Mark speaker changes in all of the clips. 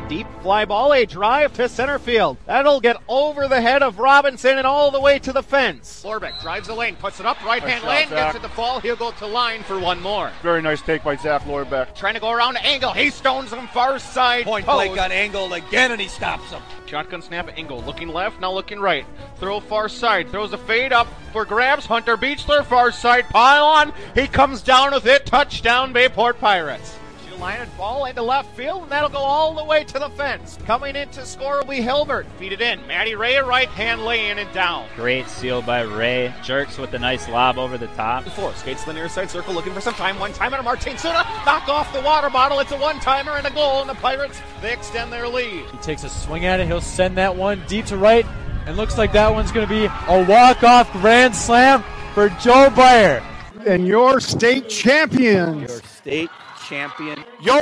Speaker 1: Deep fly ball, a drive to center field. That'll get over the head of Robinson and all the way to the fence.
Speaker 2: Lorbeck drives the lane, puts it up, right-hand lane, gets it to fall. He'll go to line for one more.
Speaker 3: Very nice take by Zach Lorbeck.
Speaker 2: Trying to go around to Engel. He stones him far side.
Speaker 4: Point blank on Engel again, and he stops him.
Speaker 1: Shotgun snap at Engel. Looking left, now looking right. Throw far side. Throws a fade up for grabs. Hunter Beechler, far side pile on. He comes down with it. Touchdown, Bayport Pirates. Line and ball into left field, and that'll go all the way to the fence. Coming in to score will be Hilbert. Feed it in. Matty Ray, right-hand lane and down.
Speaker 5: Great steal by Ray. Jerks with a nice lob over the top.
Speaker 1: Four skates to the near side circle, looking for some time. One timer to Martin Suna. Knock off the water bottle. It's a one-timer and a goal, and the Pirates, they extend their lead.
Speaker 6: He takes a swing at it. He'll send that one deep to right, and looks like that one's going to be a walk-off grand slam for Joe Byer.
Speaker 3: And your state champions.
Speaker 4: Your state champion,
Speaker 3: your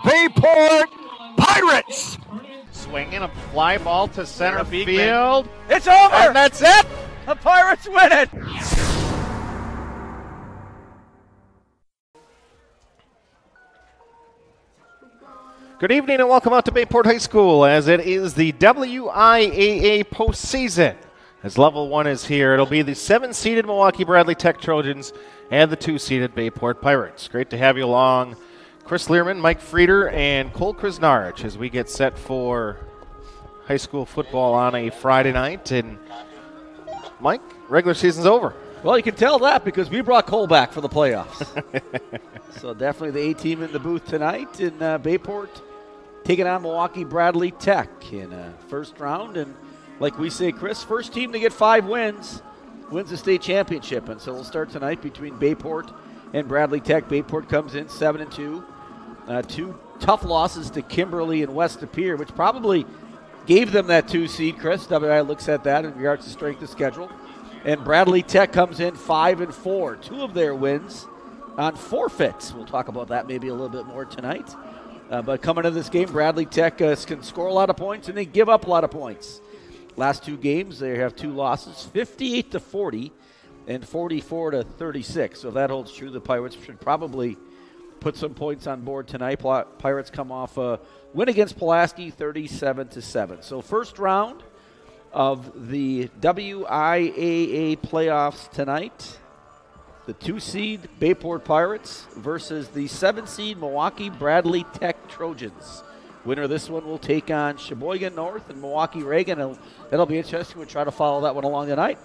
Speaker 3: Bayport Pirates.
Speaker 1: Swinging a fly ball to center field.
Speaker 4: It's over.
Speaker 1: And that's it.
Speaker 4: The Pirates win it.
Speaker 1: Good evening and welcome out to Bayport High School as it is the WIAA postseason. As level 1 is here, it'll be the 7-seeded Milwaukee Bradley Tech Trojans and the 2-seeded Bayport Pirates. Great to have you along, Chris Learman, Mike Frieder, and Cole Krasnarich as we get set for high school football on a Friday night. And Mike, regular season's over.
Speaker 4: Well, you can tell that because we brought Cole back for the playoffs. So definitely the A-team in the booth tonight in Bayport, taking on Milwaukee Bradley Tech in first round. And like we say, Chris, first team to get 5 wins wins the state championship. And so we'll start tonight between Bayport and Bradley Tech. Bayport comes in 7-2. 2 tough losses to Kimberly and West Appear, which probably gave them that 2 seed. Chris, WI looks at that in regards to strength of schedule. And Bradley Tech comes in 5-4. 2 of their wins on forfeits. We'll talk about that maybe a little bit more tonight. But coming into this game, Bradley Tech can score a lot of points and they give up a lot of points. Last 2 games, they have 2 losses, 58-40 and 44-36. So if that holds true, the Pirates should probably put some points on board tonight. Pirates come off a win against Pulaski, 37-7. So first round of the WIAA playoffs tonight. The 2-seed Bayport Pirates versus the 7-seed Milwaukee Bradley Tech Trojans. Winner of this one will take on Sheboygan North and Milwaukee Reagan. That'll be interesting. We'll try to follow that one along tonight.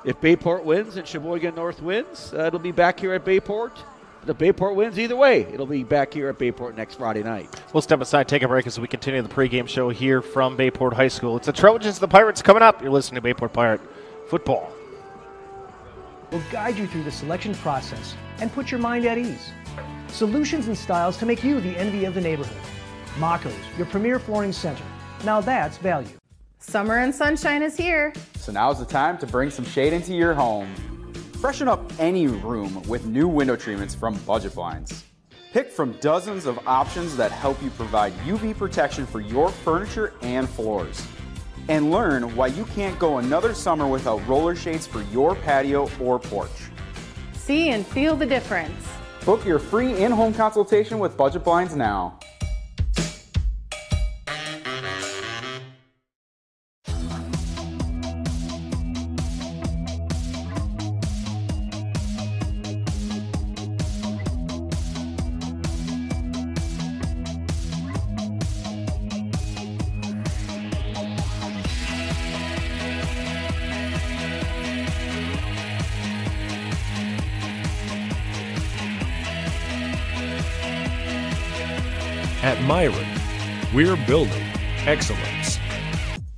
Speaker 4: If Bayport wins and Sheboygan North wins, it'll be back here at Bayport. If Bayport wins either way, it'll be back here at Bayport next Friday night.
Speaker 1: We'll step aside, take a break as we continue the pregame show here from Bayport High School. It's the Trojans, the Pirates coming up. You're listening to Bayport Pirate Football.
Speaker 7: We'll guide you through the selection process and put your mind at ease. Solutions and styles to make you the envy of the neighborhood. Mako's, your premier flooring center. Now that's value.
Speaker 8: Summer and sunshine is here.
Speaker 9: So now's the time to bring some shade into your home. Freshen up any room with new window treatments from Budget Blinds. Pick from dozens of options that help you provide UV protection for your furniture and floors. And learn why you can't go another summer without roller shades for your patio or porch.
Speaker 8: See and feel the difference.
Speaker 9: Book your free in-home consultation with Budget Blinds now.
Speaker 10: At Myron, we're building excellence.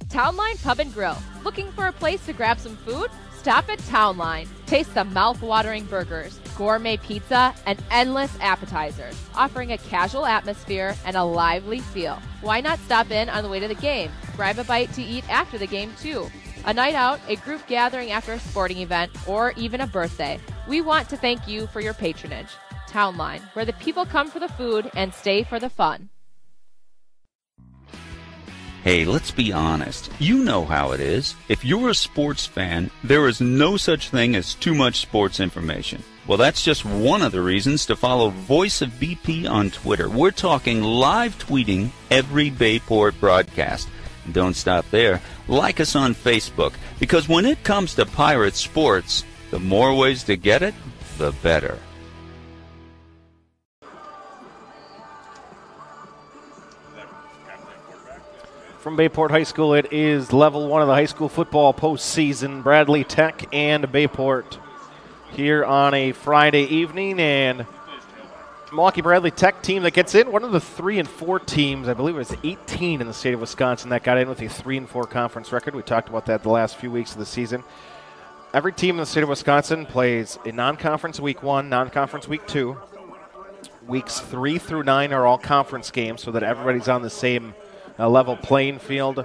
Speaker 11: Townline Pub and Grill. Looking for a place to grab some food? Stop at Townline. Taste the mouth-watering burgers, gourmet pizza, and endless appetizers, offering a casual atmosphere and a lively feel. Why not stop in on the way to the game? Grab a bite to eat after the game, too. A night out, a group gathering after a sporting event, or even a birthday. We want to thank you for your patronage. Townline, where the people come for the food and stay for the fun.
Speaker 12: Hey, let's be honest. You know how it is. If you're a sports fan, there is no such thing as too much sports information. Well, that's just one of the reasons to follow Voice of BP on Twitter. We're talking live tweeting every Bayport broadcast. And don't stop there. Like us on Facebook, because when it comes to Pirate sports, the more ways to get it, the better.
Speaker 1: From Bayport High School, it is level 1 of the high school football postseason. Bradley Tech and Bayport here on a Friday evening, and Milwaukee Bradley Tech team that gets in, one of the 3 and 4 teams, I believe it was 18 in the state of Wisconsin that got in with a 3 and 4 conference record. We talked about that the last few weeks of the season. Every team in the state of Wisconsin plays a non-conference week 1, non-conference week 2. Weeks 3 through 9 are all conference games so that everybody's on the same level playing field.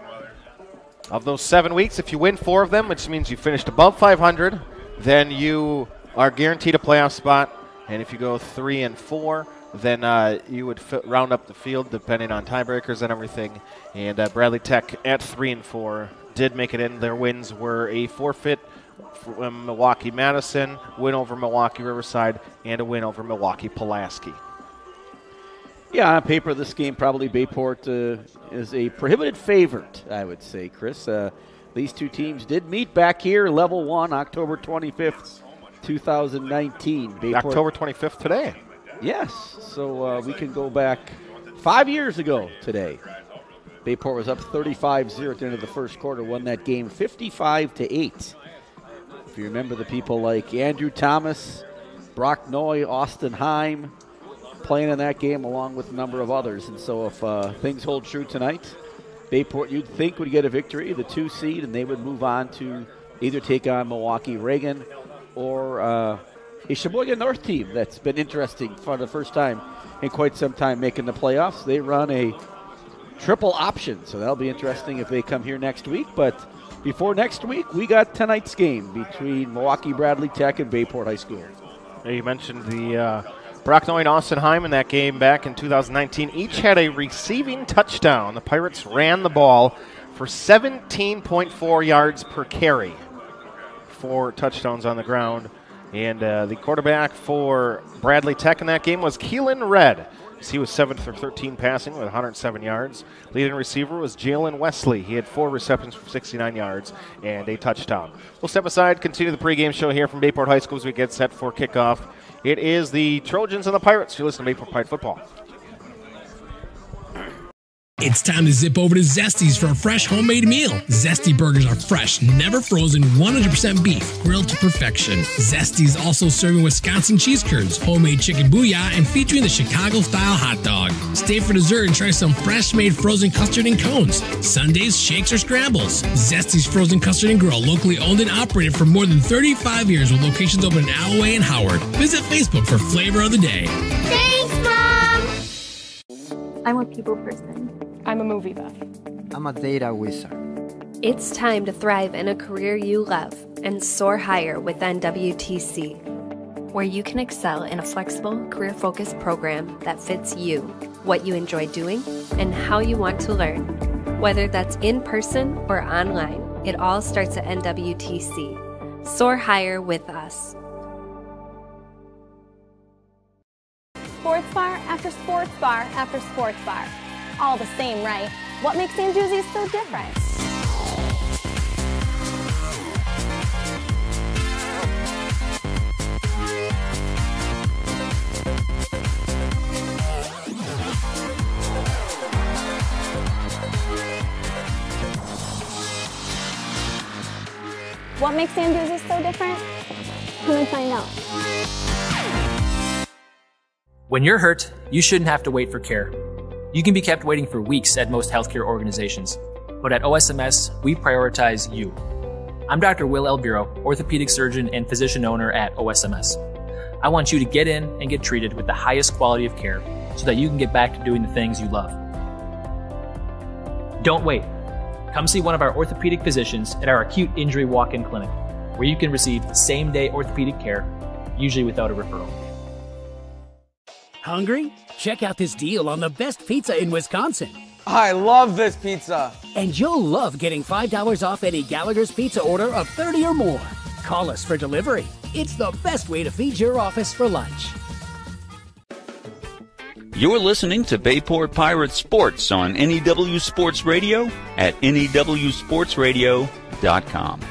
Speaker 1: Of those 7 weeks, if you win 4 of them, which means you finished above 500, then you are guaranteed a playoff spot. And if you go 3 and 4, then you would round up the field depending on tiebreakers and everything. And Bradley Tech at 3 and 4 did make it in. Their wins were a forfeit from Milwaukee Madison, win over Milwaukee Riverside, and a win over Milwaukee Pulaski.
Speaker 4: Yeah, on paper, this game probably Bayport is a prohibited favorite, I would say, Chris. These two teams did meet back here, level 1, October 25th, 2019. Bayport,
Speaker 1: October 25th today.
Speaker 4: Yes, so we can go back 5 years ago today. Bayport was up 35-0 at the end of the first quarter, won that game 55-8. If you remember the people like Andrew Thomas, Brock Noy, Austin Heim, playing in that game along with a number of others. And so if things hold true tonight, Bayport, you'd think, would get a victory, the 2 seed, and they would move on to either take on Milwaukee Reagan or a Sheboygan North team that's been interesting for the first time in quite some time making the playoffs. They run a triple option, so that'll be interesting if they come here next week. But before next week, we got tonight's game between Milwaukee Bradley Tech and Bayport High School.
Speaker 1: You mentioned the Brocknoy and Austin Heim in that game back in 2019. Each had a receiving touchdown. The Pirates ran the ball for 17.4 yards per carry. 4 touchdowns on the ground. And the quarterback for Bradley Tech in that game was Keelan Red. He was 7 for 13 passing with 107 yards. Leading receiver was Jalen Wesley. He had 4 receptions for 69 yards and a touchdown. We'll step aside, continue the pregame show here from Bayport High School as we get set for kickoff. It is the Trojans and the Pirates. You're listening to Bayport Pirate Football.
Speaker 13: It's time to zip over to Zesty's for a fresh homemade meal. Zesty burgers are fresh, never frozen, 100% beef, grilled to perfection. Zesty's also serving Wisconsin cheese curds, homemade chicken booyah, and featuring the Chicago-style hot dog. Stay for dessert and try some fresh-made frozen custard and cones. Sundays, shakes, or scrambles. Zesty's Frozen Custard and Grill, locally owned and operated for more than 35 years with locations open in Alloway and Howard. Visit Facebook for flavor of the day.
Speaker 14: Thanks, Mom! I'm a people person.
Speaker 15: I'm a movie buff.
Speaker 16: I'm a data wizard.
Speaker 17: It's time to thrive in a career you love and soar higher with NWTC, where you can excel in a flexible, career-focused program that fits you, what you enjoy doing, and how you want to learn. Whether that's in person or online, it all starts at NWTC. Soar higher with us.
Speaker 14: Sports bar after sports bar after sports bar. All the same, right? What makes Andrewsies so different? What makes Andrewsies so different? Come and find out.
Speaker 18: When you're hurt, you shouldn't have to wait for care. You can be kept waiting for weeks at most healthcare organizations, but at OSMS, we prioritize you. I'm Dr. Will Elbiro, orthopedic surgeon and physician owner at OSMS. I want you to get in and get treated with the highest quality of care so that you can get back to doing the things you love. Don't wait. Come see one of our orthopedic physicians at our acute injury walk-in clinic, where you can receive same-day orthopedic care, usually without a referral.
Speaker 19: Hungry? Check out this deal on the best pizza in Wisconsin.
Speaker 20: I love this pizza.
Speaker 19: And you'll love getting $5 off any Gallagher's Pizza order of 30 or more. Call us for delivery. It's the best way to feed your office for lunch.
Speaker 12: You're listening to Bayport Pirates Sports on NEW Sports Radio at newsportsradio.com.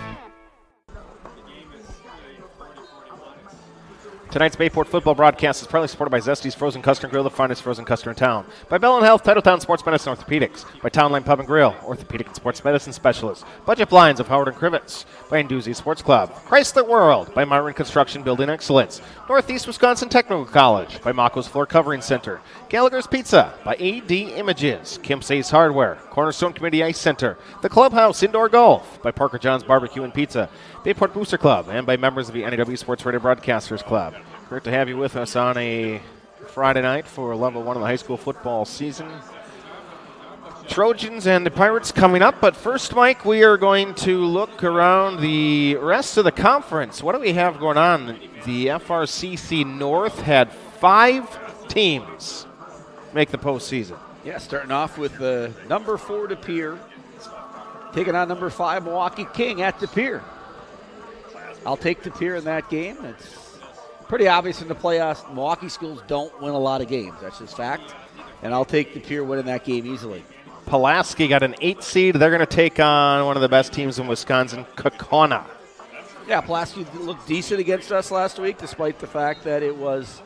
Speaker 1: Tonight's Bayport football broadcast is proudly supported by Zesty's Frozen Custard Grill, the finest frozen custard in town. By Bell & Health, Titletown Sports Medicine Orthopedics. By Townline Pub and Grill, Orthopedic and Sports Medicine Specialists. Budget Blinds of Howard and Crivets. By Induzi Sports Club. Chrysler World. By Myron Construction Building Excellence. Northeast Wisconsin Technical College. By Mako's Floor Covering Center. Gallagher's Pizza. By AD Images. Kemp's Ace Hardware. Cornerstone Community Ice Center. The Clubhouse Indoor Golf. By Parker John's Barbecue and Pizza. Bayport Booster Club. And by members of the NEW Sports Radio Broadcasters Club. Great to have you with us on a Friday night for level 1 of the high school football season. Trojans and the Pirates coming up, but first, Mike, we are going to look around the rest of the conference. What do we have going on? The FRCC North had 5 teams make the postseason.
Speaker 4: Yeah, starting off with number 4 De Pere, taking on number 5 Milwaukee King at De Pere. I'll take De Pere in that game. It's pretty obvious in the playoffs, Milwaukee schools don't win a lot of games. That's just fact. And I'll take De Pere winning that game easily.
Speaker 1: Pulaski got an 8 seed. They're going to take on one of the best teams in Wisconsin, Kaukauna.
Speaker 4: Yeah, Pulaski looked decent against us last week, despite the fact that it was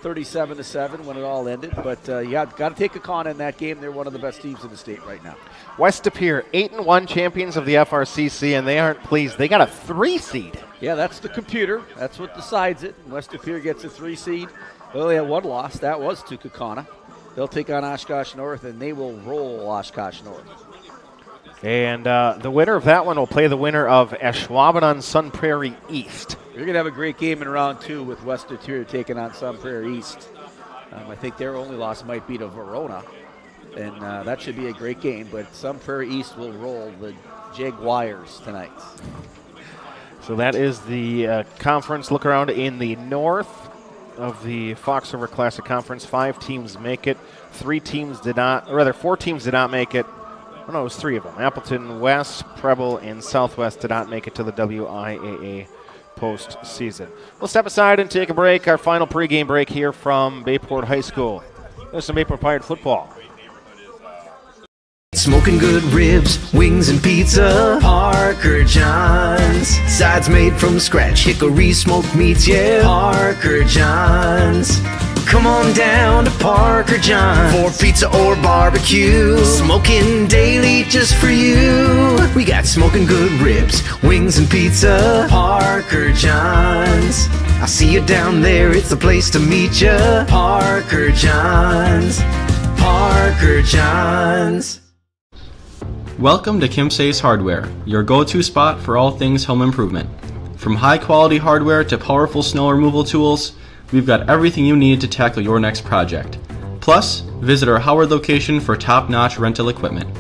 Speaker 4: 37-7 when it all ended. But yeah, got to take Kaukauna in that game. They're one of the best teams in the state right now.
Speaker 1: West De Pere, 8-1 champions of the FRCC, and they aren't pleased. They got a 3 seed.
Speaker 4: Yeah, that's the computer. That's what decides it. West De Pere gets a 3 seed. They only had 1 loss. That was to Kaukauna. They'll take on Oshkosh North, and they will roll Oshkosh North.
Speaker 1: And the winner of that one will play the winner of Ashwaubenon Sun Prairie East.
Speaker 4: You're going to have a great game in round 2 with West De Pere taking on Sun Prairie East. I think their only loss might be to Verona, and that should be a great game. But Sun Prairie East will roll the Jaguars tonight.
Speaker 1: So that is the conference look around in the north of the Fox River Classic Conference. 5 teams make it. 4 teams did not make it. Oh, no, it was 3 of them. Appleton West, Preble, and Southwest did not make it to the WIAA postseason. We'll step aside and take a break, our final pregame break here from Bayport High School. There's some Bayport Pirate football.
Speaker 15: Smoking good ribs, wings, and pizza. Parker John's. Sides made from scratch, hickory smoked meats, yeah. Parker John's. Come on down to Parker John's for pizza or barbecue. Smoking daily just for you. We got smoking good ribs, wings, and pizza. Parker John's. I see you down there, it's the place to meet ya. Parker John's. Parker John's.
Speaker 21: Welcome to Kemp's Ace Hardware, your go-to spot for all things home improvement. From high-quality hardware to powerful snow removal tools, we've got everything you need to tackle your next project. Plus, visit our Howard location for top-notch rental equipment.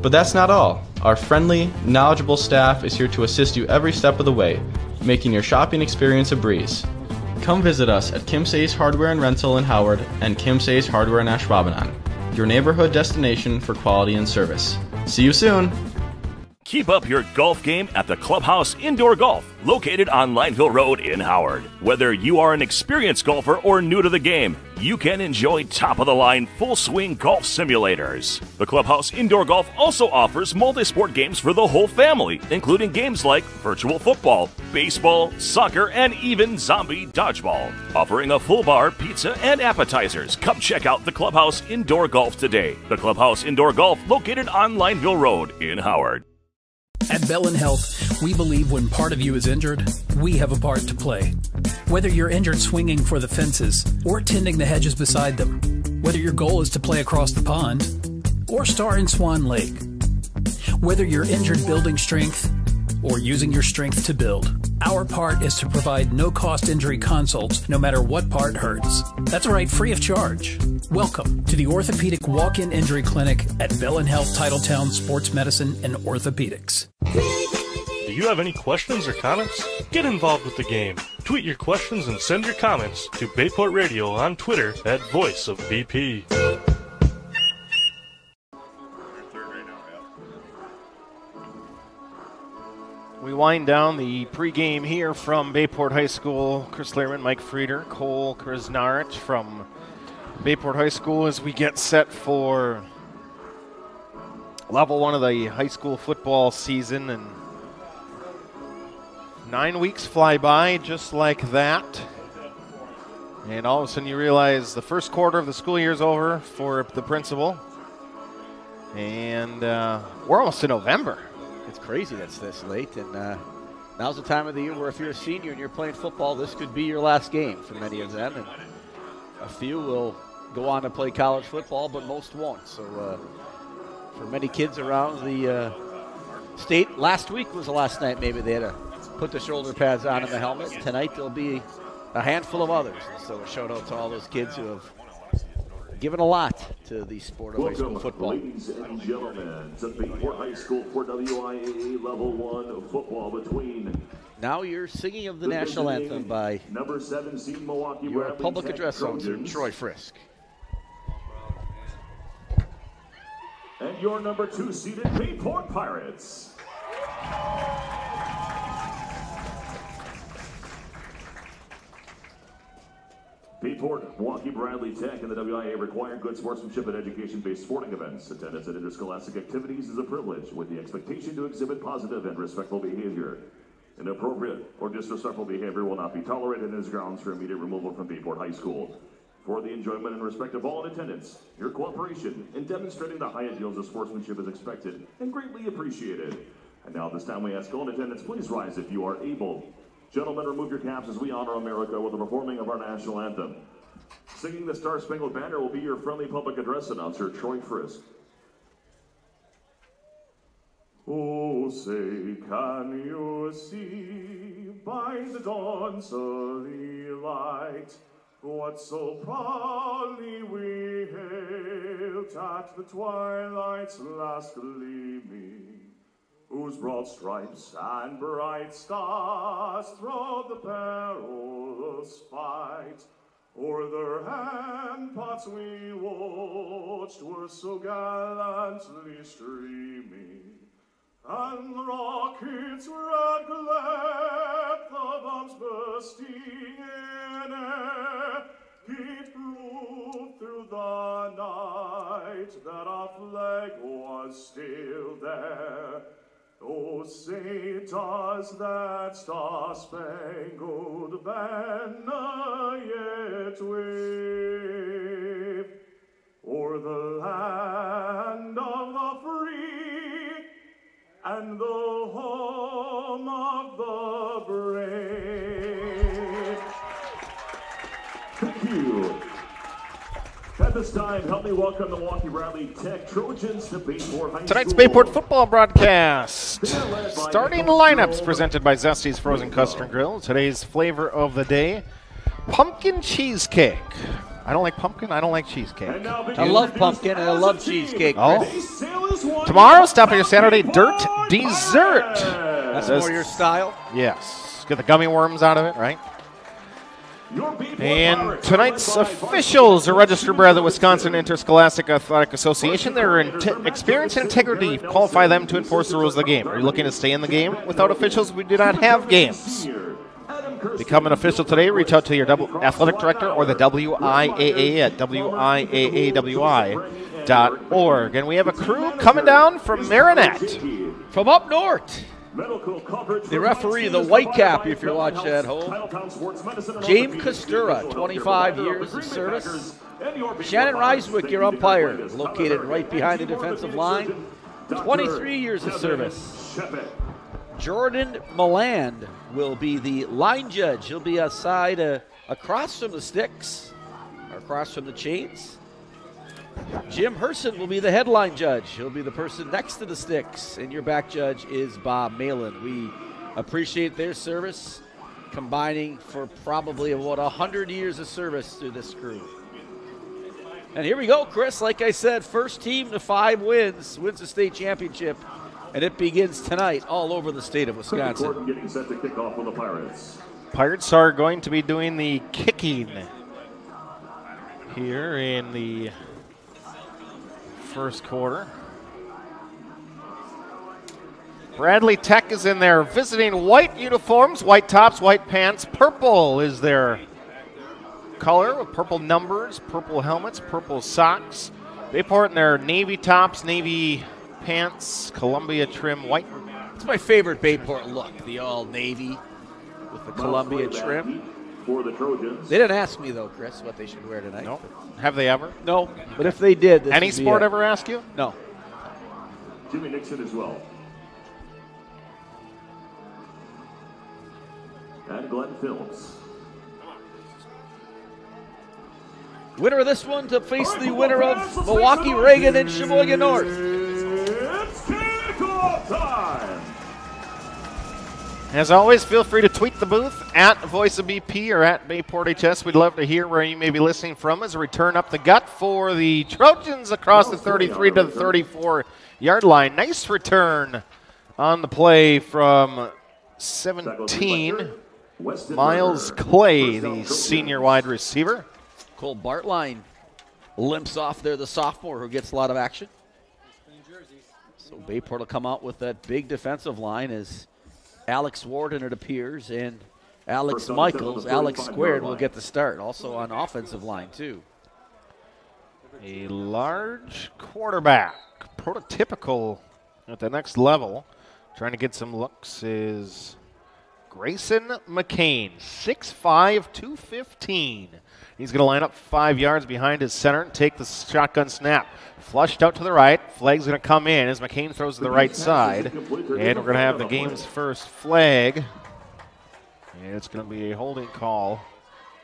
Speaker 21: But that's not all. Our friendly, knowledgeable staff is here to assist you every step of the way, making your shopping experience a breeze. Come visit us at Kemp's Ace Hardware and Rental in Howard and Kemp's Ace Hardware in Ashwaubenon, your neighborhood destination for quality and service. See you soon!
Speaker 22: Keep up your golf game at the Clubhouse Indoor Golf, located on Lineville Road in Howard. Whether you are an experienced golfer or new to the game, you can enjoy top-of-the-line full-swing golf simulators. The Clubhouse Indoor Golf also offers multi-sport games for the whole family, including games like virtual football, baseball, soccer, and even zombie dodgeball. Offering a full bar, pizza, and appetizers. Come check out the Clubhouse Indoor Golf today. The Clubhouse Indoor Golf, located on Lineville Road in Howard.
Speaker 19: At Bell & Health, we believe when part of you is injured, we have a part to play. Whether you're injured swinging for the fences or tending the hedges beside them, whether your goal is to play across the pond or star in Swan Lake, whether you're injured building strength or using your strength to build, our part is to provide no-cost injury consults no matter what part hurts. That's right, free of charge. Welcome to the Orthopedic Walk-In Injury Clinic at Bell & Health Titletown Sports Medicine and Orthopedics.
Speaker 10: Do you have any questions or comments? Get involved with the game. Tweet your questions and send your comments to Bayport Radio on Twitter at Voice of BP.
Speaker 1: We wind down the pregame here from Bayport High School. Chris Lehrman, Mike Frieder, Cole Krasnarich from Bayport High School as we get set for level 1 of the high school football season. And 9 weeks fly by just like that. And all of a sudden you realize the first quarter of the school year is over for the principal. And we're almost in November.
Speaker 4: It's crazy that's this late. And now's the time of the year where if you're a senior and you're playing football, this could be your last game for many of them. And a few will go on to play college football, but most won't. So for many kids around the state, last week was the last night maybe they had to put the shoulder pads on and the helmet. Tonight there'll be a handful of others. And so a shout out to all those kids who have given a lot to the sport of high school football.
Speaker 2: Ladies and gentlemen, to Bayport High School for WIAA Level 1 football between.
Speaker 4: Now you're singing of the national anthem by
Speaker 2: number 17 Milwaukee
Speaker 4: your
Speaker 2: Bradley
Speaker 4: public
Speaker 2: Tech
Speaker 4: address announcer,
Speaker 2: Trojans.
Speaker 4: Troy Frisk.
Speaker 2: And your number 2 seeded Bayport Pirates. Bayport, Milwaukee Bradley Tech, and the WIAA require good sportsmanship and education-based sporting events. Attendance at interscholastic activities is a privilege with the expectation to exhibit positive and respectful behavior. Inappropriate or disrespectful behavior will not be tolerated and is grounds for immediate removal from Bayport High School. For the enjoyment and respect of all in attendance, your cooperation in demonstrating the high ideals of sportsmanship is expected and greatly appreciated. And now this time we ask all in attendance, please rise if you are able. Gentlemen, remove your caps as we honor America with the performing of our national anthem. Singing the Star-Spangled Banner will be your friendly public address announcer, Troy Frisk. Oh, say, can you see by the dawn's early light what so proudly we hailed at the twilight's last gleaming, whose broad stripes and bright stars throughout the perilous fight o'er the ramparts we watched were so gallantly streaming, and the rockets' red glare, the bombs bursting in air, it proved through the night that our flag was still there. Oh, say does that star-spangled banner yet wave o'er the land of the free and the home of the brave. Thank you. At this time, help me welcome the Milwaukee Bradley Tech Trojans to Bayport High
Speaker 1: Tonight's
Speaker 2: School.
Speaker 1: Bayport football broadcast. Starting lineups presented by Zesty's Frozen Custard Grill. Today's flavor of the day, pumpkin cheesecake. I don't like pumpkin, I don't like cheesecake.
Speaker 4: I love pumpkin and I love cheesecake.
Speaker 1: Oh. Tomorrow, stop at your Saturday dirt dessert.
Speaker 4: That's more your style?
Speaker 1: Yes. Get the gummy worms out of it, right? And tonight's officials are registered by the Wisconsin Interscholastic Athletic Association. Their experience and integrity qualify them to enforce the rules of the game. Are you looking to stay in the game? Without officials, we do not have games. Become an official today. Reach out to your athletic director or the WIAA at wiaawi.org. And we have a crew coming down from Marinette.
Speaker 4: From up north. The referee, the white cap, if you're watching at home, James Costura, 25 years of service. Shannon Reiswick, your umpire, located right behind the defensive line, 23 years of service. Jordan Milland will be the line judge. He'll be aside across from the sticks, or across from the chains. Jim Herson will be the headline judge. He'll be the person next to the sticks. And your back judge is Bob Malin. We appreciate their service, combining for probably about 100 years of service through this crew. And here we go, Chris. Like I said, first team to 5 wins the state championship. And it begins tonight all over the state of Wisconsin.
Speaker 2: Getting set to kick off with the Pirates.
Speaker 1: Pirates are going to be doing the kicking here in the first quarter. Bradley Tech is in their visiting white uniforms, white tops, white pants. Purple is their color with purple numbers, purple helmets, purple socks. Bayport in their navy tops, navy pants, Columbia trim, white.
Speaker 4: It's my favorite Bayport look, the all navy with the Columbia trim.
Speaker 2: For the Trojans.
Speaker 4: They didn't ask me, though, Chris, what they should wear tonight.
Speaker 1: Nope. Have they ever?
Speaker 4: No, but if they did, this
Speaker 1: Any
Speaker 4: would be
Speaker 1: sport
Speaker 4: it.
Speaker 1: ever ask you?
Speaker 4: No.
Speaker 2: Jimmy Nixon as well. And Glenn Phillips.
Speaker 4: Winner of this one to face the winner of Milwaukee, Reagan, and Sheboygan North.
Speaker 2: It's kickoff time.
Speaker 1: As always, feel free to tweet the booth at Voice of BP or at Bayport HS. We'd love to hear where you may be listening from as a return up the gut for the Trojans across the 33 to the 34-yard line. Nice return on the play from 17. Miles Clay, the senior wide receiver.
Speaker 4: Cole Bartline limps off there, the sophomore who gets a lot of action. So Bayport will come out with that big defensive line as Alex Warden, it appears, and Alex Michaels, Alex Squared, will get the start. Also on offensive line, too.
Speaker 1: A large quarterback, prototypical at the next level. Trying to get some looks is Grayson McCain, 6'5", 215. He's going to line up 5 yards behind his center and take the shotgun snap. Flushed out to the right. Flag's going to come in as McCain throws to the right side. And we're going to have the game's first flag. And it's going to be a holding call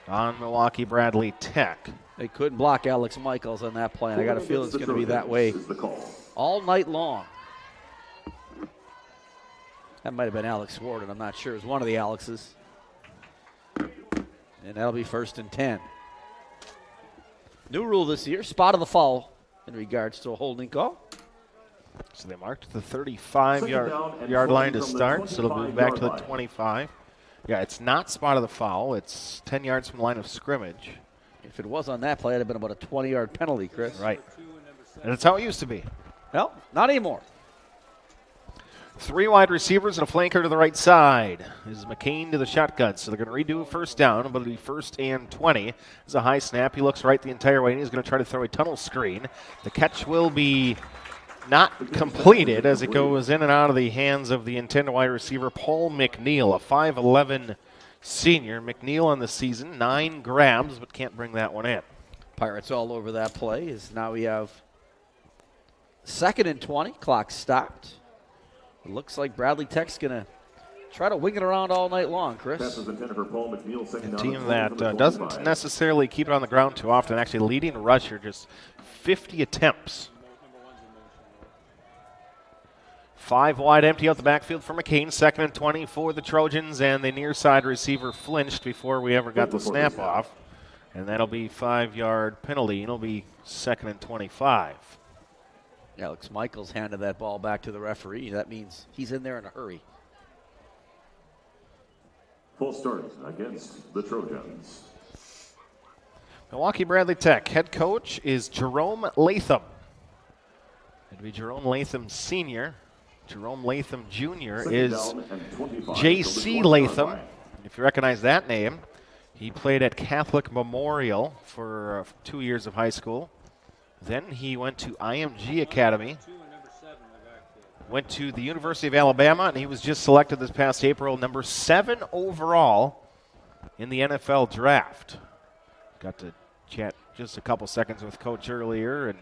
Speaker 1: on Milwaukee Bradley Tech.
Speaker 4: They couldn't block Alex Michaels on that play, and I got a feeling it's going to be that way all night long. That might have been Alex Warden. I'm not sure. It was one of the Alexes. And that'll be 1st and 10. New rule this year, spot of the foul in regards to a holding call.
Speaker 1: So they marked the 35-yard line to start, so it'll move back to the 25. Yeah, it's not spot of the foul. It's 10 yards from the line of scrimmage.
Speaker 4: If it was on that play, it would have been about a 20-yard penalty, Chris.
Speaker 1: Right. And that's how it used to be.
Speaker 4: No, not anymore.
Speaker 1: 3 wide receivers and a flanker to the right side. This is McCain to the shotgun, so they're going to redo a first down, but it'll be 1st and 20. It's a high snap. He looks right the entire way, and he's going to try to throw a tunnel screen. The catch will be not completed as it goes in and out of the hands of the intended wide receiver, Paul McNeil, a 5'11 senior. McNeil on the season, 9 grabs, but can't bring that one in.
Speaker 4: Pirates all over that play as now we have 2nd and 20. Clock stopped. It looks like Bradley Tech's going to try to wing it around all night long, Chris.
Speaker 1: A team that doesn't necessarily keep it on the ground too often, actually leading rusher, just 50 attempts. 5 wide empty out the backfield for McCain. 2nd and 20 for the Trojans, and the near side receiver flinched before we ever got the snap off. And that'll be 5-yard penalty. It'll be 2nd and 25.
Speaker 4: Alex Michaels handed that ball back to the referee. That means he's in there in a hurry.
Speaker 2: Full start against the Trojans.
Speaker 1: Milwaukee Bradley Tech head coach is Jerome Latham. It'd be Jerome Latham Sr. Jerome Latham Jr. is J.C. Latham. If you recognize that name, he played at Catholic Memorial for 2 years of high school. Then he went to IMG Academy, went to the University of Alabama, and he was just selected this past April, number 7 overall in the NFL draft. Got to chat just a couple seconds with Coach earlier, and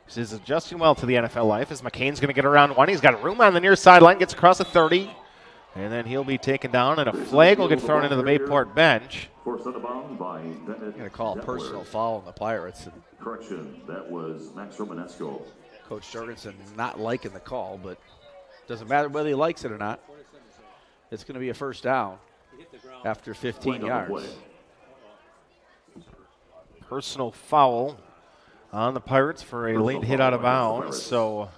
Speaker 1: he says adjusting well to the NFL life as McCain's going to get around 1. He's got room on the near sideline, gets across the 30, and then he'll be taken down, and a flag will get thrown into the Bayport bench.
Speaker 2: Forced out of bounds by
Speaker 4: Going to call a personal foul on the Pirates. And
Speaker 2: correction, that was Max Romanesco.
Speaker 4: Coach Jorgensen not liking the call, but doesn't matter whether he likes it or not. It's going to be a first down after 15 yards.
Speaker 1: Personal foul on the Pirates for a late hit out of bounds. So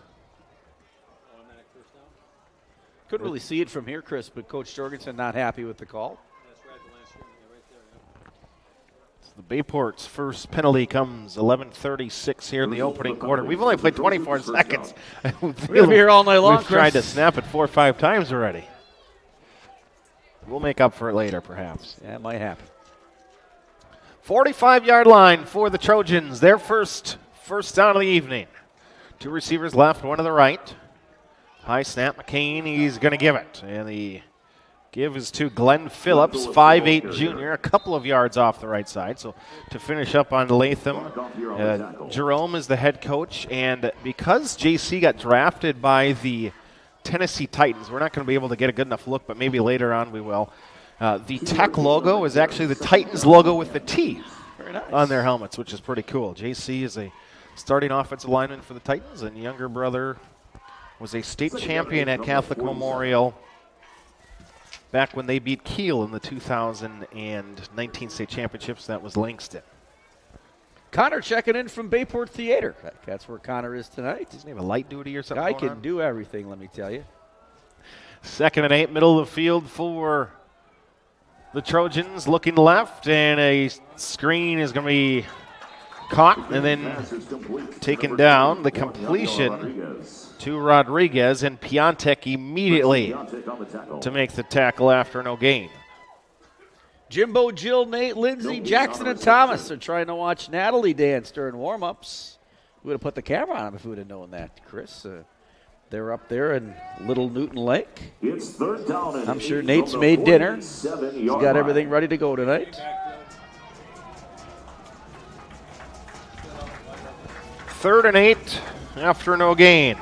Speaker 4: couldn't really see it from here, Chris, but Coach Jorgensen not happy with the call.
Speaker 1: The Bayport's first penalty comes 11:36 here in the opening quarter. We've only played 24 seconds.
Speaker 4: We're going to be here all night long,
Speaker 1: We've tried to snap it 4 or 5 times already. We'll make up for it later, perhaps.
Speaker 4: Yeah, it might happen.
Speaker 1: 45-yard line for the Trojans. Their first down of the evening. 2 receivers left, 1 to the right. High snap, McCain, he's going to give it. And the give is to Glenn Phillips, 5'8" junior, a couple of yards off the right side. So to finish up on Latham, Jerome is the head coach. And because JC got drafted by the Tennessee Titans, we're not going to be able to get a good enough look, but maybe later on we will. The Tech logo is actually the Titans logo with the T on their helmets, which is pretty cool. JC is a starting offensive lineman for the Titans, and younger brother was a state champion at Catholic Memorial back when they beat Kiel in the 2019 state championships. That was Langston.
Speaker 4: Connor checking in from Bayport Theater. That's where Connor is tonight.
Speaker 1: Doesn't he have a light duty or something?
Speaker 4: Guy can do everything, let me tell you.
Speaker 1: 2nd and 8, middle of the field for the Trojans. Looking left, and a screen is going to be caught and then taken down. The completion to Rodriguez, and Piontek immediately to make the tackle after no gain.
Speaker 4: Jimbo, Jill, Nate, Lindsay, Jackson, and Thomas are trying to watch Natalie dance during warm-ups. We would have put the camera on them if we would have known that, Chris. They're up there in Little Newton Lake.
Speaker 2: It's 3rd down and
Speaker 4: I'm sure Nate's made dinner. He's got everything ready to go tonight.
Speaker 1: 3rd and 8 after no gain.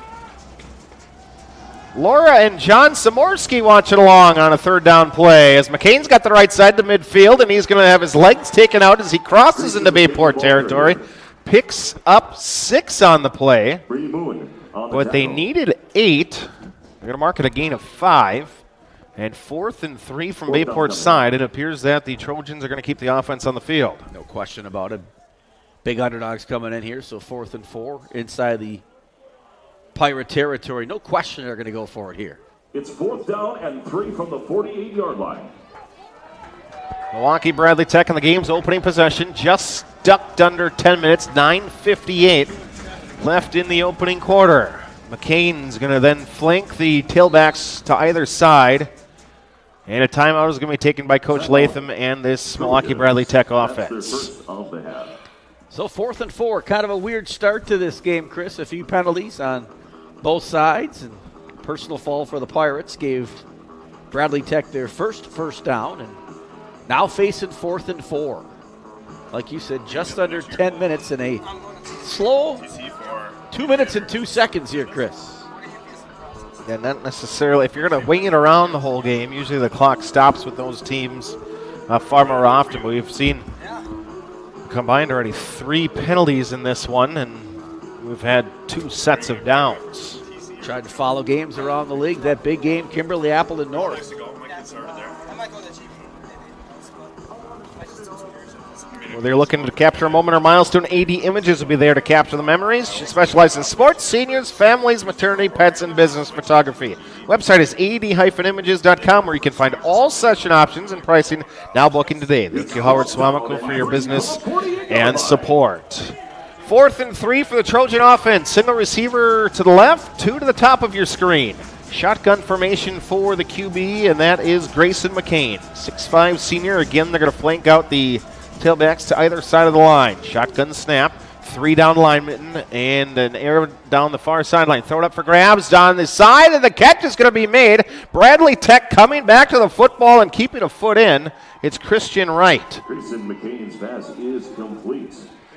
Speaker 1: Laura and John Samorski watching along on a 3rd down play as McCain's got the right side to midfield, and he's going to have his legs taken out as he crosses into Bayport territory. Picks up 6 on the play, but they needed 8. They're going to mark it a gain of 5. And 4th and 3 from Bayport's side. It appears that the Trojans are going to keep the offense on the field.
Speaker 4: No question about it. Big underdogs coming in here, so 4th and 4 inside the Pirate territory. No question they're going to go for it here.
Speaker 2: It's 4th down and 3 from the 48-yard line.
Speaker 1: Milwaukee Bradley Tech in the game's opening possession. Just ducked under 10 minutes. 9:58 left in the opening quarter. McCain's going to then flank the tailbacks to either side. And a timeout is going to be taken by Coach Latham and this Milwaukee Bradley Tech offense.
Speaker 4: So 4th and 4, kind of a weird start to this game, Chris. A few penalties on both sides, and personal foul for the Pirates gave Bradley Tech their first down, and now facing 4th and 4. Like you said, just under 10 minutes in a slow 2 minutes and 2 seconds here, Chris.
Speaker 1: Yeah, not necessarily. If you're going to wing it around the whole game, usually the clock stops with those teams far more often. But we've seen combined already 3 penalties in this one, and we've had 2 sets of downs.
Speaker 4: Tried to follow games around the league. That big game, Kimberly, Apple, and North.
Speaker 1: Well, they're looking to capture a moment or milestone. AD Images will be there to capture the memories. She specializes in sports, seniors, families, maternity, pets, and business photography. Website is ad-images.com, where you can find all session options and pricing. Now booking today. Thank you, Howard Swamico, for your business and support. 4th and 3 for the Trojan offense. Single receiver to the left, 2 to the top of your screen. Shotgun formation for the QB, and that is Grayson McCain. 6'5" senior. Again, they're going to flank out the tailbacks to either side of the line. Shotgun snap. 3 down linemen and an arrow down the far sideline. Throw it up for grabs down the side, and the catch is going to be made. Bradley Tech coming back to the football and keeping a foot in. It's Christian Wright.
Speaker 2: Grayson McCain's pass is complete.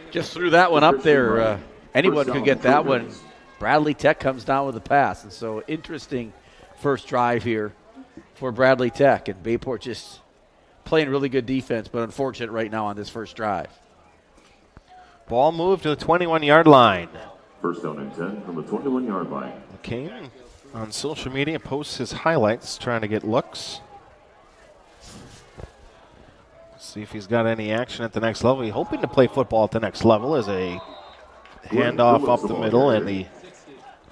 Speaker 4: Just threw that one up there. Anyone could get that one. Bradley Tech comes down with the pass. And so interesting first drive here for Bradley Tech. And Bayport just playing really good defense, but unfortunate right now on this first drive.
Speaker 1: Ball moved to the 21-yard line.
Speaker 2: 1st down and 10 from the 21-yard line.
Speaker 1: McCain on social media posts his highlights, trying to get looks. See if he's got any action at the next level. He's hoping to play football at the next level as a handoff up the middle, and the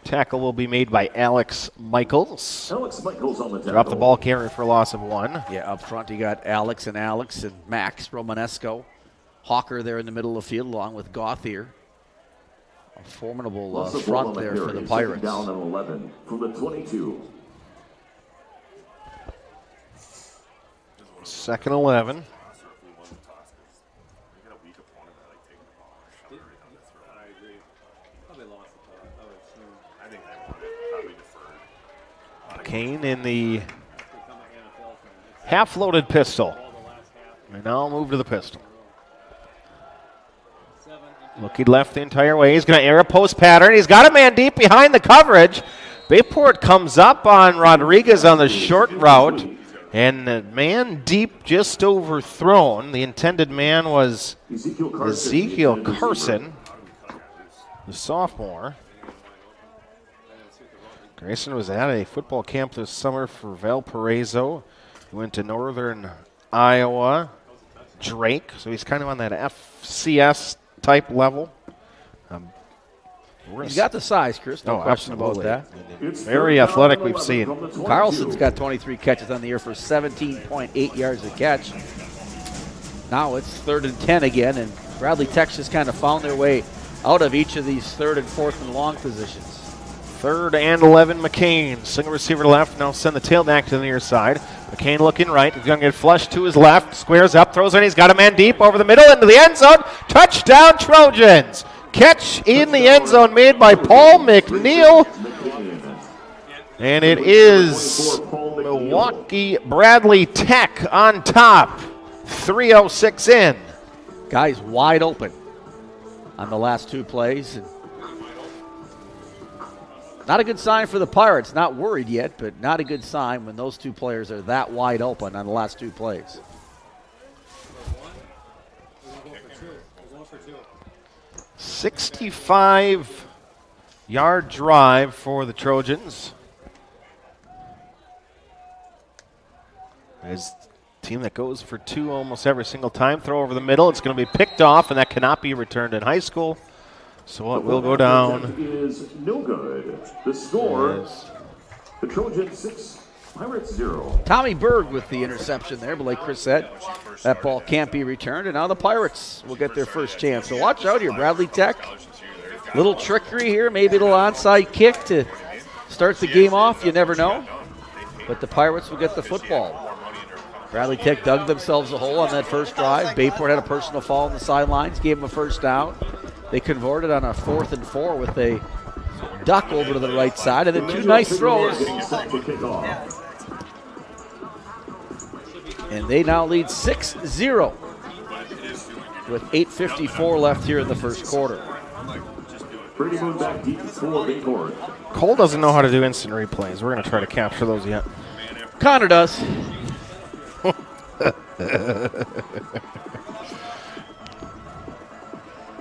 Speaker 1: tackle will be made by Alex Michaels.
Speaker 2: Alex Michaels on the tackle.
Speaker 1: Drop the ball carry for a loss of 1.
Speaker 4: Yeah, up front you got Alex and Max Romanesco Hawker there in the middle of the field along with Gauthier. A formidable front there for the Pirates.
Speaker 2: Down on 11 from the 22.
Speaker 1: Second 11. Kane in the half-loaded pistol. And now move to the pistol. Looking left the entire way. He's going to air a post pattern. He's got a man deep behind the coverage. Bayport comes up on Rodriguez on the short route. And the man deep just overthrown. The intended man was Ezekiel Carson, the sophomore. Grayson was at a football camp this summer for Valparaiso. He went to Northern Iowa, Drake, so he's kind of on that FCS type level.
Speaker 4: He's got the size, Chris. No question about that.
Speaker 1: Very athletic, we've seen.
Speaker 4: Carlson's got 23 catches on the year for 17.8 yards a catch. Now it's 3rd and 10 again, and Bradley Tech's just kind of found their way out of each of these 3rd and 4th and long positions.
Speaker 1: 3rd and 11, McCain. Single receiver left, now send the tailback to the near side. McCain looking right, he's going to get flushed to his left, squares up, throws in, he's got a man deep over the middle into the end zone. Touchdown, Trojans! Catch in the end zone made by Paul McNeil. And it is Milwaukee Bradley Tech on top. 3:06 in.
Speaker 4: Guys wide open on the last 2 plays. Not a good sign for the Pirates. Not worried yet, but not a good sign when those 2 players are that wide open on the last 2 plays.
Speaker 1: 65-yard drive for the Trojans. As a team that goes for 2 almost every single time. Throw over the middle. It's going to be picked off, and that cannot be returned in high school. So it will go down.
Speaker 2: Is no good. The score is the Trojans 6, Pirates 0.
Speaker 4: Tommy Berg with the interception there, but like Chris said, that ball can't be returned, and now the Pirates will get their first chance. So watch out here, Bradley Tech. Little trickery here, maybe a little onside kick to start the game off. You never know. But the Pirates will get the football. Bradley Tech dug themselves a hole on that first drive. Bayport had a personal foul on the sidelines, gave them a first down. They converted on a 4th and 4 with a duck over to the right side, and then 2 nice throws. And they now lead 6-0 with 8:54 left here in the first quarter.
Speaker 1: Cole doesn't know how to do instant replays. We're going to try to capture those yet.
Speaker 4: Connor does.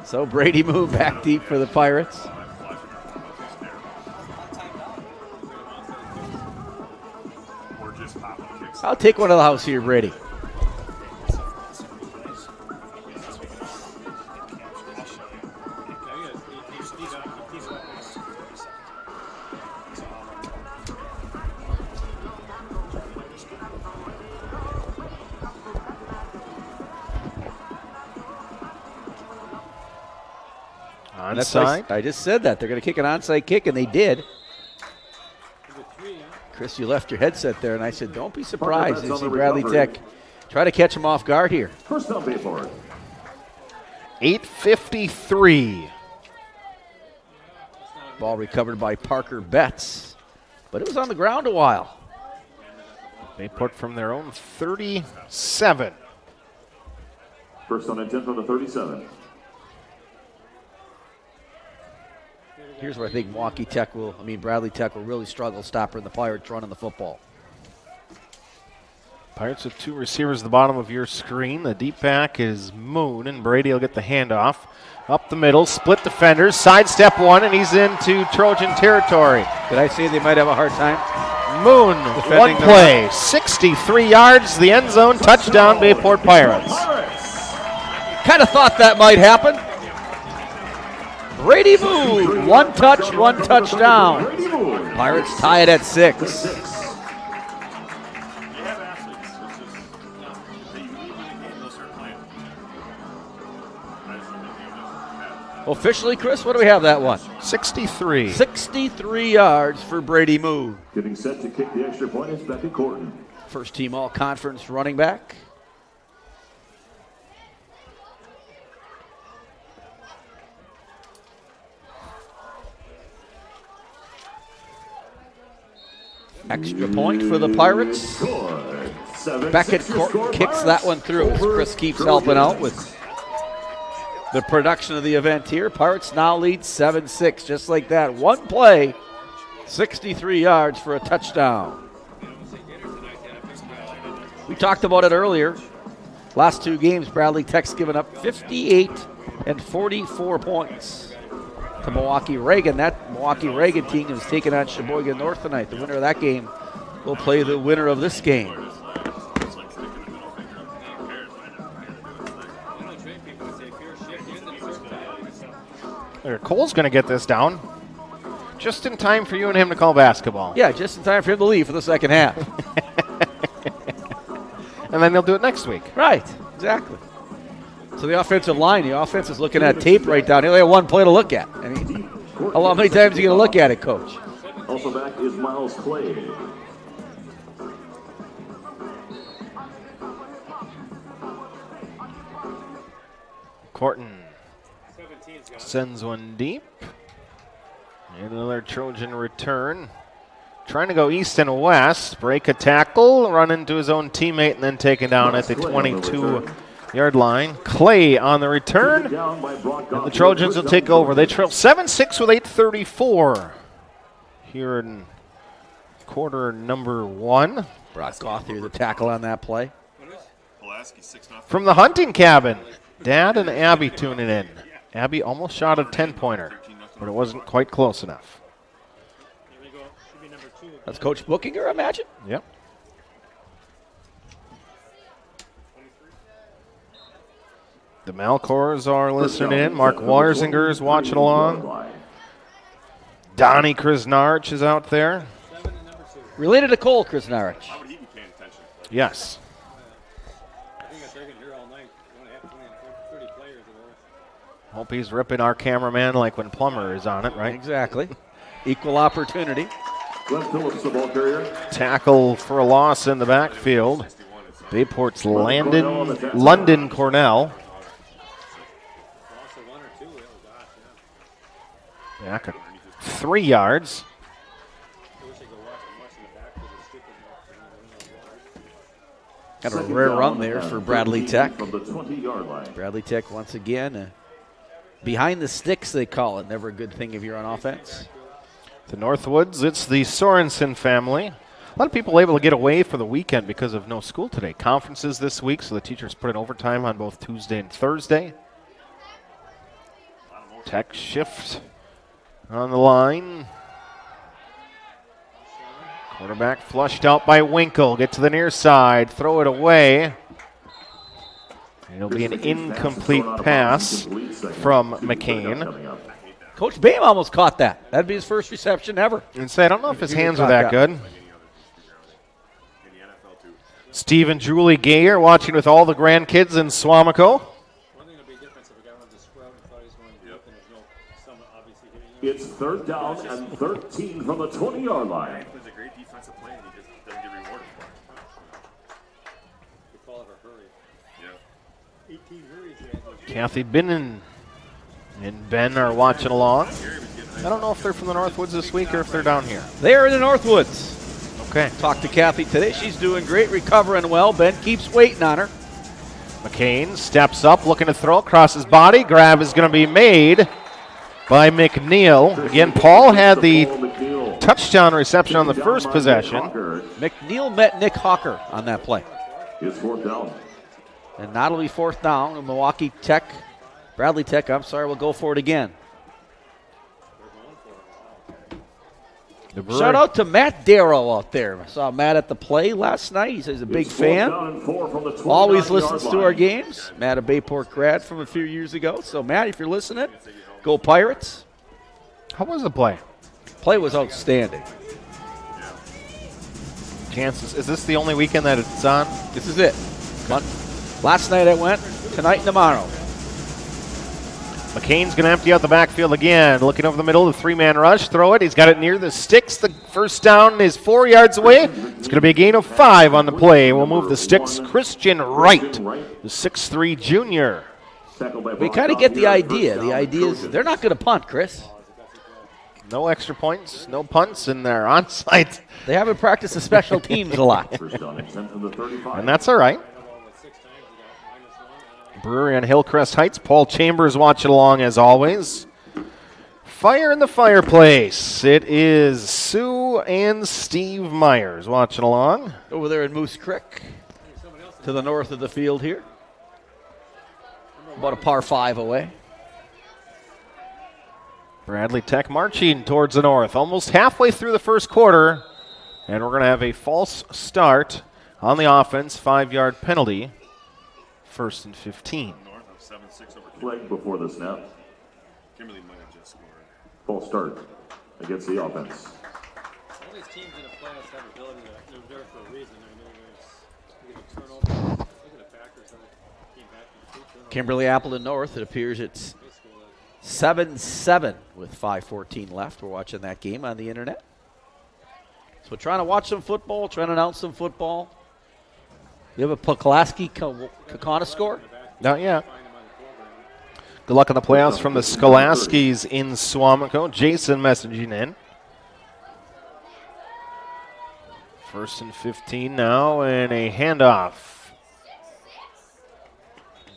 Speaker 4: So Brady moved back deep for the Pirates. I'll take one of the house here, Brady.
Speaker 1: Onside.
Speaker 4: I just said that. They're going to kick an onside kick, and they did. Chris, you left your headset there, and I said, don't be surprised to see Bradley Tech try to catch him off guard here.
Speaker 2: First down, Bayport.
Speaker 1: 8:53.
Speaker 4: Ball recovered by Parker Betts, but it was on the ground a while.
Speaker 1: Bayport from their own 37.
Speaker 2: First down and 10 from the 37.
Speaker 4: Here's where I think Bradley Tech will really struggle stopping the Pirates running the football.
Speaker 1: Pirates with 2 receivers at the bottom of your screen. The deep back is Moon, and Brady will get the handoff. Up the middle, split defenders, sidestep one, and he's into Trojan territory.
Speaker 4: Did I say they might have a hard time?
Speaker 1: Moon, one play, 63 yards, the end zone, touchdown, Bayport Pirates.
Speaker 4: Kind of thought that might happen. Brady Moon, 1 touch, 1 touchdown. Pirates tie it at 6. Officially, Chris, what do we have that one?
Speaker 1: 63.
Speaker 4: 63 yards for Brady Moo.
Speaker 2: Getting set to kick the extra point is Becky Corton.
Speaker 4: First team all-conference running back. Extra point for the Pirates. Beckett kicks that one through as Chris keeps helping out with the production of the event here. Pirates now lead 7-6, just like that. One play, 63 yards for a touchdown. We talked about it earlier. Last two games, Bradley Tech's given up 58 and 44 points to Milwaukee Reagan. That Milwaukee Reagan team is taking on Sheboygan North tonight. The winner of that game will play the winner of this game.
Speaker 1: There, Cole's going to get this down just in time for you and him to call basketball.
Speaker 4: Yeah, just in time for him to leave for the second half.
Speaker 1: And then they'll do it next week.
Speaker 4: Right, exactly. So the offensive line, the offense is looking at tape right down. They only have one play to look at. I mean, how many times are you going to look at it, Coach?
Speaker 2: Also back is Miles Clay.
Speaker 1: Corton sends one deep. Another Trojan return. Trying to go east and west. Break a tackle, run into his own teammate, and then taken down at the 22-yard line. Clay on the return. And the Trojans will take over. They trail 7-6 with 8:34 here in quarter number 1.
Speaker 4: Brock Gothier, the tackle on that play.
Speaker 1: From the hunting cabin, Dad and Abby tuning in. Abby almost shot a 10-pointer, but it wasn't quite close enough.
Speaker 4: That's Coach Bookinger, I imagine?
Speaker 1: Yep. The Malcors are listening in. Mark Warzinger is watching along. Donnie Krasnarch is out there.
Speaker 4: Related to Cole Krasnarch.
Speaker 1: Yes. Hope he's ripping our cameraman like when Plummer is on it, right?
Speaker 4: Exactly. Equal opportunity.
Speaker 1: Tackle for a loss in the backfield. Bayport's London Cornell. Back at 3 yards.
Speaker 4: Got a rare run there for Bradley Tech. Bradley Tech once again behind the sticks, they call it. Never a good thing if you're on offense.
Speaker 1: The Northwoods, it's the Sorensen family. A lot of people able to get away for the weekend because of no school today. Conferences this week, so the teachers put in overtime on both Tuesday and Thursday. Tech shift on the line. Quarterback flushed out by Winkle. Get to the near side, throw it away. It'll be an incomplete pass from McCain.
Speaker 4: Coach Boehm almost caught that. That'd be his first reception ever.
Speaker 1: And say, I don't know if his hands are that good. Steve and Julie Gayer watching with all the grandkids in Swamico.
Speaker 2: It's 3rd down and 13 from the 20-yard line.
Speaker 1: Kathy Binnen and Ben are watching along. I don't know if they're from the Northwoods this week or if they're down here.
Speaker 4: They're in the Northwoods.
Speaker 1: Okay.
Speaker 4: Talked to Kathy today. She's doing great, recovering well. Ben keeps waiting on her.
Speaker 1: McCain steps up, looking to throw across his body. Grab is going to be made by McNeil. Again, Paul had the touchdown reception on the first possession.
Speaker 4: McNeil met Nick Hawker on that play.
Speaker 2: It's 4th down.
Speaker 4: And that'll be 4th down. And Milwaukee Tech, Bradley Tech, I'm sorry, will go for it again. Shout out to Matt Darrow out there. I saw Matt at the play last night. He says he's a big fan. Always listens to our games. Matt, a Bayport grad from a few years ago. So, Matt, if you're listening, go Pirates.
Speaker 1: How was the play?
Speaker 4: Play was outstanding.
Speaker 1: Chances. Is this the only weekend that it's on?
Speaker 4: This is it. Last night I went. Tonight and tomorrow.
Speaker 1: McCain's going to empty out the backfield again. Looking over the middle, the three-man rush. Throw it. He's got it near the sticks. The first down is 4 yards away. It's going to be a gain of 5 on the play. We'll move the sticks. Christian Wright, the 6'3 junior.
Speaker 4: We kind of get the idea. The idea is they're not going to punt, Chris.
Speaker 1: No extra points, no punts, and they're onside.
Speaker 4: They haven't practiced the special teams a lot.
Speaker 1: And that's all right. Brewery on Hillcrest Heights. Paul Chambers watching along as always. Fire in the fireplace. It is Sue and Steve Myers watching along.
Speaker 4: Over there in Moose Creek, to the north of the field here. About a par 5 away.
Speaker 1: Bradley Tech marching towards the north. Almost halfway through the first quarter. And we're going to have a false start on the offense. 5-yard penalty. 1st and 15.
Speaker 2: Flag before the snap. Kimberly might have just scored. False start against the offense.
Speaker 5: All these teams in the playoffs have ability to, they're there for a reason. I mean, there's turnover. Look at the Packers. Came back from 2 turnovers.
Speaker 4: Kimberly Appleton North, it appears it's 7-7 with 5:14 left. We're watching that game on the internet. So trying to watch some football, trying to announce some football. You have a Poklasky-Kakana score?
Speaker 1: Not yet. Good luck in the playoffs from the Skolaskis in Swamico. Jason messaging in. 1st and 15 now, and a handoff.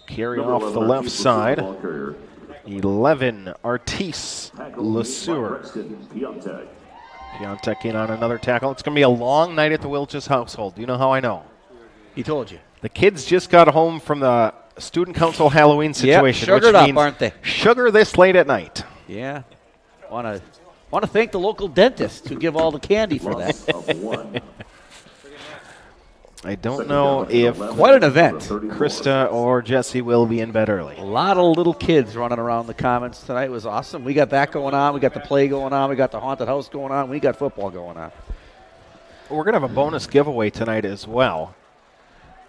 Speaker 1: Carry off the left side. 11, Artis LeSueur. Piontek in on another tackle. It's going to be a long night at the Wilches household. Do you know how I know?
Speaker 4: He told you.
Speaker 1: The kids just got home from the student council Halloween situation.
Speaker 4: Yep, sugared up, aren't they?
Speaker 1: Sugar this late at night.
Speaker 4: Yeah. Want to thank the local dentist who give all the candy for that.
Speaker 1: I don't know if
Speaker 4: quite an event.
Speaker 1: Krista or Jesse will be in bed early.
Speaker 4: A lot of little kids running around the Commons tonight. It was awesome. We got that going on. We got the play going on. We got the haunted house going on. We got football going on.
Speaker 1: We're going to have a bonus giveaway tonight as well.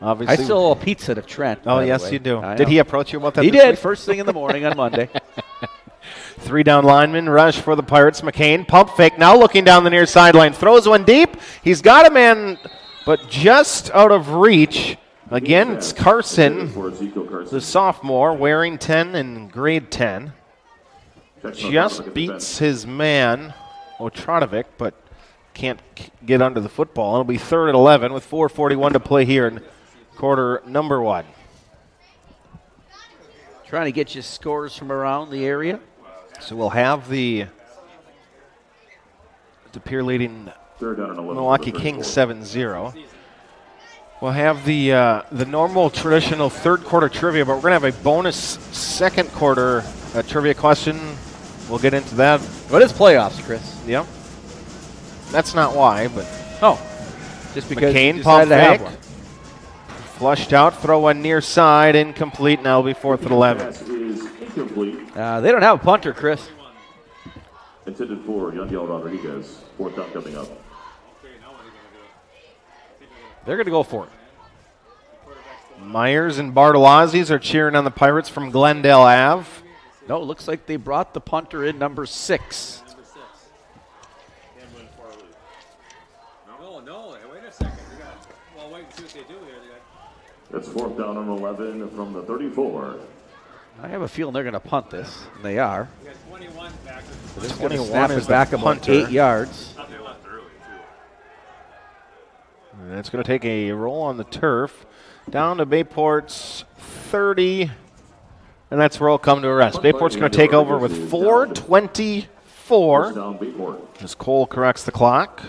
Speaker 1: Obviously,
Speaker 4: I still owe a pizza to Trent.
Speaker 1: Oh, yes, you do. Did he approach you about that?
Speaker 4: He did. First thing in the morning on Monday.
Speaker 1: 3-down lineman rush for the Pirates. McCain, pump fake, now looking down the near sideline. Throws one deep. He's got a man, but just out of reach. Again, it's Carson, the sophomore, wearing 10 in grade 10. Just beats his man, Otranovic, but can't get under the football. It'll be 3rd and 11 with 4:41 to play here in quarter number 1.
Speaker 4: Trying to get you scores from around the area.
Speaker 1: So we'll have the peer leading Milwaukee Kings 7-0. We'll have the normal traditional third quarter trivia, but we're going to have a bonus second quarter trivia question. We'll get into that.
Speaker 4: What is playoffs, Chris?
Speaker 1: Yep. That's not why, but
Speaker 4: just because
Speaker 1: McCain
Speaker 4: you decided to have one.
Speaker 1: Flushed out, throw one near side, incomplete. Now it'll be 4th and 11.
Speaker 4: They don't have a punter, Chris.
Speaker 2: Intended for Yadiel Rodriguez. 4th down coming up.
Speaker 4: They're going to go for it.
Speaker 1: Myers and Bartolozzi's are cheering on the Pirates from Glendale Ave.
Speaker 4: No, it looks like they brought the punter in, number 6.
Speaker 5: No, wait a second. Well, wait and see what they do here.
Speaker 2: That's 4th down and 11 from the 34.
Speaker 4: I have a feeling they're going to punt this. And they are.
Speaker 5: We got 21 back.
Speaker 4: So this is going to snap it back about 8 yards.
Speaker 1: And it's going to take a roll on the turf. Down to Bayport's 30. And that's where it'll come to a rest. Bayport's going to take over with 4:24 as Cole corrects the clock.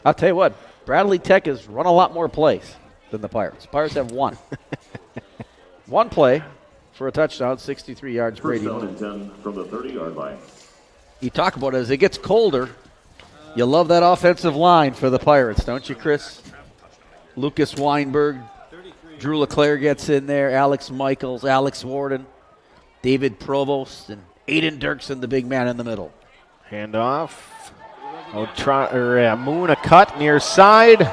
Speaker 4: I'll tell you what, Bradley Tech has run a lot more plays than the Pirates. Pirates have one. One play for a touchdown, 63 yards. Brady.
Speaker 2: First down and 10 from the 30-yard line.
Speaker 4: You talk about it, as it gets colder, you love that offensive line for the Pirates, don't you, Chris? Lucas Weinberg, Drew LeClaire gets in there, Alex Michaels, Alex Warden, David Provost, and Aiden Dirksen, the big man in the middle.
Speaker 1: Handoff. Moon a cut near side.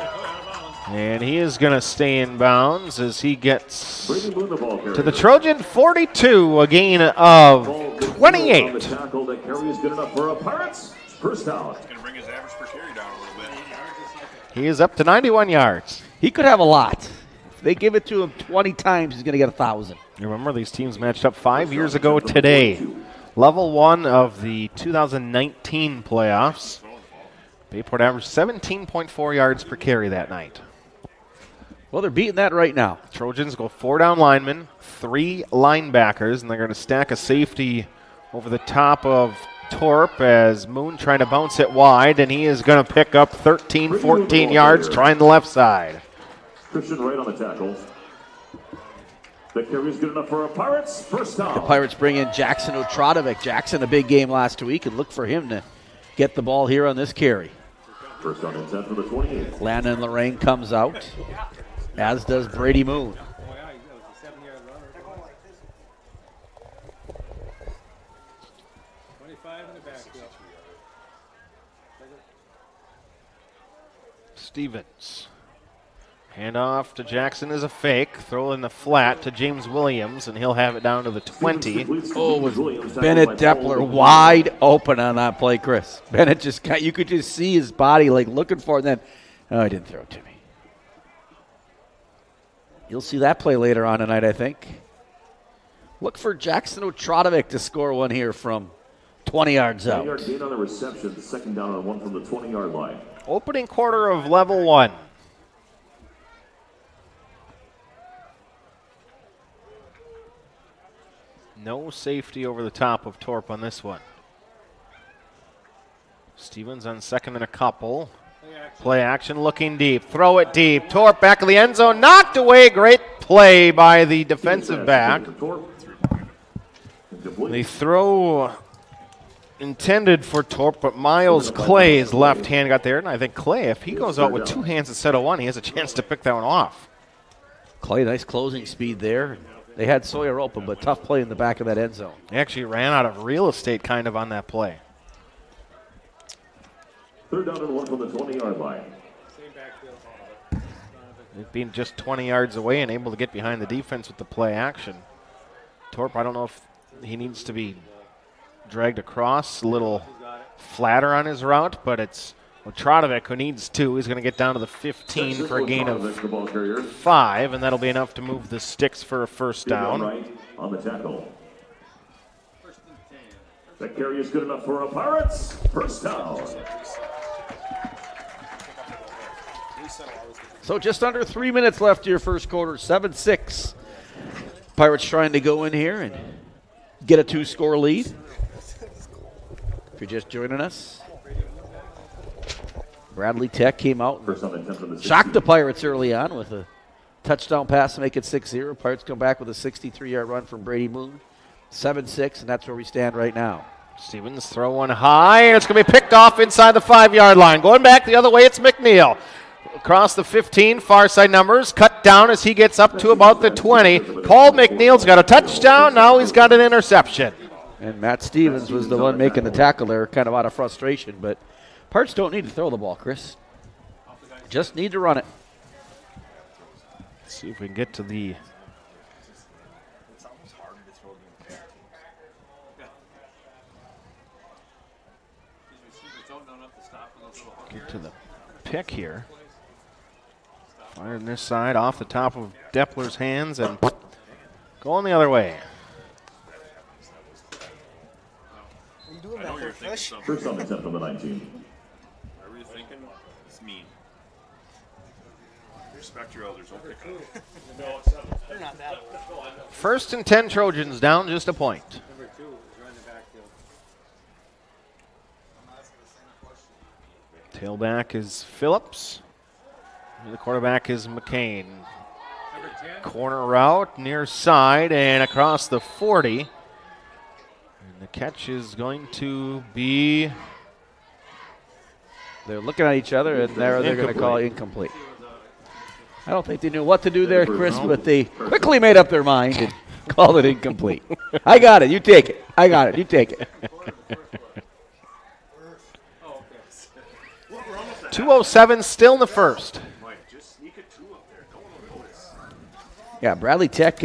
Speaker 1: And he is going to stay in bounds as he gets to the Trojan 42, a gain of 28.
Speaker 2: The tackle that carry is good enough for a Pirates first down.
Speaker 3: It's going to bring his average per carry down a little bit.
Speaker 1: He is up to 91 yards.
Speaker 4: He could have a lot. If they give it to him 20 times, he's going to get 1,000.
Speaker 1: You remember these teams matched up 5 years ago today. Level 1 of the 2019 playoffs. Bayport averaged 17.4 yards per carry that night.
Speaker 4: Well, they're beating that right now.
Speaker 1: Trojans go 4 down linemen, 3 linebackers, and they're going to stack a safety over the top of Torp as Moon trying to bounce it wide, and he is going to pick up 13, 14 yards trying the left side.
Speaker 2: Christian Wright on the tackle. The carry is good enough for a Pirates first down.
Speaker 4: The Pirates bring in Jackson Otradovic. Jackson, a big game last week, and look for him to get the ball here on this carry.
Speaker 2: First down and 10 for the 28.
Speaker 4: Landon Lorraine comes out, as does Brady Moon.
Speaker 1: Stevens. Handoff to Jackson is a fake. Throw in the flat to James Williams, and he'll have it down to the 20.
Speaker 4: Oh, was Bennett Depler wide open on that play, Chris. Bennett just got, you could just see his body like looking for it, and then, oh, he didn't throw it to me. You'll see that play later on tonight, I think. Look for Jackson Otradovic to score one here from 20 yards out.
Speaker 2: 20-yard gain on the reception, second down and 1 from the 20-yard line.
Speaker 1: Opening quarter of level 1. No safety over the top of Torp on this one. Stevens on second and a couple. Play action looking deep. Throw it deep. Torp back of the end zone. Knocked away. Great play by the defensive back. The throw intended for Torp, but Miles Clay's left hand got there. And I think Clay, if he goes out with 2 hands instead of 1, he has a chance to pick that one off.
Speaker 4: Clay, nice closing speed there. They had Sawyer open, but tough play in the back of that end zone.
Speaker 1: He actually ran out of real estate kind of on that play.
Speaker 2: Third down and 1 from the 20-yard line.
Speaker 1: Being just 20 yards away and able to get behind the defense with the play action. Torp, I don't know if he needs to be dragged across a little flatter on his route, but it's Otradovic who needs 2. He's going to get down to the 15 for a gain of 5, and that'll be enough to move the sticks for a first down.
Speaker 2: Right on the tackle. That carry is good enough for a Pirates first down.
Speaker 4: So just under 3 minutes left to your first quarter, 7-6. Pirates trying to go in here and get a 2-score lead. If you're just joining us, Bradley Tech came out and shocked the Pirates early on with a touchdown pass to make it 6-0. Pirates come back with a 63-yard run from Brady Moon. 7-6, and that's where we stand right now.
Speaker 1: Stevens throw one high, and it's going to be picked off inside the 5-yard line. Going back the other way, it's McNeil. Across the 15, far side numbers, cut down as he gets up to about the 20. Paul McNeil's got a touchdown. Now he's got an interception.
Speaker 4: And Matt Stevens was the one making the tackle there, kind of out of frustration. But Pirates don't need to throw the ball, Chris. Just need to run it.
Speaker 1: Let's see if we can get to the... Get to the pick here. Firing this side off the top of Depler's hands and going the other way.
Speaker 2: First on the 10th of the 19.
Speaker 3: Whatever you're thinking, it's mean. Respect your elders. Don't pick on.
Speaker 5: They're not that.
Speaker 1: First and 10 Trojans down just a point.
Speaker 5: Number 2 is running the backfield.
Speaker 1: Tailback is Phillips. And the quarterback is McCain. Corner route, near side, and across the 40. And the catch is going to be...
Speaker 4: They're looking at each other, and they're going to call it incomplete. I don't think they knew what to do there, Chris, but they quickly made up their mind and called it incomplete. I got it. You take it. I got it. You take it.
Speaker 1: 2:07 still in the first.
Speaker 4: Yeah, Bradley Tech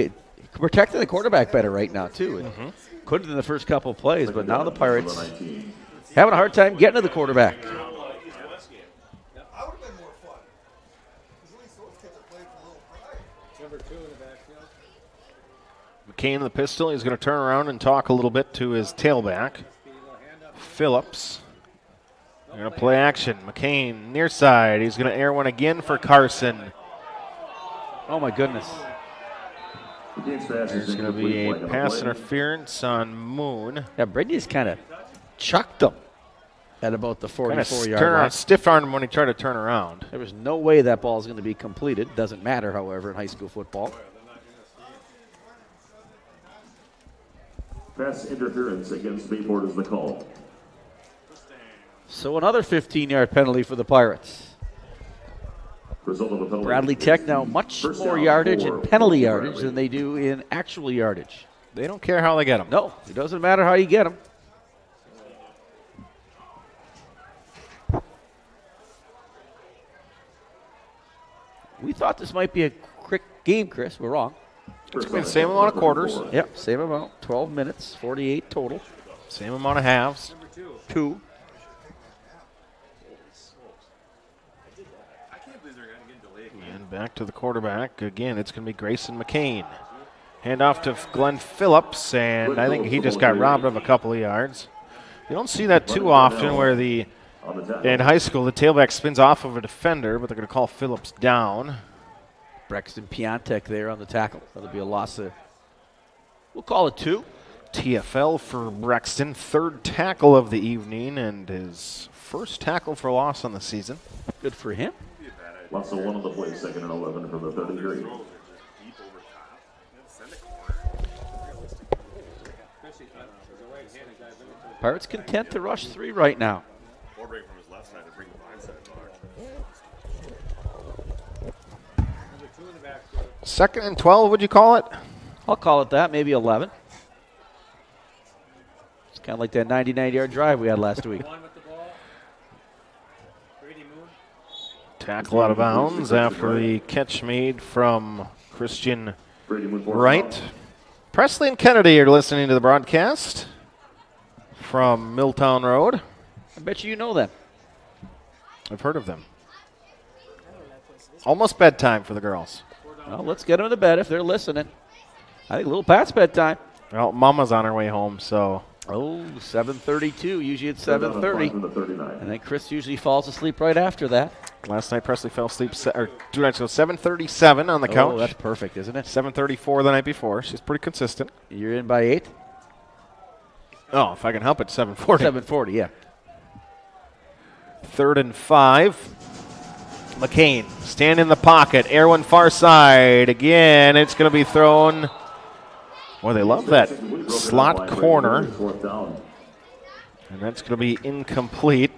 Speaker 4: protecting the quarterback better right now, too. And Couldn't in the first couple of plays, but now the Pirates having a hard time getting to the quarterback.
Speaker 1: McCain, the pistol, he's going to turn around and talk a little bit to his tailback, Phillips. They're going to play action. McCain, near side. He's going to air one again for Carson.
Speaker 4: Oh, my goodness.
Speaker 1: There's going to be a pass interference on Moon.
Speaker 4: Yeah, Brady's kind of chucked him at about the 44-yard line.
Speaker 1: Stiff-armed him when he tried to turn around.
Speaker 4: There was no way that ball is going to be completed. Doesn't matter, however, in high school football.
Speaker 2: Pass interference against Bayport is the call.
Speaker 4: So another 15-yard penalty for the Pirates. Bradley Tech now much more yardage and penalty yardage than they do in actual yardage.
Speaker 1: They don't care how they get them.
Speaker 4: No, it doesn't matter how you get them. We thought this might be a quick game, Chris. We're wrong.
Speaker 1: It's been the same amount of quarters.
Speaker 4: Yep, same amount. 12 minutes, 48 total.
Speaker 1: Same amount of halves.
Speaker 4: 2.
Speaker 1: And back to the quarterback. Again, it's going to be Grayson McCain. Hand off to Glenn Phillips, and I think he just got robbed of a couple of yards. You don't see that too often where in high school the tailback spins off of a defender, but they're going to call Phillips down.
Speaker 4: Braxton Piontek there on the tackle. That'll be a loss there. We'll call it 2.
Speaker 1: TFL for Braxton, 3rd tackle of the evening and his first tackle for loss on the season.
Speaker 4: Good for him.
Speaker 2: Loss of 1 on the play, 2nd and 11 from the 33.
Speaker 4: Pirates content to rush 3 right now.
Speaker 1: 2nd and 12, would you call it?
Speaker 4: I'll call it that, maybe 11. It's kind of like that 99-yard drive we had last week.
Speaker 1: Tackle out of bounds after the catch made from Christian Wright. Presley and Kennedy are listening to the broadcast from Milltown Road.
Speaker 4: I bet you know them.
Speaker 1: I've heard of them. Almost bedtime for the girls.
Speaker 4: Well, let's get them to bed if they're listening. I think little Pat's bedtime.
Speaker 1: Well, Mama's on her way home, so.
Speaker 4: Oh, 7:32. Usually it's 7:30. And then Chris usually falls asleep right after that.
Speaker 1: Last night Presley fell asleep, 2 nights ago, 7:37 on the couch.
Speaker 4: Oh, that's perfect, isn't it?
Speaker 1: 7:34 the night before. She's pretty consistent.
Speaker 4: You're in by 8?
Speaker 1: Oh, if I can help it, 7:40.
Speaker 4: 7:40, yeah.
Speaker 1: 3rd and 5. McCain, stand in the pocket, air one far side. Again, it's going to be thrown. Well, they love that slot corner. And that's going to be incomplete.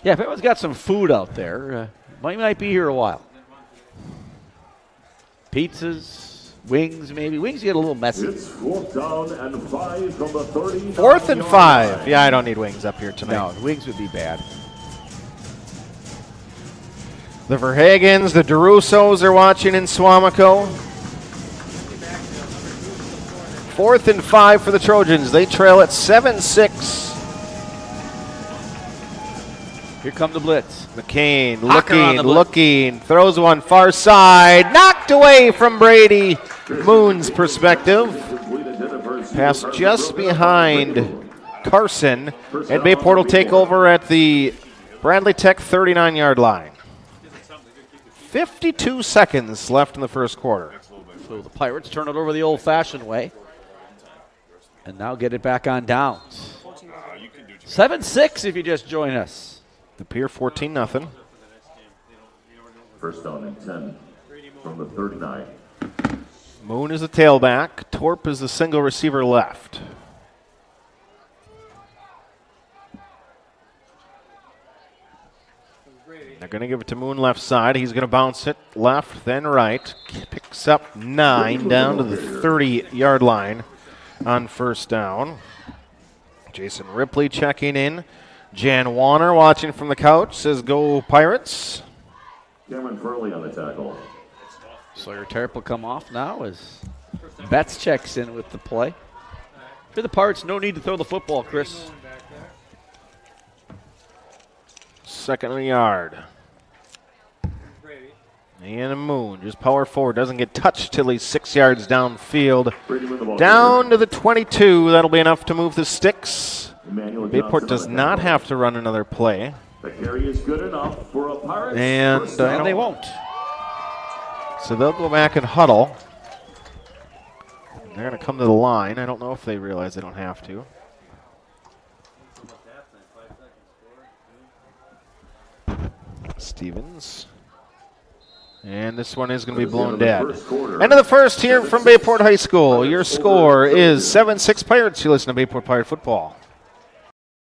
Speaker 4: Yeah, if anyone's got some food out there, might be here a while. Pizzas, wings, maybe. Wings get a little messy.
Speaker 2: It's 4th down and 5 from the 30.
Speaker 1: 4th and 5. Yeah, I don't need wings up here tonight.
Speaker 4: No, the wings would be bad.
Speaker 1: The Verhagens, the DeRussos are watching in Swamico. 4th and 5 for the Trojans. They trail at 7-6.
Speaker 4: Here come the blitz.
Speaker 1: McCain looking, throws one far side, knocked away from Brady. Moon's perspective. Pass just behind Carson, and Bayport will take over at the Bradley Tech 39-yard line. 52 seconds left in the first quarter.
Speaker 4: So the Pirates turn it over the old-fashioned way, and now get it back on downs. 7-6 if you just join us.
Speaker 1: The Pier 14-0.
Speaker 2: 1st down and 10 from the 39.
Speaker 1: Moon is the tailback. Torp is the single receiver left. They're going to give it to Moon left side. He's going to bounce it left, then right. Picks up 9 down to the 30-yard line on 1st down. Jason Ripley checking in. Jan Warner watching from the couch says go Pirates.
Speaker 2: Cameron Furley on the tackle.
Speaker 4: Sawyer Tarp will come off now as Betts checks in with the play. For the Pirates, no need to throw the football, Chris.
Speaker 1: Second and a yard. And a Moon, just power forward, doesn't get touched till he's 6 yards downfield. Down to the 22, that'll be enough to move the sticks. Bayport does not have to run another play.
Speaker 2: The carry is good enough for a Pirates.
Speaker 1: And
Speaker 4: they won't.
Speaker 1: So they'll go back and huddle. They're going to come to the line. I don't know if they realize they don't have to. Stevens. And this one is going to be blown dead. End of the first here from Bayport High School. Your score is 7-6 Pirates. You listen to Bayport Pirate Football.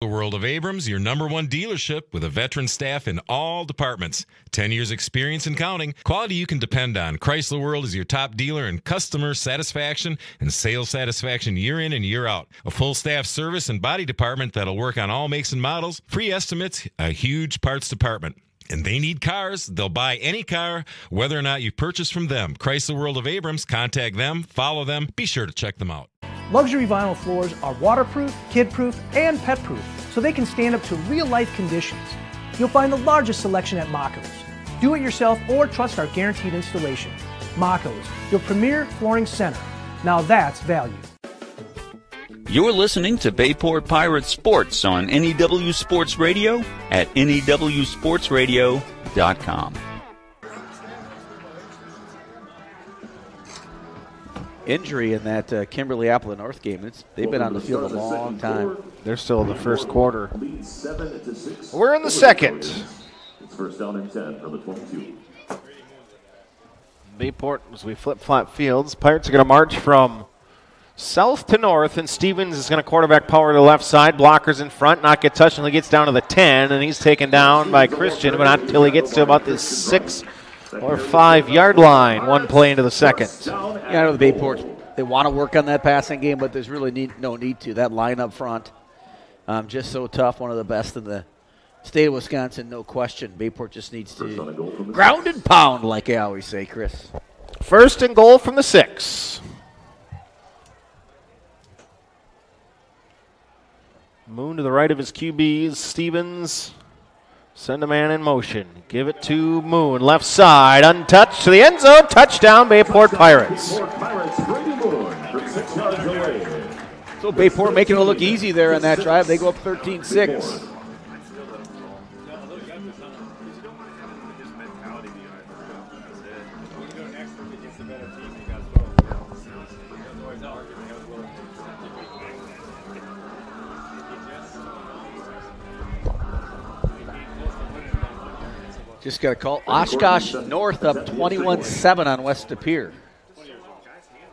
Speaker 6: The World of Abrams, your #1 dealership with a veteran staff in all departments. 10 years experience and counting. Quality you can depend on. Chrysler World is your top dealer in customer satisfaction and sales satisfaction year in and year out. A full staff service and body department that'll work on all makes and models. Free estimates, a huge parts department. And they need cars. They'll buy any car, whether or not you purchase from them. Chrysler World of Abrams. Contact them, follow them. Be sure to check them out.
Speaker 7: Luxury vinyl floors are waterproof, kid-proof, and pet-proof, so they can stand up to real-life conditions. You'll find the largest selection at Mako's. Do it yourself or trust our guaranteed installation. Mako's, your premier flooring center. Now that's value.
Speaker 12: You're listening to Bayport Pirates Sports on NEW Sports Radio at newsportsradio.com.
Speaker 4: Injury in that Kimberly-Apple North game. They've been on the field a long time.
Speaker 1: They're still in the first quarter. We're in the second.
Speaker 2: It's first down and 10 from the 22.
Speaker 1: Bayport, as we flip-flop fields, Pirates are going to march from south to north, and Stevens is going to quarterback power to the left side. Blockers in front, not get touched until he gets down to the 10, and he's taken down by Christian, but not until he gets to about the 6 or 5 yard line. One play into the second.
Speaker 4: Yeah, I know the Bayport, they want to work on that passing game, but there's really no need to. That line up front, just so tough, one of the best in the state of Wisconsin, no question. Bayport just needs to ground and pound, like I always say, Chris.
Speaker 1: First and goal from the 6. Moon to the right of his QBs. Stevens, send a man in motion. Give it to Moon. Left side, untouched to the end zone. Touchdown, Bayport Pirates.
Speaker 4: So Bayport making it look easy there on that drive. They go up 13-6. Just got a call. Oshkosh North up 21-7 on West De Pere.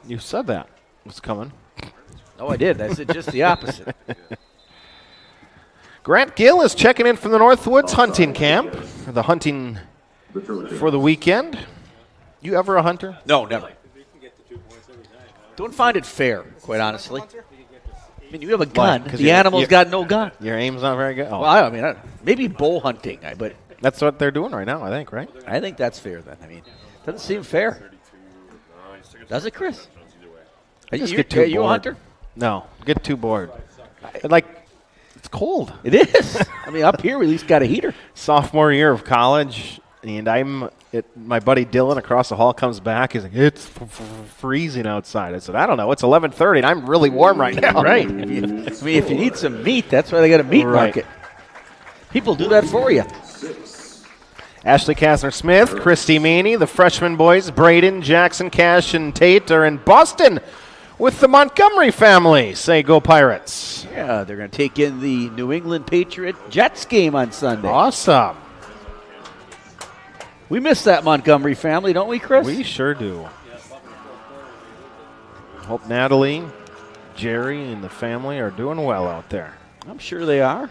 Speaker 1: You said that was coming.
Speaker 4: Oh, I did. I said just the opposite.
Speaker 1: Grant Gill is checking in from the Northwoods hunting camp. The hunting for the weekend. You ever a hunter?
Speaker 4: No, never. Don't find it fair, quite honestly. I mean, you have a gun. The animal's got no gun.
Speaker 1: Your aim's not very good? Oh.
Speaker 4: Well, I mean, maybe bull hunting, but...
Speaker 1: That's what they're doing right now, I think, right?
Speaker 4: I think that's fair then. I mean, doesn't seem fair. Does it, Chris? Are you a hunter?
Speaker 1: No, get too bored. It's cold.
Speaker 4: It is. I mean, up here we at least got a heater.
Speaker 1: Sophomore year of college, and my buddy Dylan across the hall comes back. He's like, it's freezing outside. I said, I don't know. It's 11:30, and I'm really warm right now.
Speaker 4: Right. I mean, if you need some meat, that's why they got a meat market. People do that for you.
Speaker 1: Ashley Kastner-Smith, Christy Meany, the freshman boys, Braden, Jackson, Cash, and Tate are in Boston with the Montgomery family. Say go Pirates.
Speaker 4: Yeah, they're going to take in the New England Patriot Jets game on Sunday.
Speaker 1: Awesome.
Speaker 4: We miss that Montgomery family, don't we, Chris?
Speaker 1: We sure do. Hope Natalie, Jerry, and the family are doing well out there.
Speaker 4: I'm sure they are.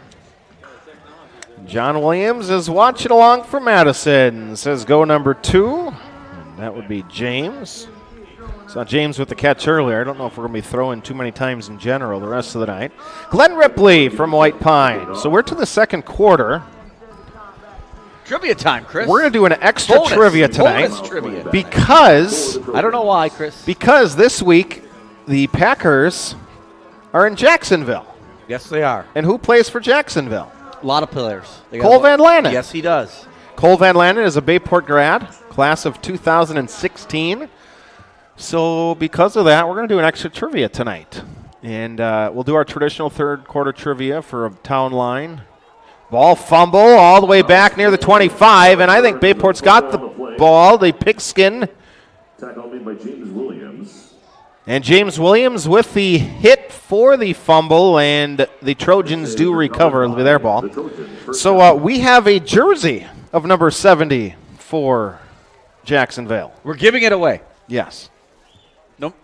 Speaker 1: John Williams is watching along for Madison. Says go number 2. And that would be James. Saw James with the catch earlier. I don't know if we're going to be throwing too many times in general the rest of the night. Glenn Ripley from White Pine. So we're to the second quarter.
Speaker 4: Trivia time, Chris.
Speaker 1: We're going to do an extra trivia tonight.
Speaker 4: Bonus trivia.
Speaker 1: Because,
Speaker 4: I don't know why, Chris.
Speaker 1: Because this week the Packers are in Jacksonville.
Speaker 4: Yes, they are.
Speaker 1: And who plays for Jacksonville?
Speaker 4: A lot of players.
Speaker 1: Cole Van Lanen.
Speaker 4: Yes, he does.
Speaker 1: Cole Van Lanen is a Bayport grad, class of 2016. So because of that, we're going to do an extra trivia tonight. And we'll do our traditional third quarter trivia for a town line. Ball fumble all the way back near the 25, and I think Bayport's got the ball, the pigskin.
Speaker 2: Tackle made by James Williams.
Speaker 1: And James Williams with the hit for the fumble, and the Trojans do recover their ball. So we have a jersey of number 70 for Jacksonville.
Speaker 4: We're giving it away.
Speaker 1: Yes.
Speaker 4: Nope.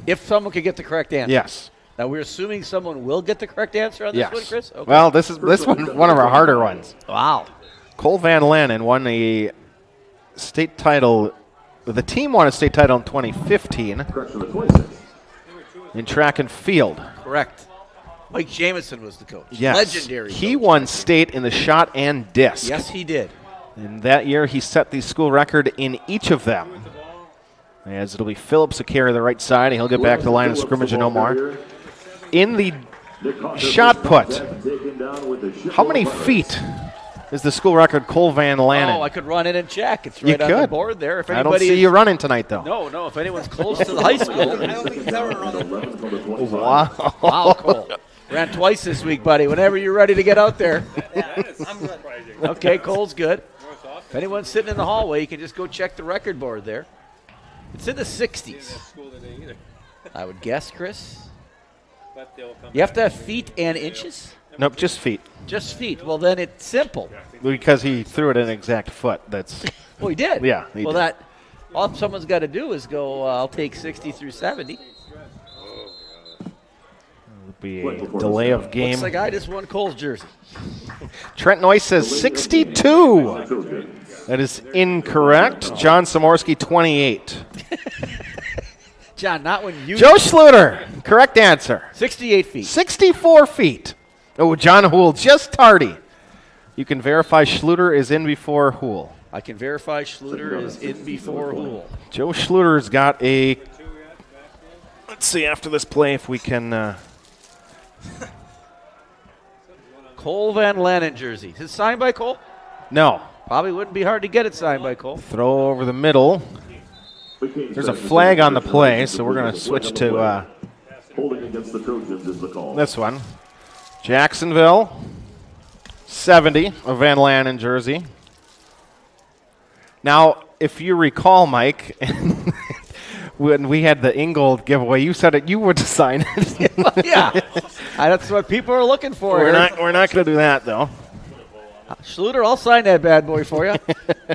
Speaker 4: If someone could get the correct answer.
Speaker 1: Yes.
Speaker 4: Now we're assuming someone will get the correct answer on this one, Chris? Okay.
Speaker 1: Well, this one of our harder ones.
Speaker 4: Wow.
Speaker 1: Cole Van Lanen won a state title. The team won a state title in 2015 in track and field.
Speaker 4: Correct. Mike Jamison was the coach.
Speaker 1: Yes.
Speaker 4: Legendary.
Speaker 1: He won state in the shot and disc.
Speaker 4: Yes, he did.
Speaker 1: And that year he set the school record in each of them. As it'll be Phillips to carry the right side, and he'll get back to the line of scrimmage and no more. In the shot put, how many feet is the school record Cole Van Lanen?
Speaker 4: Oh, I could run in and check. It's right on the board there. If
Speaker 1: I don't see you running tonight, though.
Speaker 4: No, if anyone's close to the high school.
Speaker 1: Wow.
Speaker 4: Wow, Cole. Ran twice this week, buddy. Whenever you're ready to get out there. Okay, Cole's good. If anyone's sitting in the hallway, you can just go check the record board there. It's in the 60s. I would guess, Chris. You have to have feet and inches?
Speaker 1: Nope, just feet.
Speaker 4: Just feet. Well, then it's simple.
Speaker 1: Because he threw it an exact foot. That's.
Speaker 4: Well, he did.
Speaker 1: Yeah, he
Speaker 4: well,
Speaker 1: did.
Speaker 4: that all someone's got to do is go, I'll take 60 through 70.
Speaker 1: It'll be a delay of game.
Speaker 4: Looks like I just won Cole's jersey.
Speaker 1: Trent Noyce says 62. That is incorrect. John Samorski, 28.
Speaker 4: John, not when you.
Speaker 1: Joe Schluter, correct answer.
Speaker 4: 68 feet.
Speaker 1: 64 feet. Oh, John Houle, just tardy. You can verify Schluter is in before Houle.
Speaker 4: I can verify Schluter is in before Houle.
Speaker 1: Joe Schluter's got a. Let's see after this play if we can.
Speaker 4: Cole Van Lanen jersey. Is it signed by Cole?
Speaker 1: No.
Speaker 4: Probably wouldn't be hard to get it signed by Cole.
Speaker 1: Throw over the middle. There's a flag on the play, so we're going to switch to
Speaker 2: Holding against the Trojans is the call.
Speaker 1: this one. Jacksonville, 70, a Van Lanen jersey. Now, if you recall, Mike, when we had the Ingold giveaway, you said that you would sign it.
Speaker 4: Yeah, that's what people are looking for.
Speaker 1: We're not going to do that, though.
Speaker 4: Schluter, I'll sign that bad boy for you.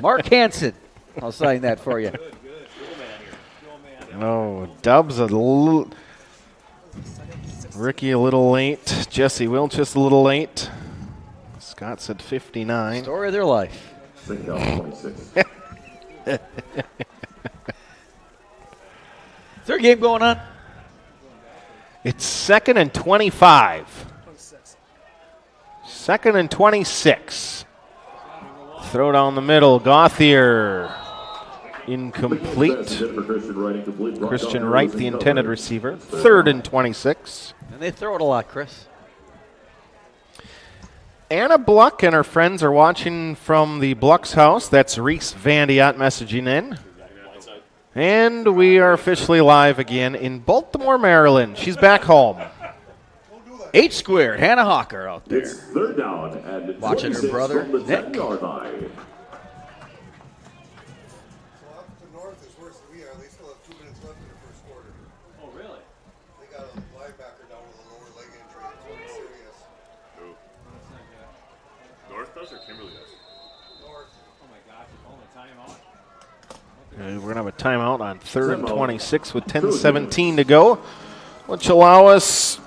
Speaker 4: Mark Hansen, I'll sign that for you.
Speaker 1: Oh, Dubs Ricky a little late. Jesse Will just a little late. Scott said 59.
Speaker 4: Story of their life.
Speaker 2: Is
Speaker 4: there a game going on?
Speaker 1: It's 2nd and 25. 2nd and 26. Throw down the middle. Gauthier. Incomplete. Christian Wright, the intended receiver. 3rd and 26.
Speaker 4: And they throw it a lot, Chris.
Speaker 1: Anna Bluck and her friends are watching from the Bluck's house. That's Reese Vandiat messaging in. And we are officially live again in Baltimore, Maryland. She's back home.
Speaker 4: 8 squared. Hannah Hawker out there.
Speaker 2: It's 3rd down and
Speaker 4: watching her brother, Nick.
Speaker 1: We're going to have a timeout on 3rd and 26 with 10:17 to go, which allow us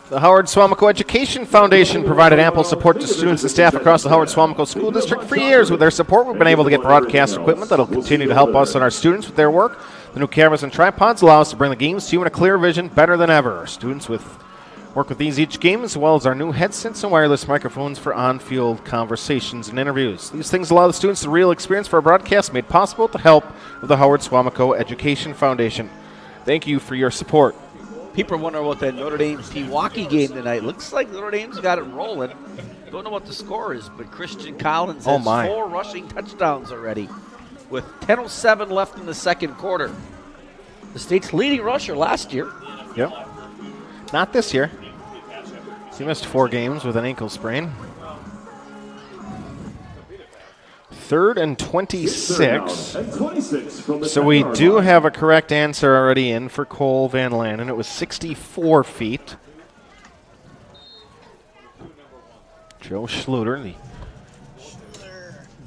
Speaker 1: The Howard Swamico Education Foundation provided ample support to students and staff across the Howard Swamico School District for years. With their support, we've been able to get broadcast equipment that will continue to help us and our students with their work. The new cameras and tripods allow us to bring the games to you in a clear vision better than ever. Our students work with these each game, as well as our new headsets and wireless microphones for on-field conversations and interviews. These things allow the students the real experience for our broadcast, made possible with the help of the Howard Swamico Education Foundation. Thank you for your support.
Speaker 4: People are wondering about that Notre Dame-Milwaukee game tonight. Looks like Notre Dame's got it rolling. Don't know what the score is, but Christian Collins has 4 rushing touchdowns already with 10:07 left in the second quarter. The state's leading rusher last year.
Speaker 1: Yep. Not this year. He missed 4 games with an ankle sprain. 3rd and 26. So we do have a correct answer already in for Cole Van Lanen. It was 64 feet. Joe Schluter.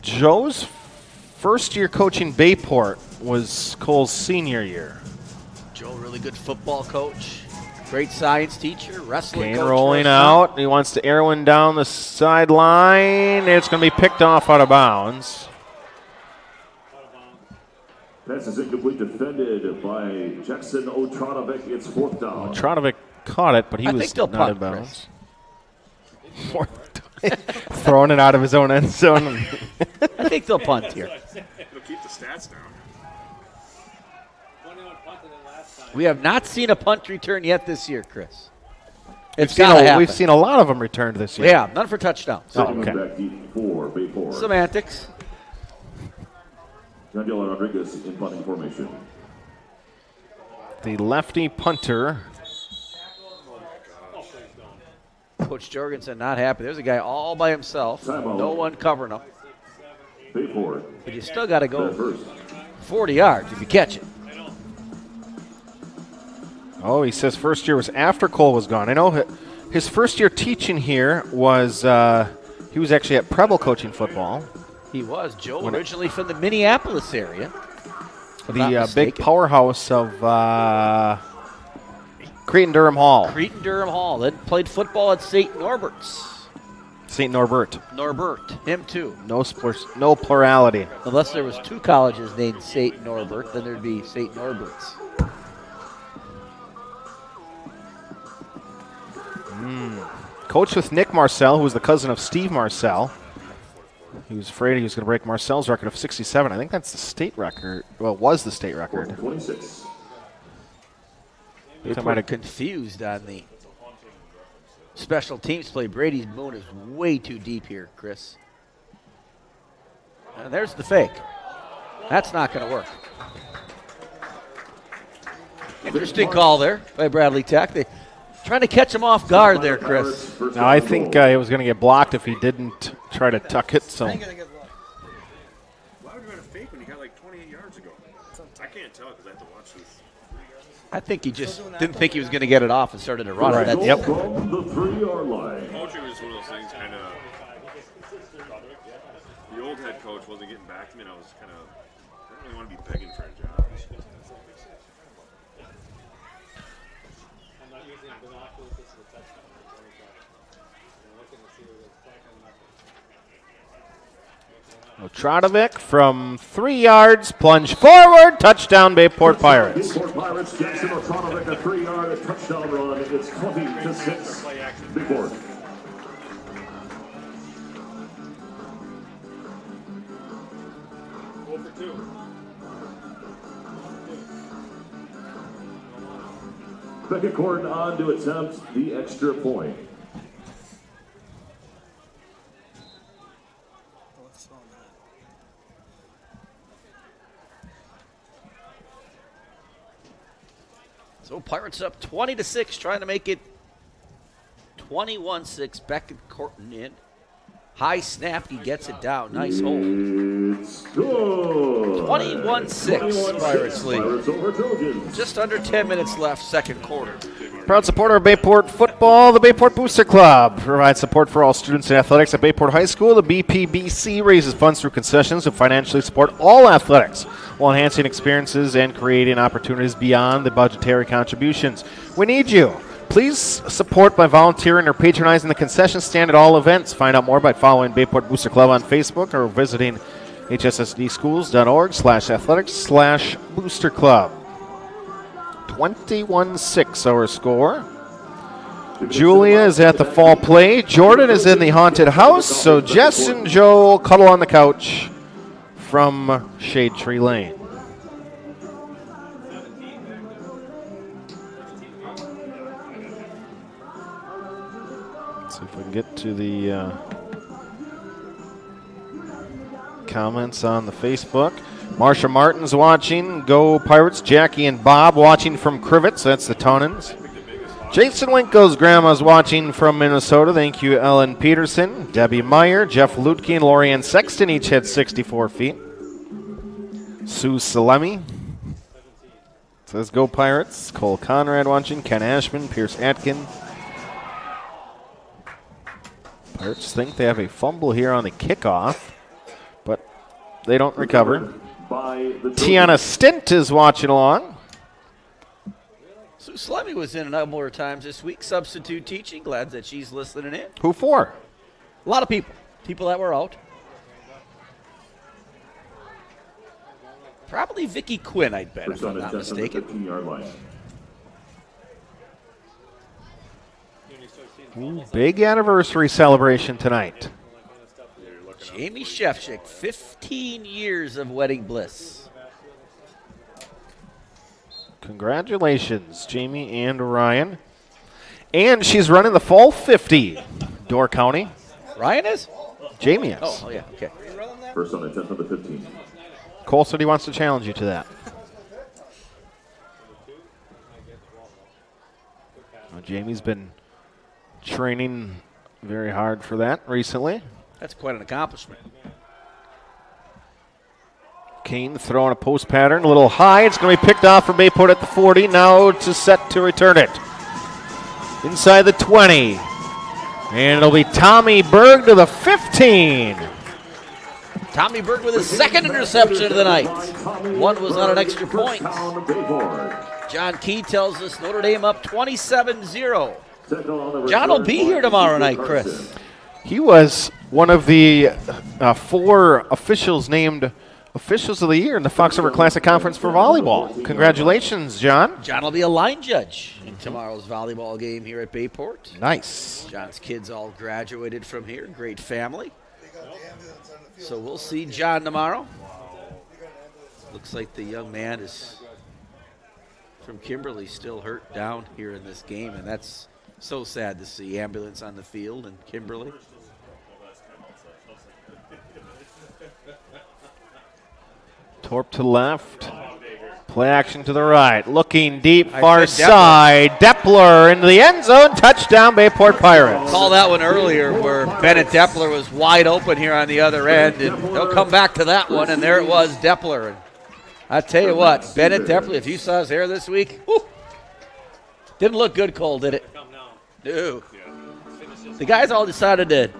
Speaker 1: Joe's first year coaching Bayport was Cole's senior year.
Speaker 4: Joe, really good football coach. Great science teacher, wrestling
Speaker 1: Kane
Speaker 4: coach.
Speaker 1: rolling out. He wants to air one down the sideline. It's going to be picked off out of bounds.
Speaker 2: Pass is incomplete, defended by Jackson Otronovic. It's 4th down.
Speaker 1: Otronovic caught it, but he was not in bounds. Throwing it out of his own end zone.
Speaker 4: I think they'll punt here.
Speaker 3: It'll keep the stats down.
Speaker 4: We have not seen a punt return yet this year, Chris. It's gotta happen.
Speaker 1: We've seen a lot of them returned this year.
Speaker 4: Yeah, none for touchdowns.
Speaker 1: Oh, okay.
Speaker 4: Semantics.
Speaker 2: Daniela Rodriguez in punting formation.
Speaker 1: The lefty punter.
Speaker 4: Coach Jorgensen not happy. There's a guy all by himself. No one covering him. But you still got to go 40 yards if you catch it.
Speaker 1: Oh, he says first year was after Cole was gone. I know his first year teaching here was, he was actually at Preble coaching football.
Speaker 4: He was. Joe originally from the Minneapolis area.
Speaker 1: The big powerhouse of Cretin-Durham Hall.
Speaker 4: Cretin-Durham Hall. Then played football at St. Norbert's.
Speaker 1: St. Norbert.
Speaker 4: Norbert. Him too.
Speaker 1: No plurality.
Speaker 4: Unless there was 2 colleges named St. Norbert, then there'd be St. Norbert's.
Speaker 1: Coached with Nick Marcel, who was the cousin of Steve Marcel. He was afraid he was going to break Marcel's record of 67. I think that's the state record. Well, it was the state record.
Speaker 2: 26.
Speaker 4: They might have confused on the special teams play. Brady's moon is way too deep here, Chris. And there's the fake. That's not going to work. Interesting call there by Bradley Tech. They trying to catch him off guard there, Chris.
Speaker 1: Now, I think it was going to get blocked if he didn't try to tuck it. So.
Speaker 3: Why would you run a fake when you got like 28 yards ago? I can't tell because I have to watch this.
Speaker 4: I think he just didn't think he was going to get it off and started to run it.
Speaker 1: Right. Yep.
Speaker 2: From the 3-yard line.
Speaker 3: Coaching was one of those things kind of. The old head coach wasn't getting back to me, and I was kind of. I don't really want to be begging for a job.
Speaker 1: Otronovic from 3 yards, plunge forward, touchdown Bayport Pirates.
Speaker 2: Bayport Pirates, Jackson Otronovic, a 3-yard touchdown run. It's 20-6. Bayport. Beckett-Corden on to attempt the extra point.
Speaker 4: So Pirates up 20-6, trying to make it 21-6. Beckett-Corden in. High snap, he gets it down. Nice hold. 21-6, Pirates lead. Just under 10 minutes left, second quarter.
Speaker 1: Proud supporter of Bayport football, the Bayport Booster Club provides support for all students in athletics at Bayport High School. The BPBC raises funds through concessions to financially support all athletics while enhancing experiences and creating opportunities beyond the budgetary contributions. We need you. Please support by volunteering or patronizing the concession stand at all events. Find out more by following Bayport Booster Club on Facebook or visiting hssdschools.org/athletics/booster club. 21-6 our score. Julia is at the fall play. Jordan is in the haunted house. So Jess and Joe cuddle on the couch from Shade Tree Lane. See if we can get to the comments on the Facebook. Marsha Martin's watching. Go Pirates. Jackie and Bob watching from Crivets. That's the Tonans. Jason Winko's grandma's watching from Minnesota. Thank you, Ellen Peterson. Debbie Meyer, Jeff Lutke, and Lorianne Sexton each had 64 feet. Sue Salemi says go Pirates. Cole Conrad watching. Ken Ashman, Pierce Atkin. Pirates think they have a fumble here on the kickoff, but they don't recover. Tiana Stint is watching along.
Speaker 4: Sue Salemi was in a number of times this week, substitute teaching. Glad that she's listening in.
Speaker 1: Who for?
Speaker 4: A lot of people. People that were out. Probably Vicky Quinn, I'd bet, if I'm not mistaken.
Speaker 1: Ooh, big anniversary celebration tonight.
Speaker 4: Jamie Shefchik, 15 years of wedding bliss.
Speaker 1: Congratulations, Jamie and Ryan. And she's running the fall 50, Door County.
Speaker 4: Ryan is?
Speaker 1: Jamie is.
Speaker 4: Oh yeah, okay.
Speaker 2: First on the 10th of the 15.
Speaker 1: Cole said he wants to challenge you to that. Well, Jamie's been training very hard for that recently.
Speaker 4: That's quite an accomplishment.
Speaker 1: Kane throwing a post pattern, a little high. It's going to be picked off for Bayport at the 40. Now to set to return it. Inside the 20. And it'll be Tommy Berg to the 15.
Speaker 4: Tommy Berg with his second interception of the night. One was on an extra point. John Key tells us Notre Dame up 27-0. John will be here tomorrow night, Chris.
Speaker 1: He was one of the 4 officials named Officials of the Year in the Fox River Classic Conference for volleyball. Congratulations, John.
Speaker 4: John will be a line judge in tomorrow's volleyball game here at Bayport.
Speaker 1: Nice.
Speaker 4: John's kids all graduated from here. Great family. So we'll see John tomorrow. Looks like the young man is from Kimberly still hurt down here in this game, and that's so sad to see. Ambulance on the field in Kimberly.
Speaker 1: Torp to left. Play action to the right. Looking deep, far side. Deppler into the end zone. Touchdown, Bayport Pirates.
Speaker 4: Call that one earlier where Bennett Deppler was wide open here on the other end, and they'll come back to that one, and there it was, Deppler. And I tell you what, Bennett Deppler, if you saw his hair this week, whew, didn't look good, Cole, did it? No. The guys all decided to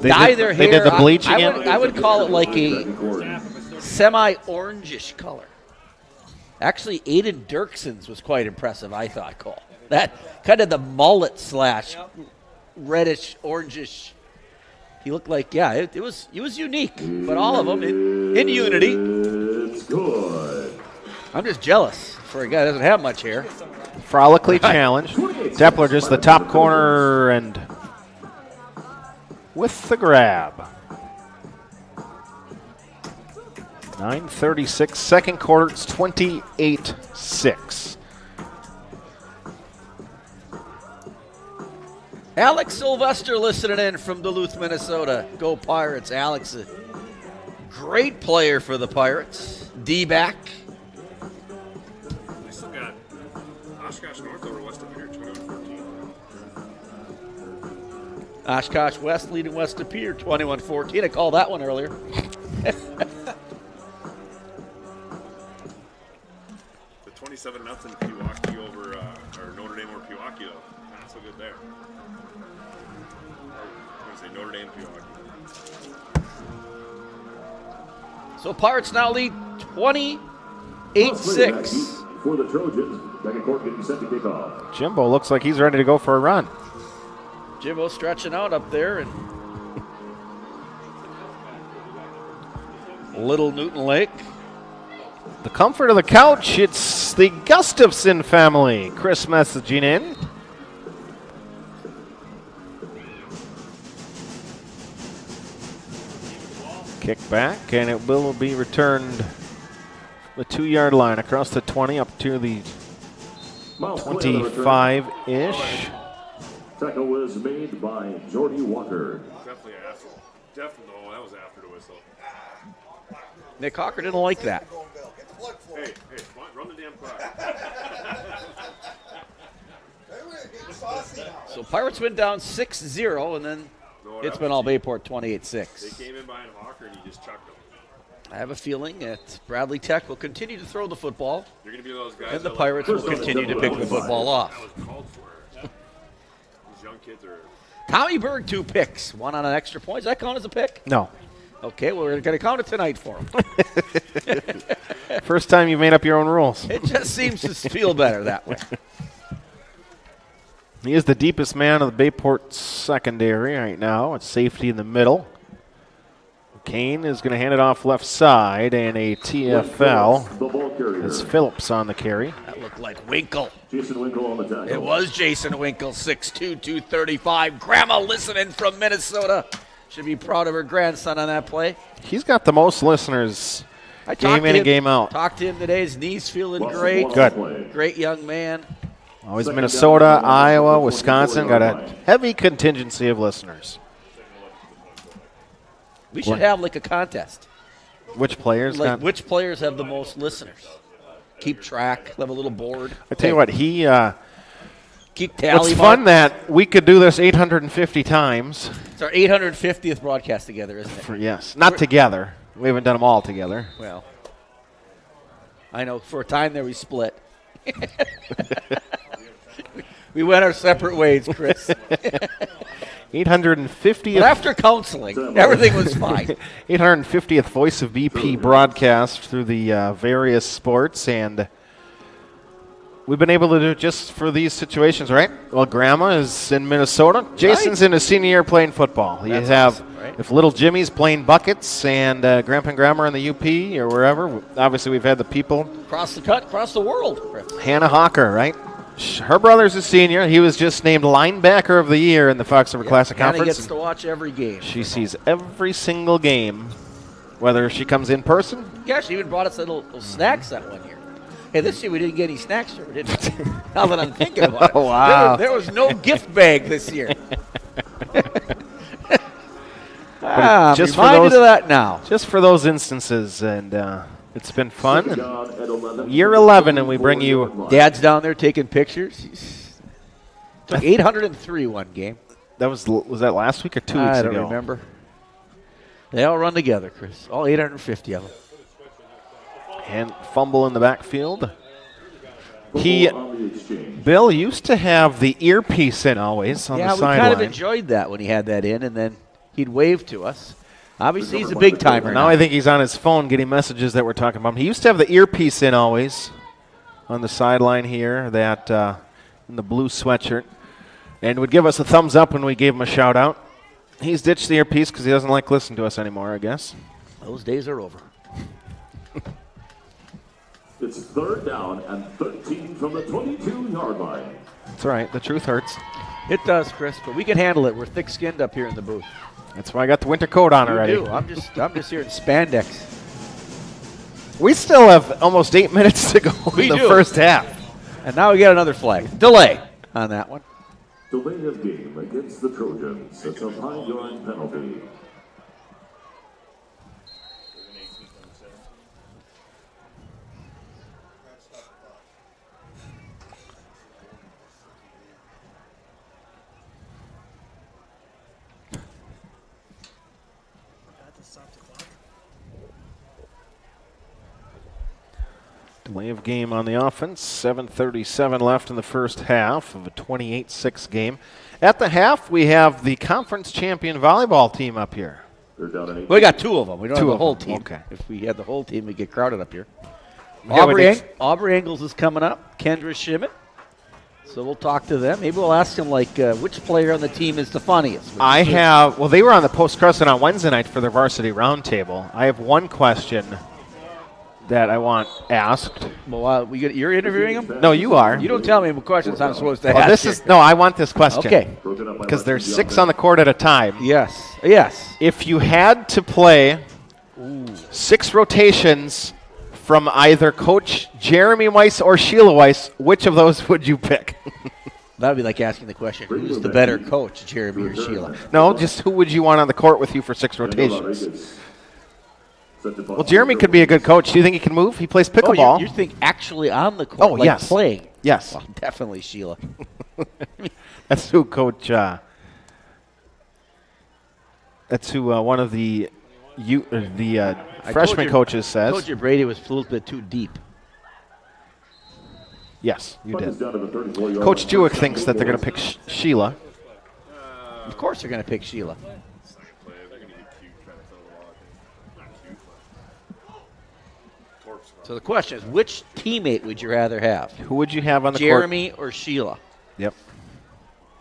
Speaker 4: dye their hair.
Speaker 1: They did the bleach again?
Speaker 4: I would call it like a semi-orangish color. Actually, Aiden Dirkson's was quite impressive, I thought, Cole. That kind of the mullet slash reddish, orangish. He looked like, yeah, it was unique, but all of them in unity.
Speaker 2: It's good.
Speaker 4: I'm just jealous for a guy that doesn't have much hair.
Speaker 1: Frolically challenged. Deppler just the top corner and with the grab. 9:36, second quarter, it's 28-6.
Speaker 4: Alex Sylvester listening in from Duluth, Minnesota. Go Pirates. Alex, a great player for the Pirates. D-back.
Speaker 3: I still got Oshkosh North over West of Pier, 21-14.
Speaker 4: Oshkosh West leading West of Pier, 21-14. I called that one earlier.
Speaker 3: The 27-0 Pewaukee over, or Notre Dame over Pewaukee, though. Not so good there. I'm going to say Notre Dame, Pewaukee.
Speaker 4: So Pirates now lead 28-6.
Speaker 2: for the Trojans. Second court getting set to kick off.
Speaker 1: Jimbo looks like he's ready to go for a run.
Speaker 4: Jimbo stretching out up there, and Little Newton Lake.
Speaker 1: The comfort of the couch, it's the Gustafson family. Chris messaging in. Kick back, and it will be returned the 2-yard line across the 20 up to the 25-ish.
Speaker 2: Tackle was made by Jordy Walker.
Speaker 3: Definitely after. Definitely, no, that was after the whistle.
Speaker 4: Nick Hawker didn't like that.
Speaker 3: Hey, run the damn clock.
Speaker 4: So Pirates went down 6-0, and then it's been all Bayport 28-6.
Speaker 3: They came in behind Hawker, and he just chucked them.
Speaker 4: I have a feeling that Bradley Tech will continue to throw the football,
Speaker 3: You're going to be those guys
Speaker 4: and the
Speaker 3: that
Speaker 4: Pirates will continue to pick the football off.
Speaker 3: That was called for. These young kids are...
Speaker 4: Tommy Berg, 2 picks. 1 on an extra point. Does that count as a pick?
Speaker 1: No.
Speaker 4: Okay, well, we're going to count it tonight for him.
Speaker 1: First time you made up your own rules.
Speaker 4: It just seems to feel better that way.
Speaker 1: He is the deepest man of the Bayport secondary right now. It's safety in the middle. Kane is going to hand it off left side, and a TFL is Phillips on the carry.
Speaker 4: That looked like Winkle.
Speaker 2: Jason Winkle on the tackle.
Speaker 4: It was Jason Winkle, 6'2", 235. Grandma listening from Minnesota. Should be proud of her grandson on that play.
Speaker 1: He's got the most listeners game in and game out.
Speaker 4: Talked to him today. His knee's feeling great.
Speaker 1: Good.
Speaker 4: Great young man.
Speaker 1: Always Minnesota, Iowa, Wisconsin. Got a heavy contingency of listeners.
Speaker 4: We should have like a contest.
Speaker 1: Which players?
Speaker 4: Like which players have the most listeners? Keep track. Have a little board.
Speaker 1: I tell you what,
Speaker 4: keep tally.
Speaker 1: It's fun that we could do this 850 times.
Speaker 4: It's our 850th broadcast together, isn't it?
Speaker 1: Yes, not together. We haven't done them all together.
Speaker 4: Well, I know for a time there we split. We went our separate ways, Chris.
Speaker 1: 850th.
Speaker 4: But after counseling, everything was fine.
Speaker 1: 850th Voice of BP broadcast through the various sports, and we've been able to do it just for these situations, right? Well, Grandma is in Minnesota. Jason's in his senior year playing football. You have,
Speaker 4: awesome, right?
Speaker 1: If little Jimmy's playing buckets and Grandpa and Grandma are in the UP or wherever, obviously we've had the people.
Speaker 4: Across the world. Chris.
Speaker 1: Hannah Hawker, right? Her brother's a senior. He was just named linebacker of the year in the Fox River Classic
Speaker 4: Hannah
Speaker 1: Conference.
Speaker 4: Gets to watch every game.
Speaker 1: She sees every single game, whether she comes in person.
Speaker 4: Yeah, she even brought us a little snacks that one year. Hey, this year we didn't get any snacks for her, did we? Now that I'm thinking about it.
Speaker 1: Oh, wow.
Speaker 4: There was no gift bag this year. Just reminded of that now.
Speaker 1: Just for those instances, and it's been fun. Year 11, and we bring you.
Speaker 4: Dad's down there taking pictures. Took 803 one game.
Speaker 1: That was that last week or 2 weeks ago?
Speaker 4: I don't remember. They all run together, Chris. All 850 of them.
Speaker 1: And fumble in the backfield. Bill used to have the earpiece in always on the sideline.
Speaker 4: Yeah, we kind of enjoyed that when he had that in, and then he'd wave to us. Obviously, he's a big timer
Speaker 1: now. I think he's on his phone getting messages that we're talking about. He used to have the earpiece in always on the sideline here, that in the blue sweatshirt, and would give us a thumbs up when we gave him a shout out. He's ditched the earpiece because he doesn't like listening to us anymore, I guess.
Speaker 4: Those days are over.
Speaker 2: It's 3rd down and 13 from the 22-yard line.
Speaker 1: That's right. The truth hurts.
Speaker 4: It does, Chris, but we can handle it. We're thick-skinned up here in the booth.
Speaker 1: That's why I got the winter coat on already.
Speaker 4: I'm just here in spandex.
Speaker 1: We still have almost 8 minutes to go in the first half.
Speaker 4: And now we get another flag. Delay on that one.
Speaker 2: Delay of game against the Trojans. It's a 5-yard penalty.
Speaker 1: Delay of game on the offense. 7:37 left in the first half of a 28-6 game. At the half, we have the conference champion volleyball team up here.
Speaker 4: We got 2 of them. We don't have the whole team.
Speaker 1: Okay.
Speaker 4: If we had the whole team, we'd get crowded up here. Aubrey Engels is coming up. Kendra Schmidt. So we'll talk to them. Maybe we'll ask them, which player on the team is the funniest.
Speaker 1: They were on the Post-Crescent on Wednesday night for their varsity roundtable. I have one question that I want asked.
Speaker 4: Well, you're interviewing them?
Speaker 1: No, you are.
Speaker 4: You don't tell me what questions I'm supposed to ask.
Speaker 1: I want this question.
Speaker 4: Okay.
Speaker 1: Because there's 6 on the court at a time.
Speaker 4: Yes.
Speaker 1: If you had to play 6 rotations from either Coach Jeremy Weiss or Sheila Weiss, which of those would you pick?
Speaker 4: That would be like asking the question, who's the better coach, Jeremy or Sheila?
Speaker 1: No, just who would you want on the court with you for 6 rotations? Well, Jeremy could be a good coach. Do you think he can move? He plays pickleball.
Speaker 4: You think actually on the court,
Speaker 1: yes.
Speaker 4: playing?
Speaker 1: Yes.
Speaker 4: Well, definitely Sheila.
Speaker 1: That's who Coach. That's who one of the freshman coaches says.
Speaker 4: I told you Brady was a little bit too deep.
Speaker 1: Yes, you did. Coach Jewick thinks that they're going to pick Sheila.
Speaker 4: Of course they're going to pick Sheila. So the question is, which teammate would you rather have?
Speaker 1: Who would you have on the
Speaker 4: Jeremy
Speaker 1: court?
Speaker 4: Or Sheila?
Speaker 1: Yep.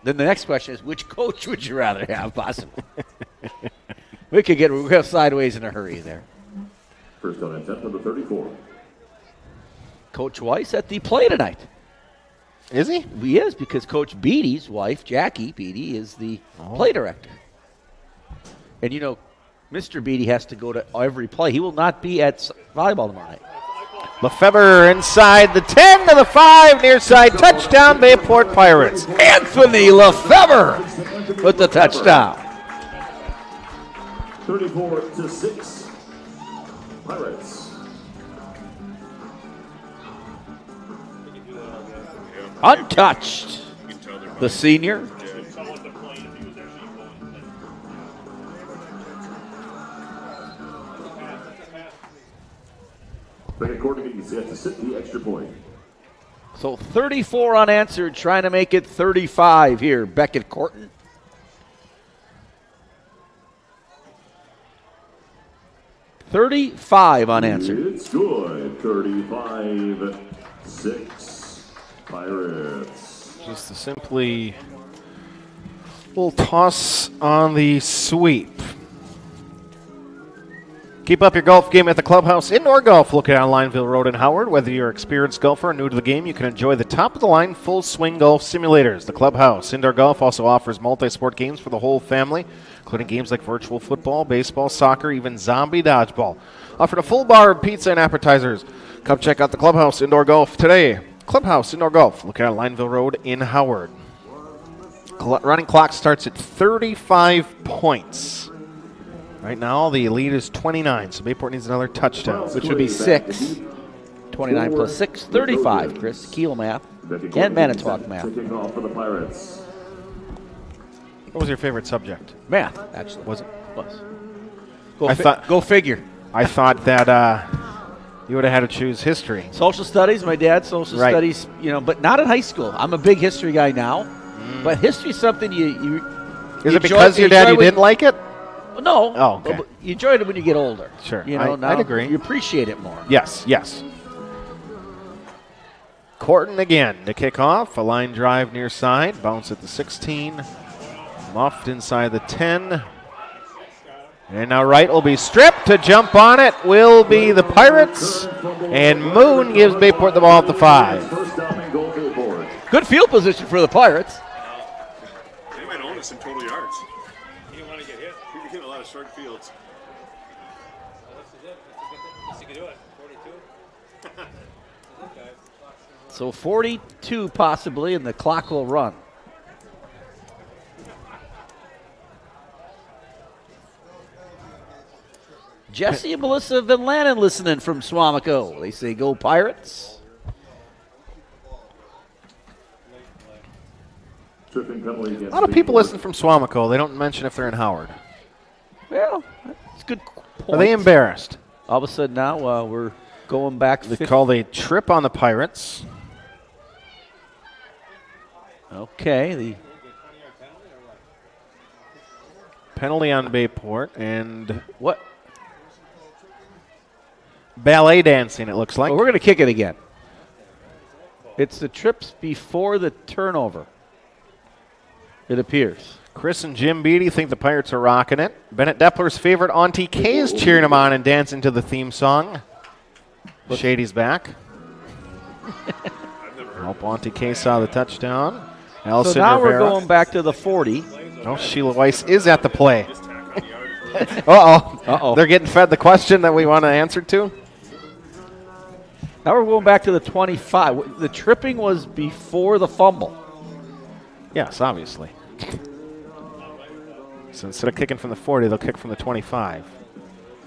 Speaker 4: Then the next question is, which coach would you rather have, possibly? We could go sideways in a hurry there.
Speaker 2: First on attempt number 34.
Speaker 4: Coach Weiss at the play tonight.
Speaker 1: Is he?
Speaker 4: He is, because Coach Beatty's wife, Jackie Beatty, is the play director. And Mr. Beatty has to go to every play. He will not be at volleyball tomorrow night.
Speaker 1: Lefebvre inside the 10 to the 5, near side, touchdown, Bayport Pirates.
Speaker 4: Anthony Lefebvre with the touchdown.
Speaker 2: 34-6, Pirates.
Speaker 4: Untouched, the senior.
Speaker 2: To sit the extra point.
Speaker 4: So 34 unanswered, trying to make it 35 here. Beckett Corton. $35 unanswered.
Speaker 2: It's good. 35-6 Pirates.
Speaker 1: Just a simply little toss on the sweep. Keep up your golf game at the Clubhouse Indoor Golf located on Lineville Road in Howard. Whether you're an experienced golfer or new to the game, you can enjoy the top-of-the-line full-swing golf simulators. The Clubhouse Indoor Golf also offers multi-sport games for the whole family, including games like virtual football, baseball, soccer, even zombie dodgeball. Offered a full bar of pizza and appetizers. Come check out the Clubhouse Indoor Golf today. Clubhouse Indoor Golf located on Lineville Road in Howard. Running clock starts at 35 points. Right now, the lead is 29, so Bayport needs another touchdown.
Speaker 4: Which would be 6. 29 plus 6, 35, Chris. Keel math and Manitowoc math.
Speaker 1: What was your favorite subject?
Speaker 4: Math, actually.
Speaker 1: Was it?
Speaker 4: Was.
Speaker 1: Go
Speaker 4: figure.
Speaker 1: I thought that you would have had to choose history.
Speaker 4: Social studies, my dad, social studies, but not in high school. I'm a big history guy now, but history is something you
Speaker 1: Is it because your dad, you didn't like it?
Speaker 4: No.
Speaker 1: Oh, okay.
Speaker 4: But you enjoyed it when you get older.
Speaker 1: Sure.
Speaker 4: Now
Speaker 1: I'd agree.
Speaker 4: You appreciate it more.
Speaker 1: Yes. Corton again to kick off. A line drive near side. Bounce at the 16. Muffed inside the 10. And now Wright will be stripped. To jump on it will be the Pirates. And Moon gives Bayport the ball at the 5.
Speaker 4: Good field position for the Pirates.
Speaker 3: They might own us in total yards. You don't want to get hit. We can hit a lot of short fields.
Speaker 4: So 42 possibly, and the clock will run. Jesse and Melissa Van Lannen listening from Swamico. They say go Pirates.
Speaker 1: A lot of people listen from Swamico. They don't mention if they're in Howard.
Speaker 4: Well, it's a good point.
Speaker 1: Are they embarrassed?
Speaker 4: All of a sudden now we're going back.
Speaker 1: They called a trip on the Pirates.
Speaker 4: Okay. The
Speaker 1: penalty on Bayport. And
Speaker 4: what?
Speaker 1: ballet dancing, it looks like.
Speaker 4: Well, we're going to kick it again. It's the trips before the turnover, it appears.
Speaker 1: Chris and Jim Beatty think the Pirates are rocking it. Bennett Depler's favorite Auntie Kay is cheering him on and dancing to the theme song. Shady's back. Hope Auntie Kay saw the touchdown. Allison
Speaker 4: so now
Speaker 1: Rivera.
Speaker 4: We're going back to the 40.
Speaker 1: Oh, Sheila Weiss is at the play. Uh-oh. They're getting fed the question that we want to answer to.
Speaker 4: Now we're going back to the 25. The tripping was before the fumble.
Speaker 1: Yes, obviously. So instead of kicking from the 40, they'll kick from the 25.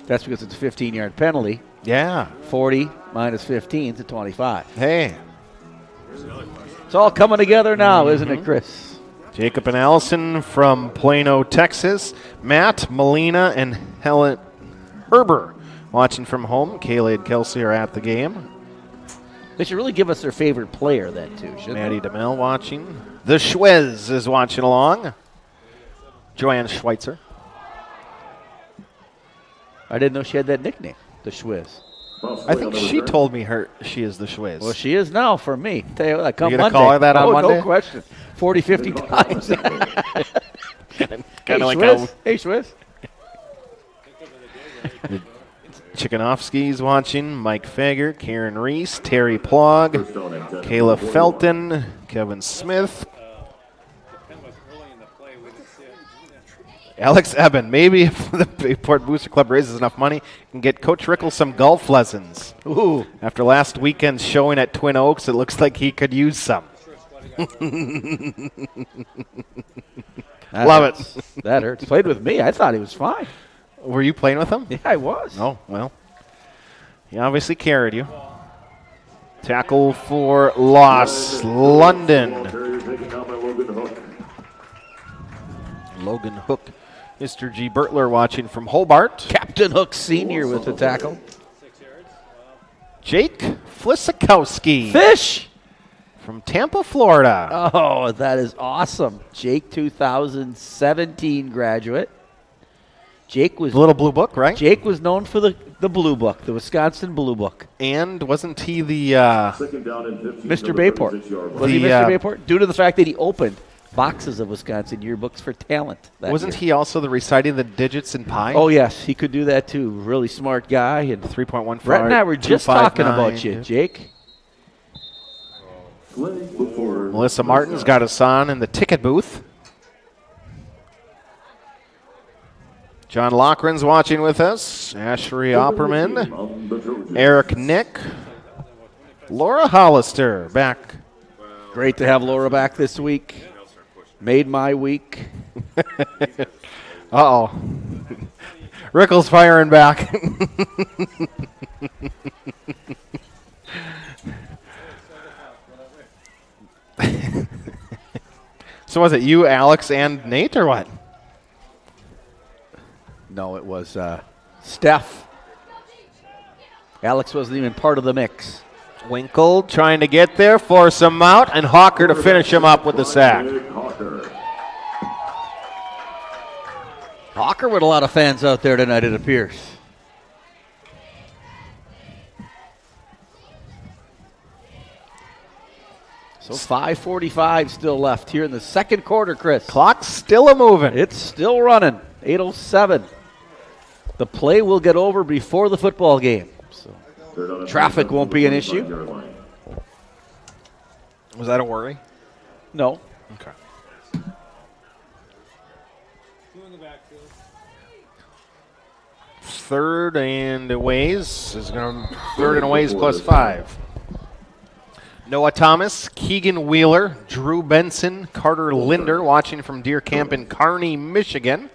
Speaker 4: That's because it's a 15-yard penalty.
Speaker 1: Yeah.
Speaker 4: 40 minus 15 to 25.
Speaker 1: Hey.
Speaker 4: It's all coming together now, isn't it, Chris?
Speaker 1: Jacob and Allison from Plano, Texas. Matt, Molina, and Helen Herber watching from home. Kayla and Kelsey are at the game.
Speaker 4: They should really give us their favorite player then, too, shouldn't
Speaker 1: Maddie DeMille watching. The Schwez is watching along. Joanne Schweitzer.
Speaker 4: I didn't know she had that nickname, the Schwiz.
Speaker 1: I think she told me she is the Schwiz.
Speaker 4: Well, she is now for me. Tell you what, come
Speaker 1: you gonna
Speaker 4: Monday.
Speaker 1: call her that on Monday?
Speaker 4: No question. 40, 50 times.
Speaker 1: Kind of like
Speaker 4: Schwiz. Hey, Schwiz.
Speaker 1: Chikanovsky's watching. Mike Fager, Karen Reese, Terry Plog, Kayla Felton, Kevin Smith. Alex Eben, maybe if the Bayport Booster Club raises enough money, can get Coach Rickles some golf lessons.
Speaker 4: Ooh.
Speaker 1: After last weekend's showing at Twin Oaks, it looks like he could use some. Love it.
Speaker 4: That hurts. Played with me. I thought he was fine.
Speaker 1: Were you playing with him?
Speaker 4: Yeah, I was.
Speaker 1: Oh, well. He obviously carried you. Tackle for loss, London. Logan Hook. Mr. G. Bertler watching from Hobart.
Speaker 4: Captain Hook Sr. with the tackle.
Speaker 1: Jake Flisikowski.
Speaker 4: Fish!
Speaker 1: From Tampa, Florida.
Speaker 4: Oh, that is awesome. Jake, 2017 graduate. Jake was...
Speaker 1: Little Blue Book, right?
Speaker 4: Jake was known for the Blue Book, the Wisconsin Blue Book.
Speaker 1: And wasn't he the...
Speaker 4: Mr. Bayport. Was he Mr. Bayport? Due to the fact that he opened boxes of Wisconsin yearbooks for talent.
Speaker 1: Wasn't he also the reciting the digits in pi?
Speaker 4: Oh, yes. He could do that, too. Really smart guy. And
Speaker 1: 3.14.
Speaker 4: Brett and I were just talking about you, Jake.
Speaker 1: Melissa Martin's got us on in the ticket booth. John Loughran's watching with us. Ashery Opperman. Eric Nick. Laura Hollister back.
Speaker 4: Great to have Laura back this week. Made my week.
Speaker 1: Uh-oh. Rickles firing back. So was it you, Alex, and Nate, or what?
Speaker 4: No, it was Steph. Alex wasn't even part of the mix.
Speaker 1: Winkle trying to get there, force him out, and Hawker to finish him up with the sack.
Speaker 4: Hawker with a lot of fans out there tonight, it appears. So 5:45 still left here in the second quarter, Chris.
Speaker 1: Clock's still a-moving.
Speaker 4: It's still running. 8:07. The play will get over before the football game. So traffic won't be an issue.
Speaker 1: Was that a worry?
Speaker 4: No.
Speaker 1: Okay. Third and aways is going to third and aways +5. Noah Thomas, Keegan Wheeler, Drew Benson, Carter Linder watching from Deer Camp in Kearney, Michigan.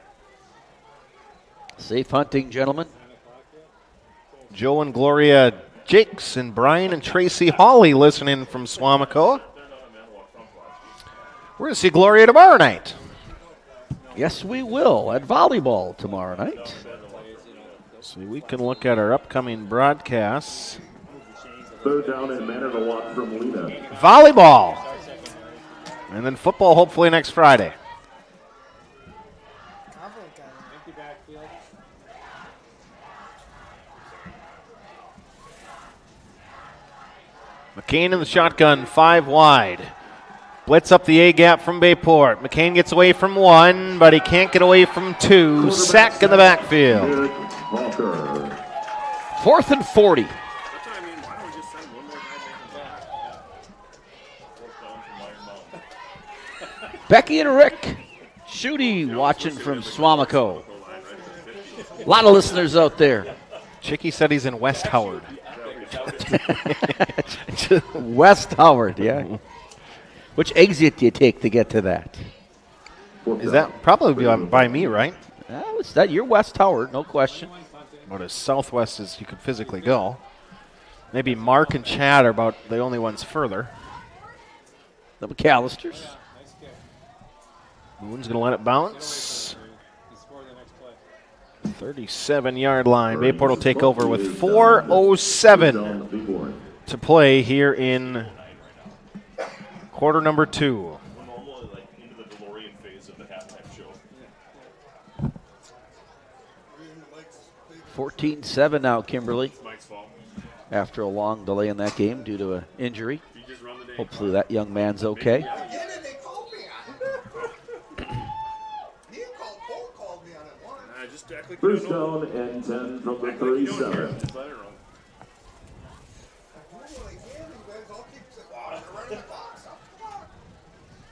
Speaker 4: Safe hunting, gentlemen.
Speaker 1: Joe and Gloria Jakes and Brian and Tracy Hawley listening from Swamicoa. We're going to see Gloria tomorrow night.
Speaker 4: Yes, we will at volleyball tomorrow night.
Speaker 1: So we can look at our upcoming broadcasts.
Speaker 2: Third down and man of the walk from Lena.
Speaker 1: Volleyball. And then football hopefully next Friday. McCain in the shotgun, 5 wide. Blitz up the A-gap from Bayport. McCain gets away from 1, but he can't get away from 2. Sack in the backfield.
Speaker 4: 4th and 40. Becky and Rick. Shooty watching from Swamico. A lot of listeners out there.
Speaker 1: Chicky said he's in West Howard.
Speaker 4: West Howard, yeah. Which exit do you take to get to that?
Speaker 1: Is that probably by me, right?
Speaker 4: It's that you're West Howard, no question.
Speaker 1: About as southwest as you could physically go. Maybe Mark and Chad are about the only ones further.
Speaker 4: The McAllisters.
Speaker 1: Moon's going to let it bounce. 37-yard line. Bayport will take over with 4:07 to play here in quarter number 2.
Speaker 4: 14-7 now, Kimberly. After a long delay in that game due to an injury. Hopefully that young man's okay.
Speaker 2: First down and 10 from the 37.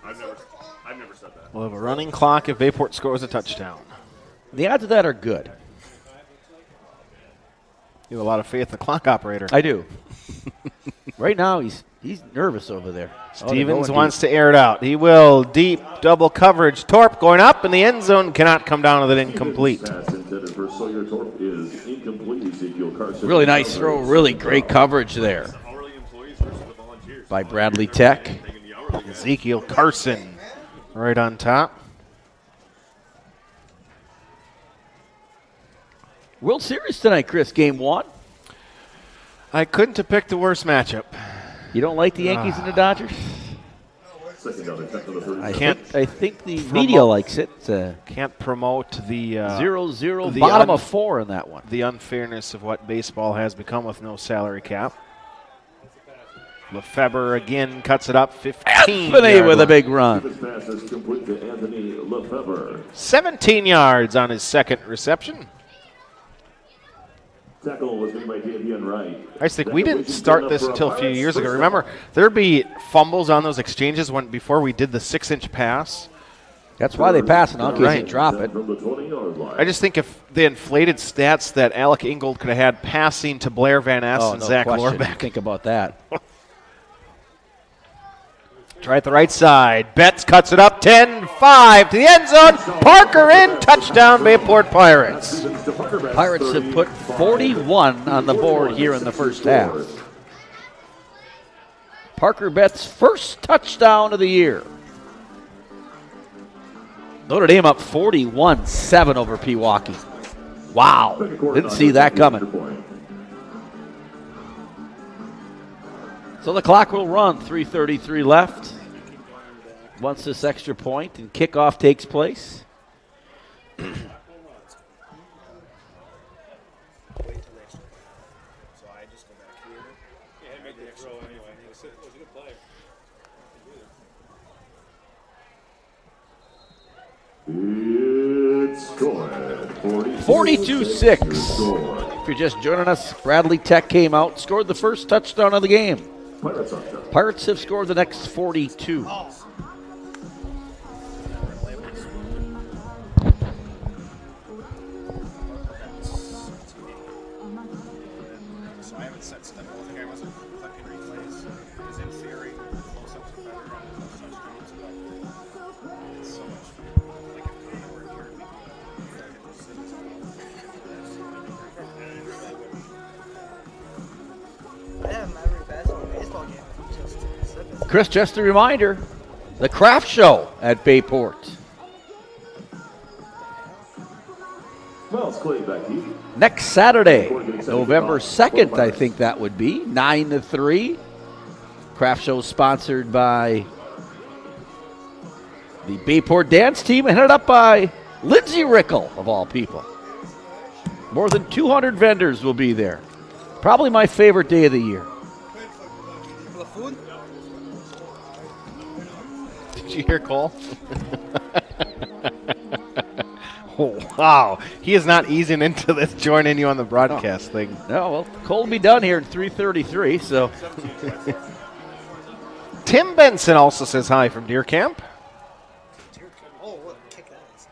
Speaker 3: I've never said that.
Speaker 1: We'll have a running clock if Bayport scores a touchdown.
Speaker 4: The odds of that are good.
Speaker 1: You have a lot of faith in the clock operator.
Speaker 4: I do. Right now, he's nervous over there.
Speaker 1: Stevens wants to air it out. He will. Deep double coverage. Torp going up in the end zone. Cannot come down with it incomplete.
Speaker 4: Really nice throw. Really great coverage there by Bradley Tech.
Speaker 1: Ezekiel Carson right on top.
Speaker 4: World Series tonight, Chris. Game 1.
Speaker 1: I couldn't have picked the worst matchup.
Speaker 4: You don't like the Yankees and the Dodgers? I think the media likes it.
Speaker 1: Can't promote the
Speaker 4: 0-0 bottom of 4 in that one.
Speaker 1: The unfairness of what baseball has become with no salary cap. Lefebvre again cuts it up 15.
Speaker 4: Anthony with a big run.
Speaker 1: 17 yards on his second reception.
Speaker 2: Tackle was made by Davian Wright.
Speaker 1: I just think we didn't start this until a few years ago. Remember, there'd be fumbles on those exchanges before we did the 6-inch pass.
Speaker 4: That's why they pass it now, in case they drop it.
Speaker 1: I just think if the inflated stats that Alec Ingold could have had passing to Blair Van Ness and Zach Lorbeck.
Speaker 4: Think about that.
Speaker 1: Try at the right side. Betts cuts it up 10-5 to the end zone. Parker in. Touchdown, Bayport Pirates.
Speaker 4: Pirates have put 41 on the board here in the first half. Parker Betts' first touchdown of the year. Notre Dame up 41-7 over Pewaukee. Wow. Didn't see that coming. So the clock will run, 3:33 left. Once this extra point and kickoff takes place.
Speaker 2: It's scored
Speaker 4: 42-6. If you're just joining us, Bradley Tech came out, scored the first touchdown of the game. Pirates have scored the next 42. Chris, just a reminder, the craft show at Bayport. Next Saturday, November 2nd, I think that would be, 9 to 3. Craft show sponsored by the Bayport dance team, headed up by Lindsay Rickle, of all people. More than 200 vendors will be there. Probably my favorite day of the year.
Speaker 8: food?
Speaker 1: Did you hear Cole? Oh, wow. He is not easing into this, joining you on the broadcast thing.
Speaker 4: No, well, Cole will be done here in 3:33, so.
Speaker 1: Tim Benson also says hi from Deer Camp.
Speaker 8: Oh, what a kick that is.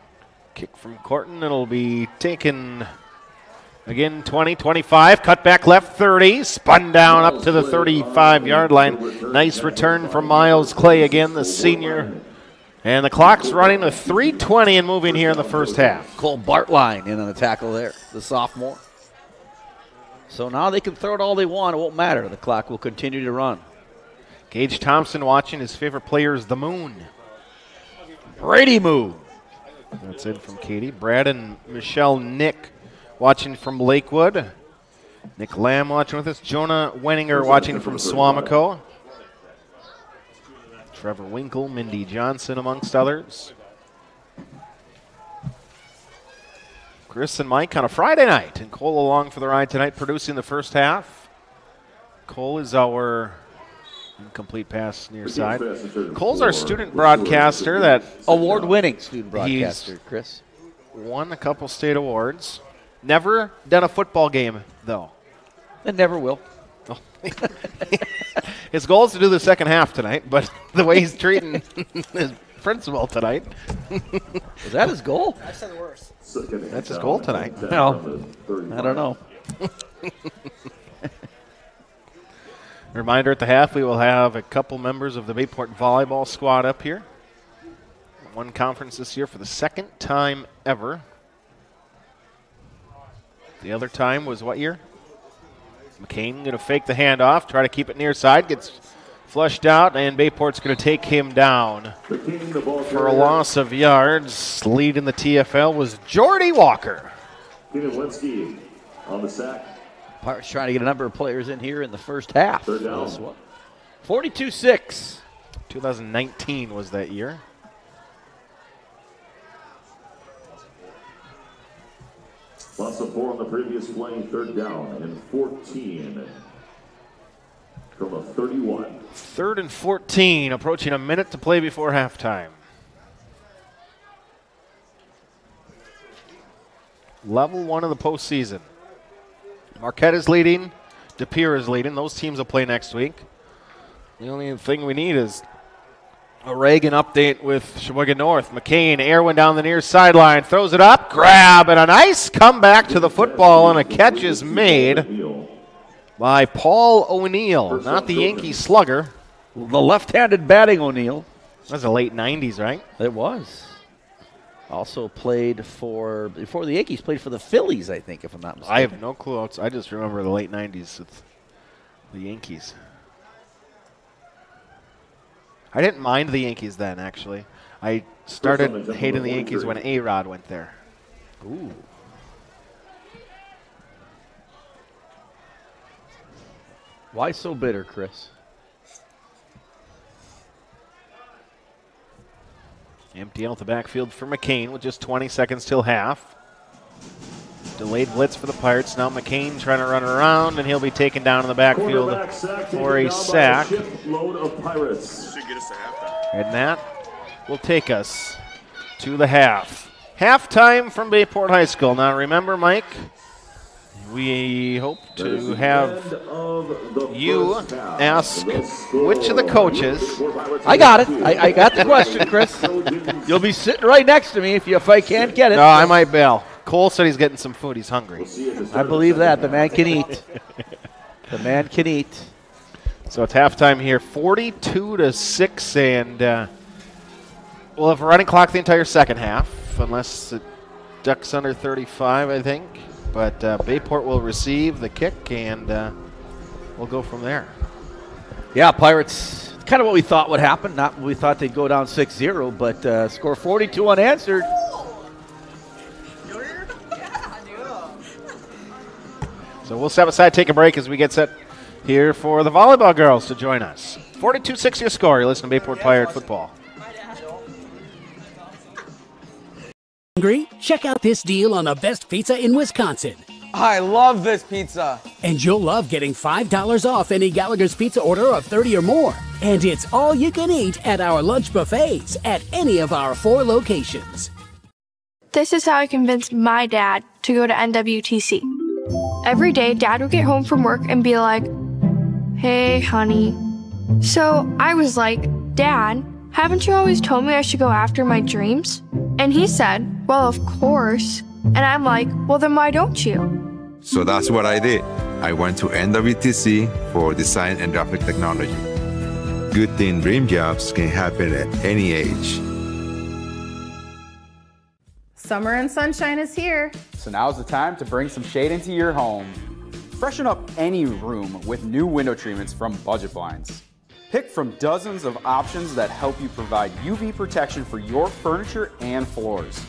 Speaker 1: Kick from Corton. It'll be taken again, 20, 25. Cut back left, 30. Spun down up to the 35-yard line. Nice return from Miles Clay again, the senior. And the clock's running with 3:20 and moving here in the first half.
Speaker 4: Cole Bartline in on the tackle there, the sophomore. So now they can throw it all they want. It won't matter. The clock will continue to run.
Speaker 1: Gage Thompson watching. His favorite player is the Moon.
Speaker 4: Brady Moon.
Speaker 1: That's it from Katie. Brad and Michelle Nick watching from Lakewood. Nick Lamb watching with us. Jonah Wenninger watching from Swamico. Trevor Winkle, Mindy Johnson, amongst others. Chris and Mike on a Friday night, and Cole along for the ride tonight, producing the first half. Cole is our incomplete pass near side. Cole's our student broadcaster, that
Speaker 4: award-winning student broadcaster, Chris.
Speaker 1: Won a couple state awards. Never done a football game, though.
Speaker 4: And never will.
Speaker 1: His goal is to do the second half tonight, but the way he's treating his principal tonight.
Speaker 4: Is that his goal?
Speaker 8: I said worse.
Speaker 1: That's his goal tonight.
Speaker 4: No, I don't know.
Speaker 1: Reminder at the half, we will have a couple members of the Bayport volleyball squad up here. One conference this year for the second time ever. The other time was what year? McCain going to fake the handoff, try to keep it near side, gets flushed out, and Bayport's going to take him down for a loss of yards. Lead in the TFL was Jordy Walker.
Speaker 2: Keenan on the sack.
Speaker 4: Pirates trying to get a number of players in here in the first half.
Speaker 2: Third down.
Speaker 4: 42-6.
Speaker 1: 2019 was that year.
Speaker 2: Loss of 4 on the previous play, third down and 14 from a 31.
Speaker 1: 3rd and 14, approaching a minute to play before halftime. Level 1 of the postseason. Marquette is leading. De Pere is leading. Those teams will play next week. The only thing we need is a Reagan update with Sheboygan North. McCain, air one down the near sideline, throws it up, grab, and a nice comeback to the football, and a catch is made by Paul O'Neill, not the Yankee slugger.
Speaker 4: The left-handed batting O'Neill.
Speaker 1: That was the late 90s, right?
Speaker 4: It was. Also played for, before the Yankees, played for the Phillies, I think, if I'm not mistaken.
Speaker 1: I have no clue. I just remember the late 90s with the Yankees. I didn't mind the Yankees then, actually. I started hating the Yankees when A-Rod went there.
Speaker 4: Ooh. Why so bitter, Chris?
Speaker 1: Empty out the backfield for McCain with just 20 seconds till half. Delayed blitz for the Pirates. Now McCain trying to run around, and he'll be taken down in the backfield for a sack. And that will take us to the half. Halftime from Bayport High School. Now remember, Mike, we hope to have you ask which of the coaches.
Speaker 4: I got it. I got the question, Chris. You'll be sitting right next to me if I can't get it.
Speaker 1: No, I might bail. Cole said he's getting some food. He's hungry.
Speaker 4: I believe that. The man can eat. The man can eat.
Speaker 1: So it's halftime here, 42-6, and we'll have a running clock the entire second half, unless it ducks under 35, I think. But Bayport will receive the kick, and we'll go from there.
Speaker 4: Yeah, Pirates, kind of what we thought would happen. Not we thought they'd go down 6-0, but score 42 unanswered.
Speaker 1: So we'll step aside, take a break as we get set here for the volleyball girls to join us. 42-6 your score. You're listening to Bayport Pirate Football.
Speaker 9: Hungry? Check out this deal on the best pizza in Wisconsin.
Speaker 20: I love this pizza.
Speaker 9: And you'll love getting $5 off any Gallagher's Pizza order of 30 or more. And it's all you can eat at our lunch buffets at any of our 4 locations.
Speaker 11: This is how I convinced my dad to go to NWTC. Every day, Dad would get home from work and be like, "Hey, honey." So I was like, "Dad, haven't you always told me I should go after my dreams?" And he said, "Well, of course." And I'm like, "Well, then why don't you?"
Speaker 23: So that's what I did. I went to NWTC for design and graphic technology. Good thing dream jobs can happen at any age.
Speaker 24: Summer and sunshine is here.
Speaker 25: So now's the time to bring some shade into your home. Freshen up any room with new window treatments from Budget Blinds. Pick from dozens of options that help you provide UV protection for your furniture and floors.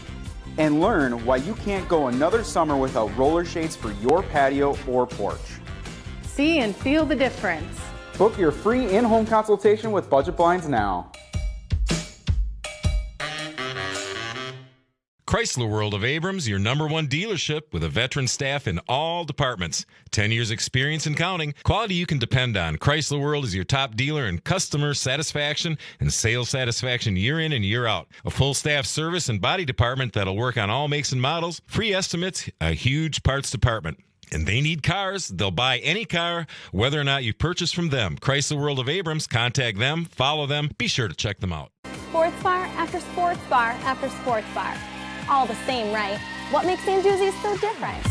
Speaker 25: And learn why you can't go another summer without roller shades for your patio or porch.
Speaker 24: See and feel the difference.
Speaker 25: Book your free in-home consultation with Budget Blinds now.
Speaker 6: Chrysler World of Abrams, your #1 dealership with a veteran staff in all departments. 10 years experience and counting. Quality you can depend on. Chrysler World is your top dealer in customer satisfaction and sales satisfaction year in and year out. A full staff service and body department that'll work on all makes and models. Free estimates, a huge parts department. And they need cars. They'll buy any car, whether or not you purchase from them. Chrysler World of Abrams. Contact them. Follow them. Be sure to check them out.
Speaker 14: Sports bar after sports bar after sports bar. All the same, right? What makes St. Josie's so different?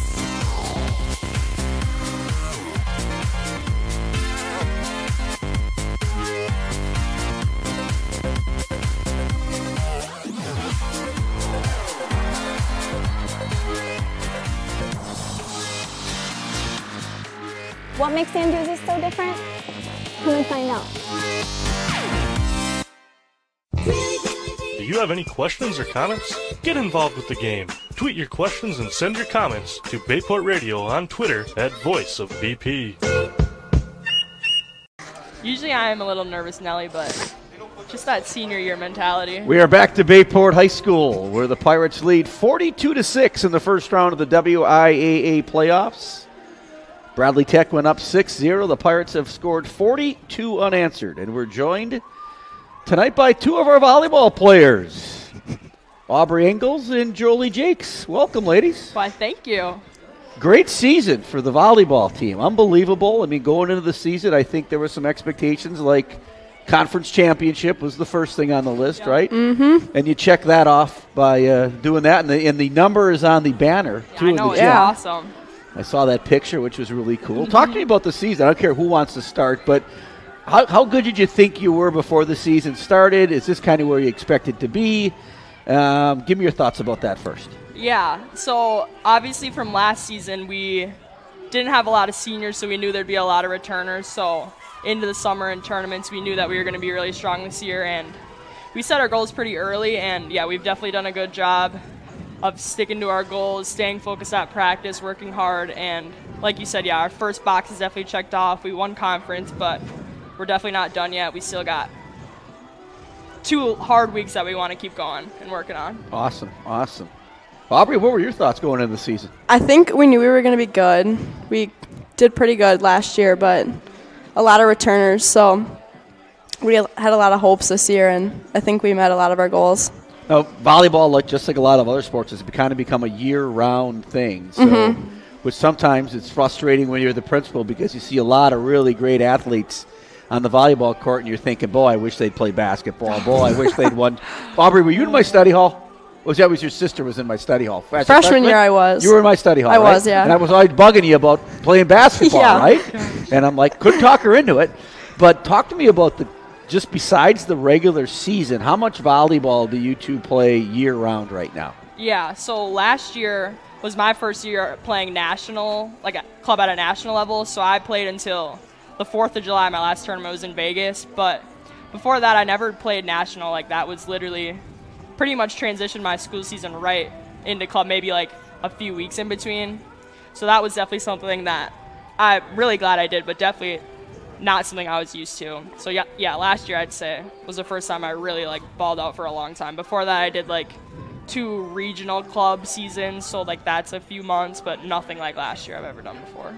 Speaker 14: What makes St. Josie's so different? Come and find out.
Speaker 10: Do you have any questions or comments? Get involved with the game. Tweet your questions and send your comments to Bayport Radio on Twitter at Voice of BP.
Speaker 26: Usually I am a little nervous, Nelly, but just that senior year mentality.
Speaker 4: We are back to Bayport High School, where the Pirates lead 42-6 in the first round of the WIAA playoffs. Bradley Tech went up 6-0. The Pirates have scored 42 unanswered, and we're joined tonight by 2 of our volleyball players, Aubrey Engels and Jolie Jakes. Welcome, ladies.
Speaker 26: Why, thank you.
Speaker 4: Great season for the volleyball team. Unbelievable. I mean, going into the season, I think there were some expectations like conference championship was the first thing on the list, right?
Speaker 26: Mm-hmm.
Speaker 4: And you check that off by doing that, and the number is on the banner, too.
Speaker 26: I know,
Speaker 4: it's
Speaker 26: awesome.
Speaker 4: I saw that picture, which was really cool. Talk to me about the season. I don't care who wants to start, but how good did you think you were before the season started? Is this kind of where you expected to be? Give me your thoughts about that first.
Speaker 26: Yeah, so obviously from last season we didn't have a lot of seniors, so we knew there'd be a lot of returners. So into the summer and tournaments, we knew that we were going to be really strong this year, and we set our goals pretty early, and yeah, we've definitely done a good job of sticking to our goals, staying focused at practice, working hard, and like you said, yeah, our first box is definitely checked off. We won conference, but we're definitely not done yet. We still got 2 hard weeks that we want to keep going and working on.
Speaker 4: Awesome. Aubrey, what were your thoughts going into the season?
Speaker 27: I think we knew we were going to be good. We did pretty good last year, but a lot of returners, so we had a lot of hopes this year, and I think we met a lot of our goals.
Speaker 4: Now, volleyball, just like a lot of other sports, has kind of become a year-round thing. So, which sometimes it's frustrating when you're the principal because you see a lot of really great athletes on the volleyball court, and you're thinking, boy, I wish they'd play basketball. Boy, I wish they'd won. Aubrey, were you in my study hall? Was your sister was in my study hall?
Speaker 27: Freshman year I was.
Speaker 4: You were in my study hall,
Speaker 27: I
Speaker 4: right?
Speaker 27: was, yeah.
Speaker 4: And I was always bugging you about playing basketball,
Speaker 27: Yeah.
Speaker 4: right? And I'm like, couldn't talk her into it. But talk to me about just besides the regular season, how much volleyball do you two play year-round right now?
Speaker 26: Yeah, so last year was my first year playing national, like a club at a national level, so I played until the 4th of July. My last tournament was in Vegas, but before that I never played national. Like, that was literally pretty much transitioned my school season right into club, maybe like a few weeks in between. So that was definitely something that I'm really glad I did, but definitely not something I was used to. So yeah, last year I'd say was the first time I really like balled out for a long time. Before that I did like 2 regional club seasons, so like that's a few months, but nothing like last year I've ever done before.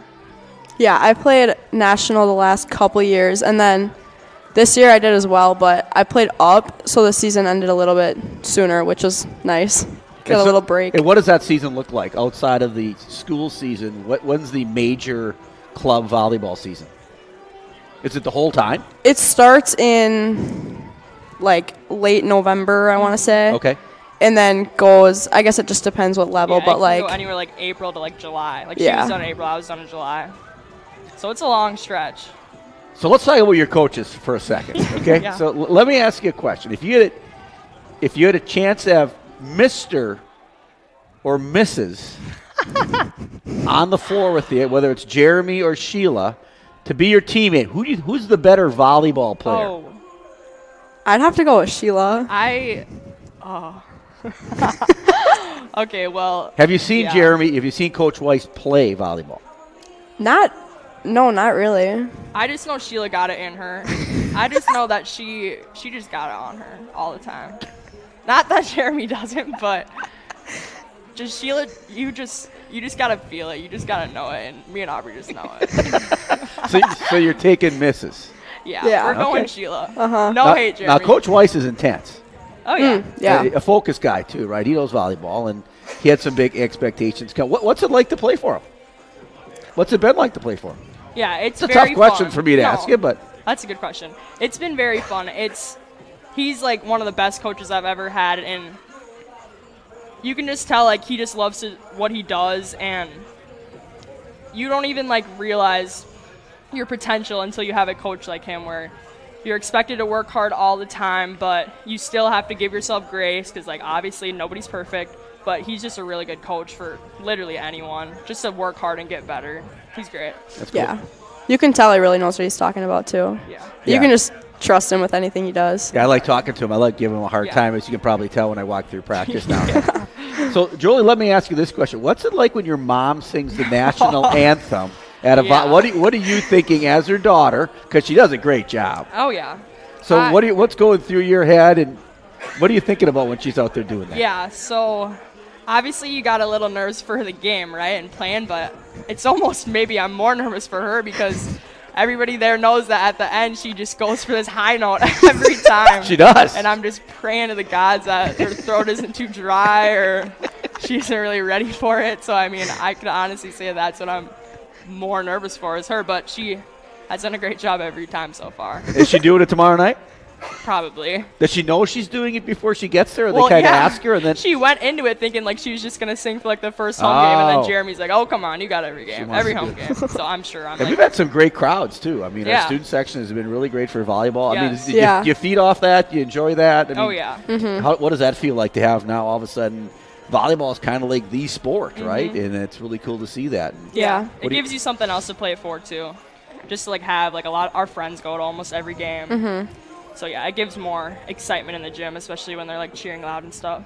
Speaker 27: Yeah, I played national the last couple years, and then this year I did as well, but I played up, so the season ended a little bit sooner, which was nice. Got a little break.
Speaker 4: And what does that season look like outside of the school season? When's the major club volleyball season? Is it the whole time?
Speaker 27: It starts in like late November, I want to say.
Speaker 4: Okay.
Speaker 27: And then goes, I guess it just depends what level,
Speaker 26: Yeah,
Speaker 27: but
Speaker 26: it can
Speaker 27: like
Speaker 26: go anywhere like April to like July. Like she
Speaker 27: Yeah.
Speaker 26: was done in April, I was done in July. So it's a long stretch.
Speaker 4: So let's talk about your coaches for a second, okay?
Speaker 26: Yeah.
Speaker 4: So let me ask you a question. If you had a chance to have Mr. or Mrs. on the floor with you, whether it's Jeremy or Sheila, to be your teammate, who's the better volleyball player?
Speaker 26: Oh.
Speaker 27: I'd have to go with Sheila.
Speaker 26: Okay, well.
Speaker 4: Have you seen
Speaker 26: yeah.
Speaker 4: Jeremy? Have you seen Coach Weiss play volleyball?
Speaker 27: No, not really.
Speaker 26: I just know Sheila got it in her. I just know that she just got it on her all the time. Not that Jeremy doesn't, but just Sheila, you just gotta feel it. You just gotta know it, and me and Aubrey just know it.
Speaker 4: So you're taking misses.
Speaker 26: Yeah, we're going
Speaker 4: Okay.
Speaker 26: Sheila.
Speaker 27: Uh-huh.
Speaker 26: No hate, Jeremy.
Speaker 4: Now, Coach Weiss is intense.
Speaker 26: Oh, yeah.
Speaker 27: Yeah.
Speaker 4: A focus guy, too, right? He knows volleyball, and he had some big expectations. What's it like to play for him? What's it been like to play for him?
Speaker 26: Yeah, it's
Speaker 4: a
Speaker 26: very
Speaker 4: tough question
Speaker 26: fun.
Speaker 4: for me to
Speaker 26: No,
Speaker 4: ask you, but
Speaker 26: that's a good question. It's been very fun. He's like one of the best coaches I've ever had, and you can just tell like he just loves what he does, and you don't even like realize your potential until you have a coach like him, where you're expected to work hard all the time, but you still have to give yourself grace because like obviously nobody's perfect. But he's just a really good coach for literally anyone, just to work hard and get better. He's great.
Speaker 4: That's cool.
Speaker 27: Yeah. You can tell he really knows what he's talking about, too.
Speaker 26: Yeah.
Speaker 27: You
Speaker 4: Yeah.
Speaker 27: can just trust him with anything he does.
Speaker 4: I like talking to him. I like giving him a hard time, as you can probably tell when I walk through practice now. So, Jolie, let me ask you this question. What's it like when your mom sings the national anthem at a what are you thinking as her daughter? Because she does a great job.
Speaker 26: Oh, yeah.
Speaker 4: So what's going through your head, and what are you thinking about when she's out there doing that?
Speaker 26: Yeah, so obviously you got a little nerves for the game, right, and playing, but it's almost maybe I'm more nervous for her because everybody there knows that at the end she just goes for this high note every time.
Speaker 4: She does.
Speaker 26: And I'm just praying to the gods that her throat isn't too dry or she isn't really ready for it. So, I mean, I could honestly say that's what I'm more nervous for is her, but she has done a great job every time so far.
Speaker 4: Is she doing it tomorrow night?
Speaker 26: Probably.
Speaker 4: Does she know she's doing it before she gets there, or
Speaker 26: Well,
Speaker 4: they kind of
Speaker 26: yeah.
Speaker 4: ask her? And then
Speaker 26: She went into it thinking like she was just going to sing for like the first home game, and
Speaker 4: Oh.
Speaker 26: then Jeremy's like, oh, come on, you got every game,
Speaker 4: wants
Speaker 26: every
Speaker 4: to
Speaker 26: home
Speaker 4: do it.
Speaker 26: game. So I'm sure I'm
Speaker 4: and
Speaker 26: like,
Speaker 4: we've had some great crowds, too. I mean, our
Speaker 26: Yeah.
Speaker 4: student section has been really great for volleyball. I mean,
Speaker 26: Yes.
Speaker 4: do
Speaker 27: Yeah.
Speaker 4: you feed off that? Do you enjoy that? I mean,
Speaker 26: oh, yeah.
Speaker 4: what does that feel like to have now all of a sudden volleyball is kind of like the sport, right? And it's really cool to see that.
Speaker 27: Yeah.
Speaker 26: It gives you something else to play for, too. Just to like have like a lot our friends go to almost every game.
Speaker 27: Mm-hmm.
Speaker 26: So, yeah, it gives more excitement in the gym, especially when they're like cheering loud and stuff.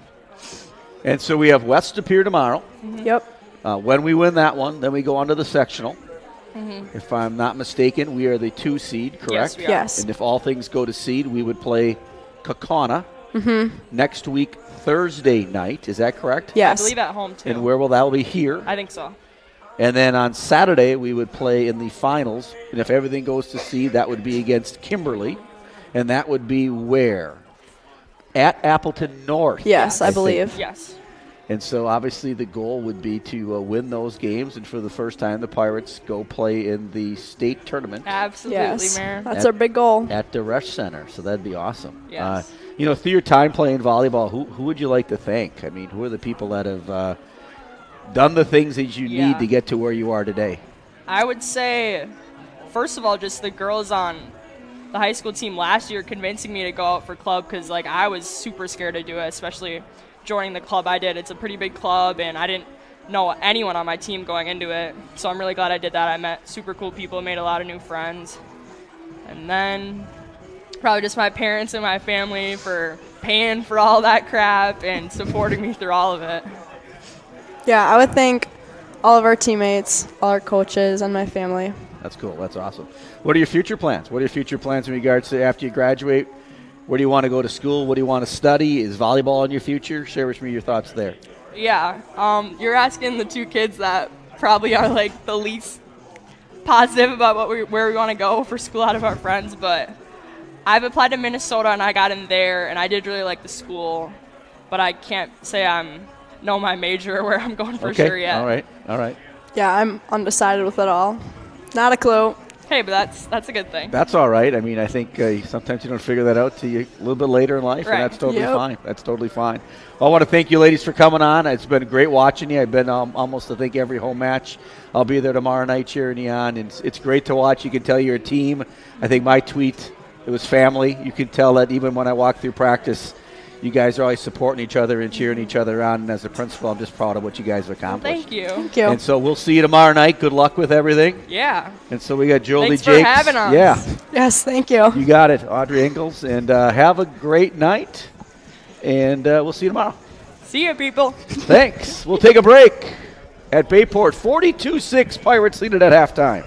Speaker 4: And so we have West Superior tomorrow.
Speaker 27: Yep.
Speaker 4: When we win that one, then we go on to the sectional.
Speaker 26: Mm-hmm.
Speaker 4: If I'm not mistaken, we are the 2 seed, correct?
Speaker 26: Yes, we are.
Speaker 27: Yes.
Speaker 4: And if all things go to seed, we would play Kaukauna
Speaker 27: Mm-hmm.
Speaker 4: next week, Thursday night. Is that correct?
Speaker 27: Yes.
Speaker 26: I believe at home, too.
Speaker 4: And where will that be? Here.
Speaker 26: I think so.
Speaker 4: And then on Saturday, we would play in the finals. And if everything goes to seed, that would be against Kimberly. And that would be where? At Appleton North.
Speaker 27: Yes, I
Speaker 4: think.
Speaker 27: believe.
Speaker 26: Yes.
Speaker 4: And so obviously the goal would be to win those games. And for the first time, the Pirates go play in the state tournament.
Speaker 26: Absolutely,
Speaker 27: Yes.
Speaker 26: man.
Speaker 27: That's our big goal.
Speaker 4: At the Resch Center. So that'd be awesome.
Speaker 26: Yes.
Speaker 4: Through your time playing volleyball, who would you like to thank? I mean, who are the people that have done the things that you need to get to where you are today?
Speaker 26: I would say, first of all, just the girls on the high school team last year convincing me to go out for club because, like, I was super scared to do it, especially joining the club I did. It's a pretty big club, and I didn't know anyone on my team going into it. So I'm really glad I did that. I met super cool people, made a lot of new friends. And then probably just my parents and my family for paying for all that crap and supporting me through all of it.
Speaker 27: Yeah, I would thank all of our teammates, all our coaches, and my family.
Speaker 4: That's cool. That's awesome. What are your future plans? What are your future plans in regards to after you graduate? Where do you want to go to school? What do you want to study? Is volleyball in your future? Share with me your thoughts there.
Speaker 26: Yeah, you're asking the two kids that probably are like the least positive about where we want to go for school out of our friends, but I've applied to Minnesota and I got in there, and I did really like the school, but I can't say know my major or where I'm going for sure yet.
Speaker 4: All right.
Speaker 27: Yeah, I'm undecided with it all. Not a clue.
Speaker 26: Hey, but that's a good thing.
Speaker 4: That's all right. I mean, I think sometimes you don't figure that out till you a little bit later in life,
Speaker 26: right.
Speaker 4: And that's totally fine. That's totally fine. Well, I want to thank you ladies for coming on. It's been great watching you. I've been almost, I think, every home match. I'll be there tomorrow night cheering you on, and it's great to watch. You can tell you're a team. I think my tweet, it was family. You can tell that even when I walk through practice, you guys are always supporting each other and cheering each other on. And as a principal, I'm just proud of what you guys have accomplished.
Speaker 26: Thank you.
Speaker 27: Thank you.
Speaker 4: And so we'll see you tomorrow night. Good luck with everything.
Speaker 26: Yeah.
Speaker 4: And so we got Jolie
Speaker 26: Thanks
Speaker 4: Jakes.
Speaker 26: for having us.
Speaker 4: Yeah.
Speaker 27: Yes, thank you.
Speaker 4: You got it, Audrey Ingalls. And have a great night. And we'll see you tomorrow.
Speaker 26: See you, people.
Speaker 4: Thanks. We'll take a break at Bayport. 42-6 Pirates lead it at halftime.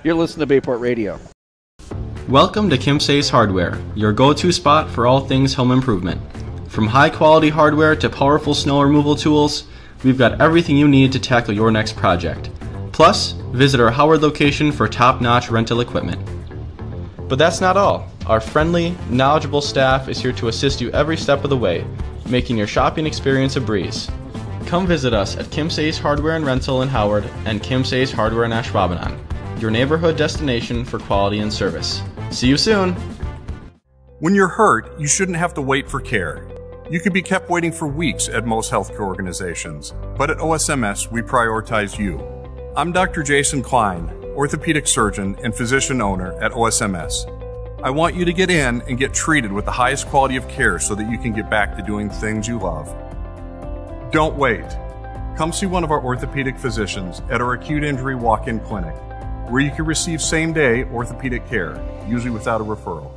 Speaker 4: You're listening to Bayport Radio.
Speaker 13: Welcome to Kim Say's Hardware, your go-to spot for all things home improvement. From high-quality hardware to powerful snow removal tools, we've got everything you need to tackle your next project. Plus, visit our Howard location for top-notch rental equipment. But that's not all. Our friendly, knowledgeable staff is here to assist you every step of the way, making your shopping experience a breeze. Come visit us at Kim Say's Hardware and Rental in Howard and Kim Say's Hardware in Ashwaubenon, your neighborhood destination for quality and service. See you soon!
Speaker 15: When you're hurt, you shouldn't have to wait for care. You can be kept waiting for weeks at most healthcare organizations, but at OSMS, we prioritize you. I'm Dr. Jason Klein, orthopedic surgeon and physician owner at OSMS. I want you to get in and get treated with the highest quality of care so that you can get back to doing things you love. Don't wait. Come see one of our orthopedic physicians at our acute injury walk-in clinic, where you can receive same-day orthopedic care, usually without a referral.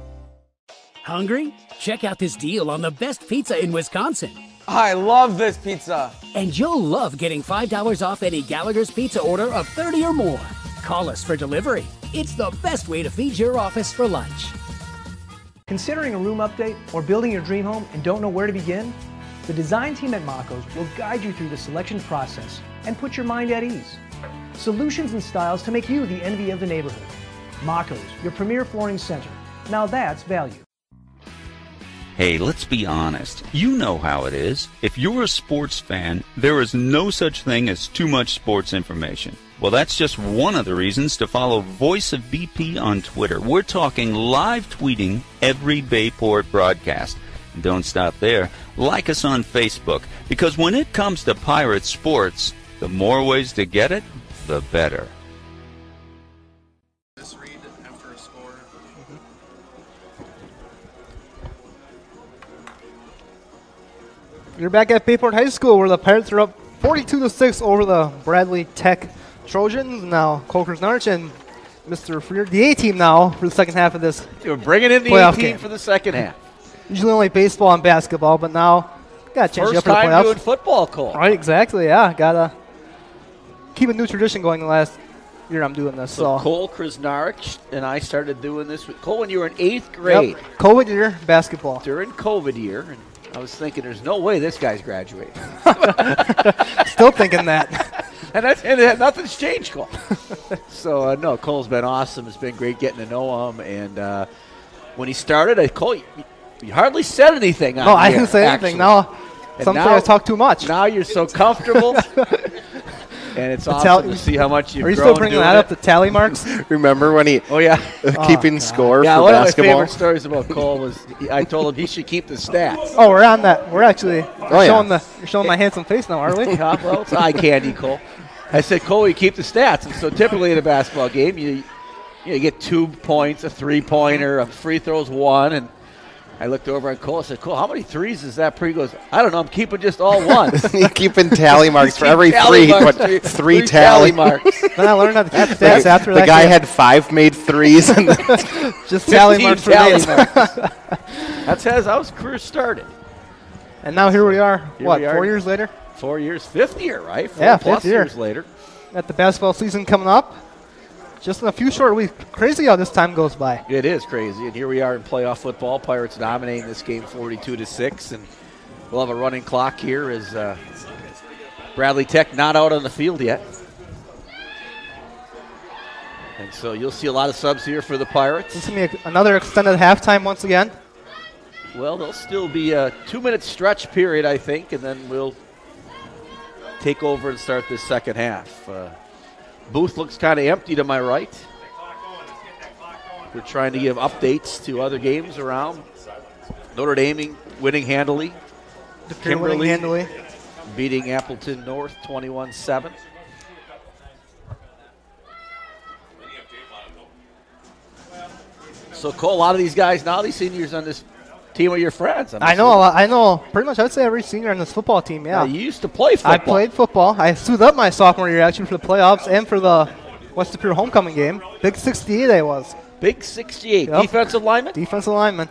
Speaker 9: Hungry? Check out this deal on the best pizza in Wisconsin.
Speaker 20: I love this pizza.
Speaker 9: And you'll love getting $5 off any Gallagher's Pizza order of 30 or more. Call us for delivery. It's the best way to feed your office for lunch.
Speaker 7: Considering a room update or building your dream home and don't know where to begin? The design team at Mako's will guide you through the selection process and put your mind at ease. Solutions and styles to make you the envy of the neighborhood. Mako's, your premier flooring center. Now that's value.
Speaker 12: Hey, let's be honest. You know how it is. If you're a sports fan, there is no such thing as too much sports information. Well, that's just one of the reasons to follow Voice of BP on Twitter. We're talking live tweeting every Bayport broadcast. And don't stop there. Like us on Facebook, because when it comes to Pirate sports, the more ways to get it, the better.
Speaker 16: You're back at Bayport High School, where the Pirates are up 42-6 over the Bradley Tech Trojans. Now, Cole Krasnarch and Mr. Freer, the A team now for the second half of this.
Speaker 4: You're bringing in the A team for the second half.
Speaker 16: Usually only baseball and basketball, but now got to change it up for the playoffs.
Speaker 4: First time doing football, Cole.
Speaker 16: Right, exactly. Yeah, gotta keep a new tradition going. The last year I'm doing this. So
Speaker 4: Cole Krasnarch and I started doing this with Cole when you were in 8th grade.
Speaker 16: Yep. COVID year basketball.
Speaker 4: During COVID year, and I was thinking, there's no way this guy's graduating.
Speaker 16: Still thinking that.
Speaker 4: and nothing's changed, Cole. So, no, Cole's been awesome. It's been great getting to know him. And when he started, Cole, you hardly said anything.
Speaker 16: No, I didn't say anything. Now, sometimes I talk too much.
Speaker 4: Now you're so comfortable. And it's awesome to see how much you've grown.
Speaker 16: Are you still bringing that up, the tally marks?
Speaker 1: Remember when he keeping score for basketball?
Speaker 4: Yeah, one of my favorite stories about Cole was I told him he should keep the stats.
Speaker 16: Oh, we're on that. We're actually you're showing my handsome face now, aren't we?
Speaker 4: Yeah, well, it's eye candy, Cole. I said, Cole, you keep the stats. And so typically in a basketball game, you get 2 points, a three-pointer, a free throws 1, and I looked over at Cole. I said, Cole, how many threes is that pre? He goes, I don't know. I'm keeping just all ones.
Speaker 1: You're keeping tally marks for every three. What, three tally marks.
Speaker 16: Then I learned how to keep stats after that.
Speaker 1: The guy had 5 made threes. And
Speaker 16: just tally marks for days.
Speaker 4: That's how his career started.
Speaker 16: And now here we are. 4 years later?
Speaker 4: 4 years. 5th year, right? 4
Speaker 16: yeah,
Speaker 4: plus
Speaker 16: 5th year.
Speaker 4: Years later.
Speaker 16: Got the basketball season coming up. just in a few short weeks. Crazy how this time goes by.
Speaker 4: It is crazy, and here we are in playoff football. Pirates dominating this game 42-6, and we'll have a running clock here as Bradley Tech not out on the field yet. And so you'll see a lot of subs here for the Pirates.
Speaker 16: This is going to be another extended halftime once again.
Speaker 4: Well, there'll still be a 2-minute stretch period, I think, and then we'll take over and start this second half. Booth looks kind of empty to my right. We're trying to give updates to other games around. Notre Dame winning handily.
Speaker 16: Winning handily.
Speaker 4: Beating Appleton North 21-7. So, Cole, a lot of these guys now, these seniors on this team are your friends.
Speaker 16: I know. Pretty much, I'd say every senior on this football team, yeah.
Speaker 4: You used to play football.
Speaker 16: I played football. I suited up my sophomore year, actually, for the playoffs and for the West Superior homecoming game. Big 68 I was.
Speaker 4: Big 68. Yep. Defensive lineman?
Speaker 16: Defensive lineman.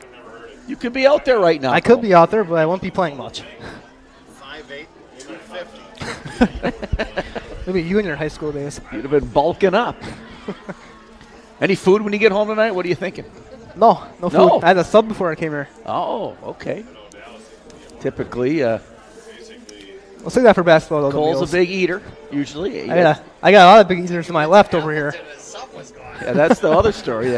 Speaker 4: You could be out there right now.
Speaker 16: I could be out there, but I won't be playing much.
Speaker 3: 5'8", 250.
Speaker 16: Maybe you in your high school days.
Speaker 4: You'd have been bulking up. Any food when you get home tonight? What are you thinking?
Speaker 16: No food.
Speaker 4: No.
Speaker 16: I had a sub before I came here.
Speaker 4: Oh, okay. Typically,
Speaker 16: we'll say that for basketball, though.
Speaker 4: Cole's a big eater, usually.
Speaker 16: I got a lot of big eaters to my left over here.
Speaker 4: Yeah, that's the other story.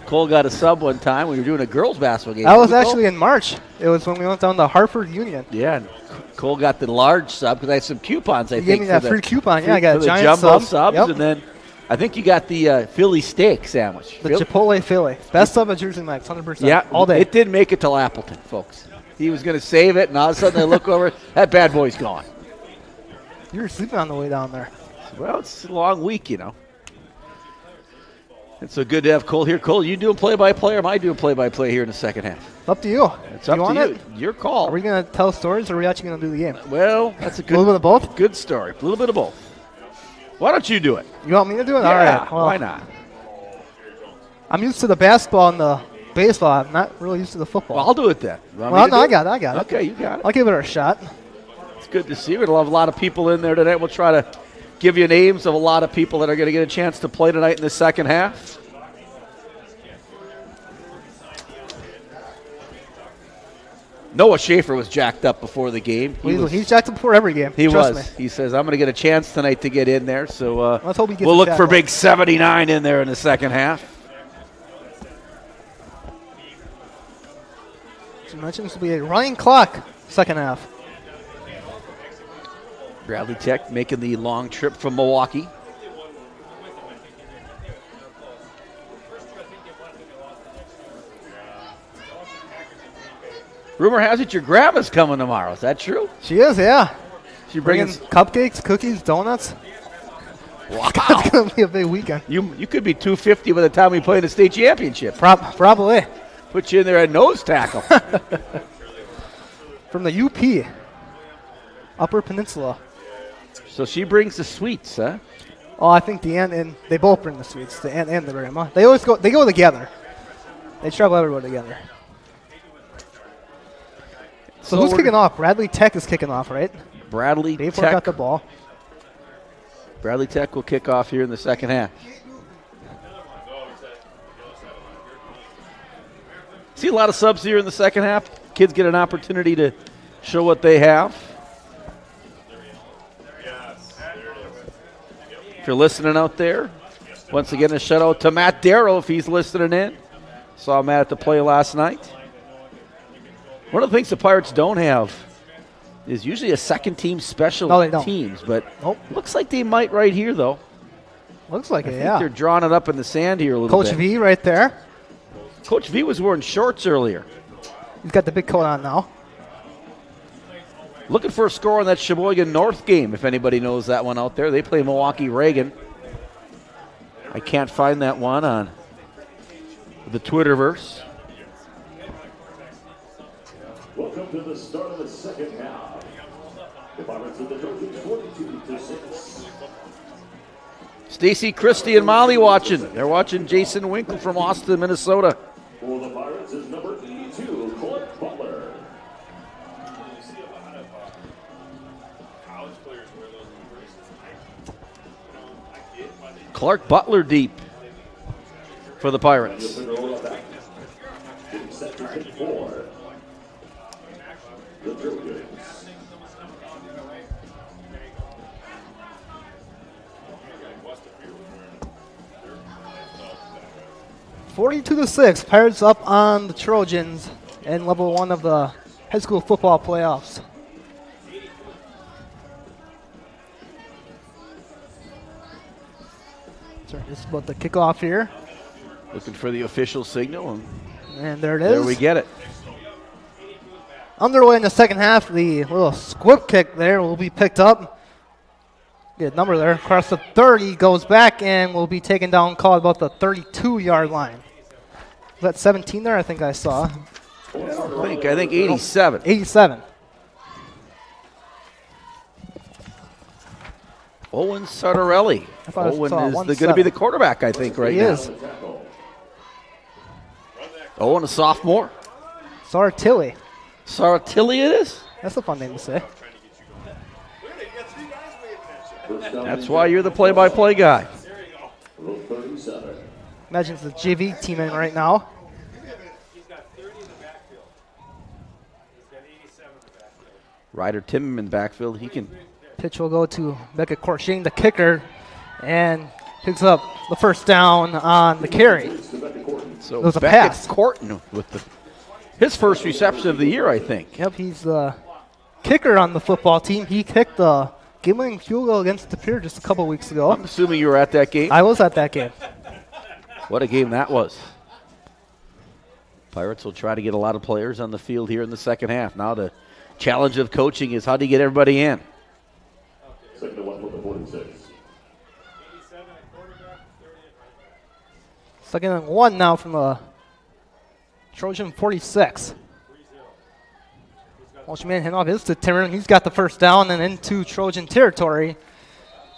Speaker 4: Cole got a sub one time. We were doing a girls' basketball game.
Speaker 16: That was actually in March. It was when we went down to Hartford Union.
Speaker 4: Yeah, and Cole got the large sub because I had some coupons, I think.
Speaker 16: Gave me that free coupon. Yeah, I got a giant
Speaker 4: jumbo
Speaker 16: sub.
Speaker 4: subs, and then I think you got the Philly steak sandwich.
Speaker 16: The Chipotle Philly. Best sub at Jersey Mike's, 100%.
Speaker 4: Yeah,
Speaker 16: all day.
Speaker 4: It didn't make it till Appleton, folks. He was going to save it, and all of a sudden I look over, that bad boy's gone.
Speaker 16: You were sleeping on the way down there.
Speaker 4: Well, it's a long week, you know. It's so good to have Cole here. Cole, you doing play-by-play or am I doing play-by-play here in the second half?
Speaker 16: Up to you.
Speaker 4: It's up to you. Your call.
Speaker 16: Are we going to tell stories or are we actually going to do the game?
Speaker 4: Well, that's a
Speaker 16: little bit of both?
Speaker 4: Good story. A little bit of both. Why don't you do it?
Speaker 16: You want me to do it?
Speaker 4: Yeah,
Speaker 16: all right. Well,
Speaker 4: why not?
Speaker 16: I'm used to the basketball and the baseball. I'm not really used to the football.
Speaker 4: Well, I'll do it then.
Speaker 16: I got it.
Speaker 4: Okay, you got it.
Speaker 16: I'll give it a shot.
Speaker 4: It's good to see you. We'll have a lot of people in there tonight. We'll try to give you names of a lot of people that are going to get a chance to play tonight in the second half. Noah Schaefer was jacked up before the game.
Speaker 16: He's jacked up before every game.
Speaker 4: He
Speaker 16: Trust
Speaker 4: was.
Speaker 16: Me.
Speaker 4: He says, I'm going to get a chance tonight to get in there. So
Speaker 16: let's hope he gets
Speaker 4: we'll look for big 79 in there in the second half.
Speaker 16: As you mentioned, this will be a running clock second half.
Speaker 4: Bradley Tech making the long trip from Milwaukee. Rumor has it your grandma's coming tomorrow. Is that true?
Speaker 16: She is, yeah.
Speaker 4: She bringing
Speaker 16: cupcakes, cookies, donuts.
Speaker 4: Wow.
Speaker 16: It's going to be a big weekend.
Speaker 4: You could be 250 by the time we play the state championship.
Speaker 16: Probably.
Speaker 4: Put you in there at nose tackle.
Speaker 16: From the UP, Upper Peninsula.
Speaker 4: So she brings the sweets, huh?
Speaker 16: Oh, I think the aunt and they both bring the sweets, the aunt and the grandma. They always go together. They travel everywhere together. So who's kicking off? Bradley Tech is kicking off, right?
Speaker 4: Bradley
Speaker 16: Tech got the ball.
Speaker 4: Bradley Tech will kick off here in the second half. See a lot of subs here in the second half. Kids get an opportunity to show what they have. If you're listening out there, once again a shout out to Matt Darrow if he's listening in. Saw Matt at the play last night. One of the things the Pirates don't have is usually a second team special teams, but looks like they might right here, though.
Speaker 16: Looks like
Speaker 4: I
Speaker 16: it,
Speaker 4: think they're drawing it up in the sand here a little bit.
Speaker 16: Coach V right there.
Speaker 4: Coach V was wearing shorts earlier.
Speaker 16: He's got the big coat on now.
Speaker 4: Looking for a score on that Sheboygan North game, if anybody knows that one out there. They play Milwaukee Reagan. I can't find that one on the Twitterverse.
Speaker 2: Welcome to the start of the second half. The Pirates of the Trojans 42-6.
Speaker 4: Stacy, Christie, and Molly watching. They're watching Jason Winkle from Austin, Minnesota.
Speaker 2: For the Pirates is number 82, Clint Butler.
Speaker 4: Clark Butler deep for the Pirates.
Speaker 2: Set to kick for the Trojans.
Speaker 16: 42-6, Pirates up on the Trojans in level 1 of the high school football playoffs. So just about the kickoff here.
Speaker 4: Looking for the official signal.
Speaker 16: And there it is.
Speaker 4: There we get it.
Speaker 16: Underway in the second half, the little squib kick there will be picked up. Good number there. Across the 30, goes back and will be taken down, called about the 32-yard line. Was that 17 there? I think I saw.
Speaker 4: I think 87.
Speaker 16: 87.
Speaker 4: Owen Sartorelli. Owen is going to be the quarterback, I think, right now.
Speaker 16: He is.
Speaker 4: Owen, a sophomore.
Speaker 16: Sartilli.
Speaker 4: Sartilli it is?
Speaker 16: That's a fun name to say.
Speaker 4: That's why you're the play-by-play guy.
Speaker 16: Imagine it's the JV team in right now.
Speaker 4: Ryder Timmerman backfield. He can.
Speaker 16: Pitch will go to Becca Korshing, the kicker, and picks up the first down on the carry.
Speaker 4: So
Speaker 16: it was a
Speaker 4: Becca
Speaker 16: pass.
Speaker 4: Corton with his first reception of the year, I think.
Speaker 16: Yep, he's the kicker on the football team. He kicked the game-winning field goal against the Pier just a couple weeks ago.
Speaker 4: I'm assuming you were at that game?
Speaker 16: I was at that game.
Speaker 4: What a game that was. Pirates will try to get a lot of players on the field here in the second half. Now the challenge of coaching is how do you get everybody in?
Speaker 2: Second and 1 for the 46.
Speaker 16: Second and 1 now from the Trojan 46. Motion man handoff is to Timmerman. He's got the first down and into Trojan territory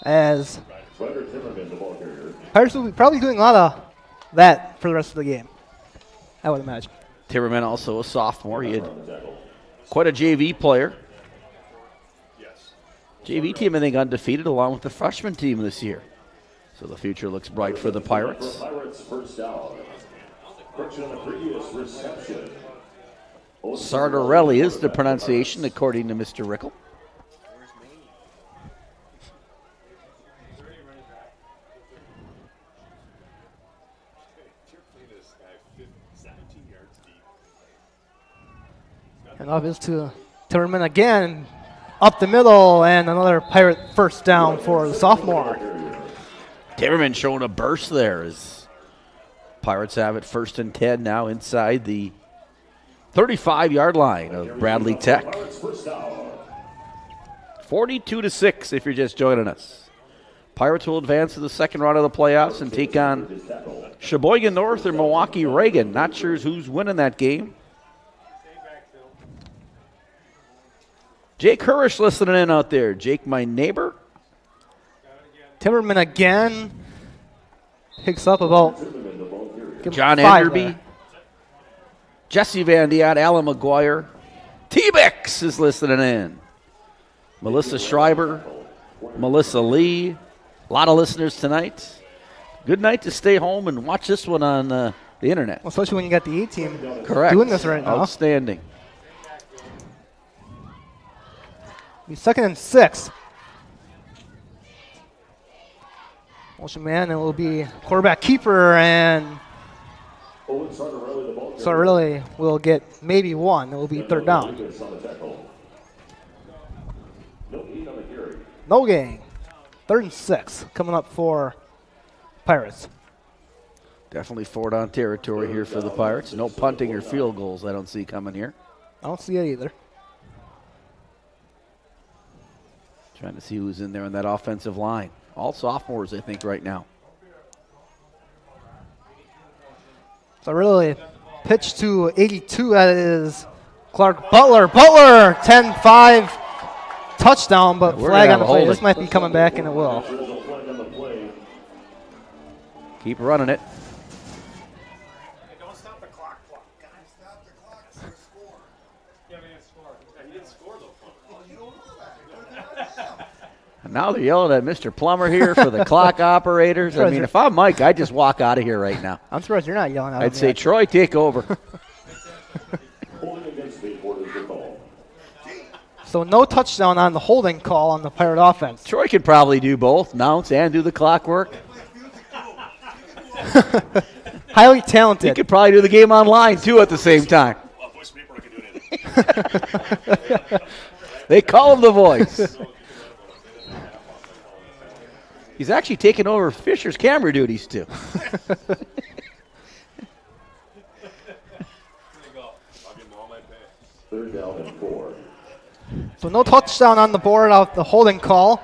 Speaker 16: as Pirates will be probably doing a lot of that for the rest of the game, I would imagine.
Speaker 4: Timmerman also a sophomore. He had quite a JV player. JV team, I think, undefeated along with the freshman team this year. So the future looks bright for the Pirates. Sartorelli is the pronunciation, according to Mr. Rickle.
Speaker 16: And off is to Timmerman again. Up the middle, and another Pirate first down for the sophomore.
Speaker 4: Timmerman showing a burst there as Pirates have it 1st and 10 now inside the 35-yard line of Bradley Tech. 42-6 if you're just joining us. Pirates will advance to the second round of the playoffs and take on Sheboygan North or Milwaukee Reagan. Not sure who's winning that game. Jake Hirsch listening in out there. Jake, my neighbor.
Speaker 16: Timmerman again picks up about
Speaker 4: John Enderby. Jesse Van Diat, Alan McGuire. T-Bix is listening in. Melissa Schreiber. Melissa Lee. A lot of listeners tonight. Good night to stay home and watch this one on the internet.
Speaker 16: Well, especially when you got the A-team
Speaker 4: Correct.
Speaker 16: doing this right now.
Speaker 4: Outstanding.
Speaker 16: Second and 6. Motion man, it will be quarterback keeper, and Sartorelli will get maybe one. It will be third down. No gain. 3rd and 6 coming up for Pirates.
Speaker 4: Definitely 4-down territory here for the Pirates. No punting or field goals I don't see coming here.
Speaker 16: I don't see it either.
Speaker 4: Trying to see who's in there on that offensive line. All sophomores, I think, right now.
Speaker 16: So really, pitch to 82, that is Clark Butler. Butler, 10-5 touchdown, but flag on the play. This might be coming back, and it will.
Speaker 4: Keep running it. Now they're yelling at Mr. Plummer here for the clock operators. I mean, if I'm Mike, I'd just walk out of here right now.
Speaker 16: I'm surprised you're not yelling at
Speaker 4: I'd say, Troy, take over.
Speaker 16: So no touchdown on the holding call on the Pirate offense.
Speaker 4: Troy could probably do both, announce and do the clock work.
Speaker 16: Highly talented.
Speaker 4: He could probably do the game online, too, at the same time. They call him the voice. He's actually taken over Fisher's camera duties, too.
Speaker 2: Third down and 4.
Speaker 16: So no touchdown on the board out the holding call.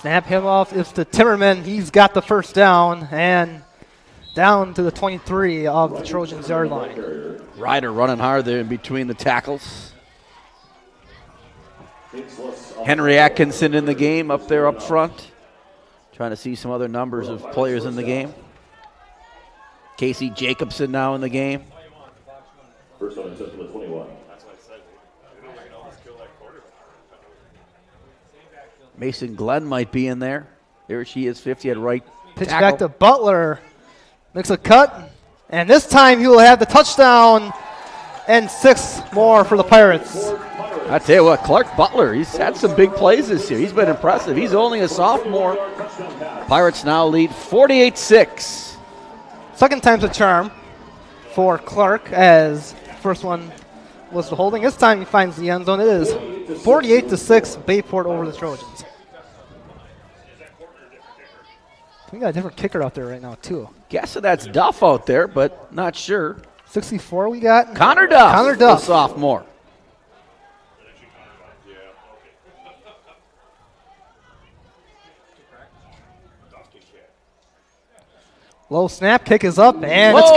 Speaker 16: Snap handoff is to Timmerman. He's got the first down and down to the 23 of the Trojans' yard line.
Speaker 4: Ryder running hard there in between the tackles. Henry Atkinson in the game up there up front. Trying to see some other numbers of players in the game. Casey Jacobson now in the game.
Speaker 2: First on the 21.
Speaker 4: Mason Glenn might be in there. There she is, 50 at right
Speaker 16: Pitch
Speaker 4: tackle.
Speaker 16: back to Butler. Makes a cut. And this time he will have the touchdown and 6 more for the Pirates.
Speaker 4: I tell you what, Clark Butler, he's had some big plays this year. He's been impressive. He's only a sophomore. Pirates now lead 48-6.
Speaker 16: Second time's a charm for Clark, as first one was the holding. This time he finds the end zone. It is 48-6, Bayport over the Trojans. We got a different kicker out there right now, too.
Speaker 4: Guessing that's Duff out there, but not sure.
Speaker 16: 64 we got.
Speaker 4: Connor Duff.
Speaker 16: Connor Duff.
Speaker 4: The sophomore.
Speaker 16: Low snap, kick is up, and
Speaker 4: Whoa,
Speaker 16: it's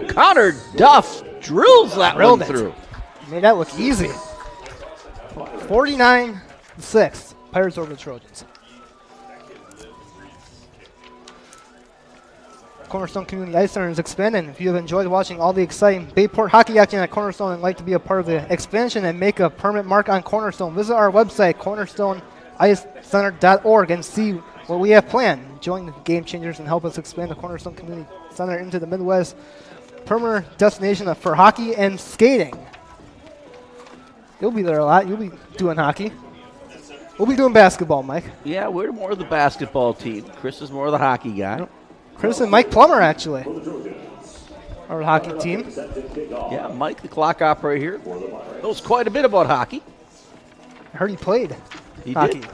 Speaker 16: good.
Speaker 4: Connor Duff drills that
Speaker 16: Drilled
Speaker 4: one
Speaker 16: it.
Speaker 4: through.
Speaker 16: Made that look easy. 49-6, Pirates over the Trojans. Cornerstone Community Ice Center is expanding. If you have enjoyed watching all the exciting Bayport hockey action at Cornerstone and like to be a part of the expansion and make a permanent mark on Cornerstone, visit our website, cornerstoneiCenter.org, and see what we have planned. Join the Game Changers and help us expand the Cornerstone Community Center into the Midwest permanent destination for hockey and skating. You'll be there a lot. You'll be doing hockey. We'll be doing basketball, Mike.
Speaker 4: Yeah, we're more of the basketball team. Chris is more of the hockey guy.
Speaker 16: Chris and Mike Plummer, actually, our hockey team.
Speaker 4: Yeah, Mike, the clock operator here, knows quite a bit about hockey.
Speaker 16: I heard he played
Speaker 4: He
Speaker 16: hockey.
Speaker 4: did.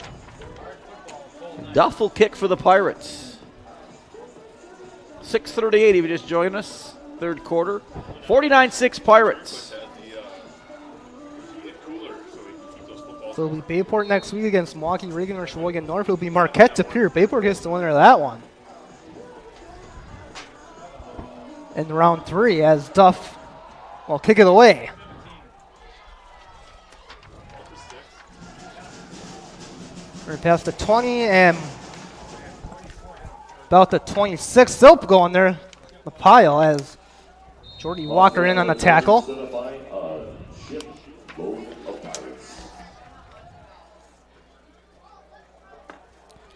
Speaker 4: Duff will kick for the Pirates. 6:38 if you just joined us. Third quarter. 49-6 Pirates.
Speaker 16: So it'll be Bayport next week against Milwaukee, Reagan, or Sheboygan North. It'll be Marquette to Pier. Bayport gets the winner of that one. In round 3 as Duff will kick it away. We're past the 20 and about the 26. Still going there, the pile as Jordy Walker in on the tackle.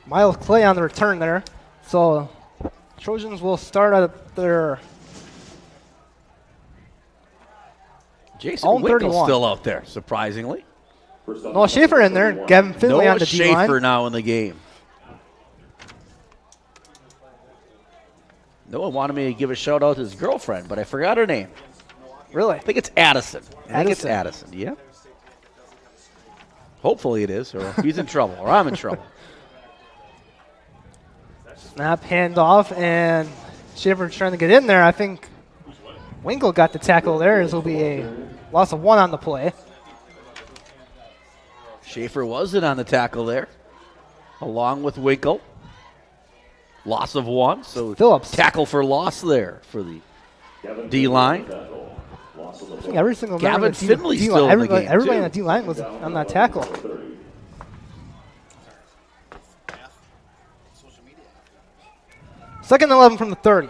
Speaker 16: Miles Clay on the return there. So Trojans will start at their
Speaker 4: Jason
Speaker 16: own
Speaker 4: Winkle's
Speaker 16: 31.
Speaker 4: still out there, surprisingly.
Speaker 16: Noah Schaefer in there. Gavin Finley on the D-line.
Speaker 4: Schaefer now in the game. Noah wanted me to give a shout out to his girlfriend, but I forgot her name.
Speaker 16: Really?
Speaker 4: I think it's Addison. I think it's Addison, yeah. Hopefully it is, or he's in trouble, or I'm in trouble.
Speaker 16: Snap, handoff, and Schaefer trying to get in there. I think Winkle got the tackle there. This will be a loss of 1 on the play.
Speaker 4: Schaefer wasn't on the tackle there, along with Winkle. Loss of 1, so
Speaker 16: Phillips.
Speaker 4: Tackle for loss there for the D-line.
Speaker 16: Every single member
Speaker 4: Gavin
Speaker 16: of the
Speaker 4: Finley's
Speaker 16: D-line,
Speaker 4: still in the
Speaker 16: everybody,
Speaker 4: game,
Speaker 16: everybody
Speaker 4: too.
Speaker 16: on the D-line was on that tackle. Second and 11 from the 30.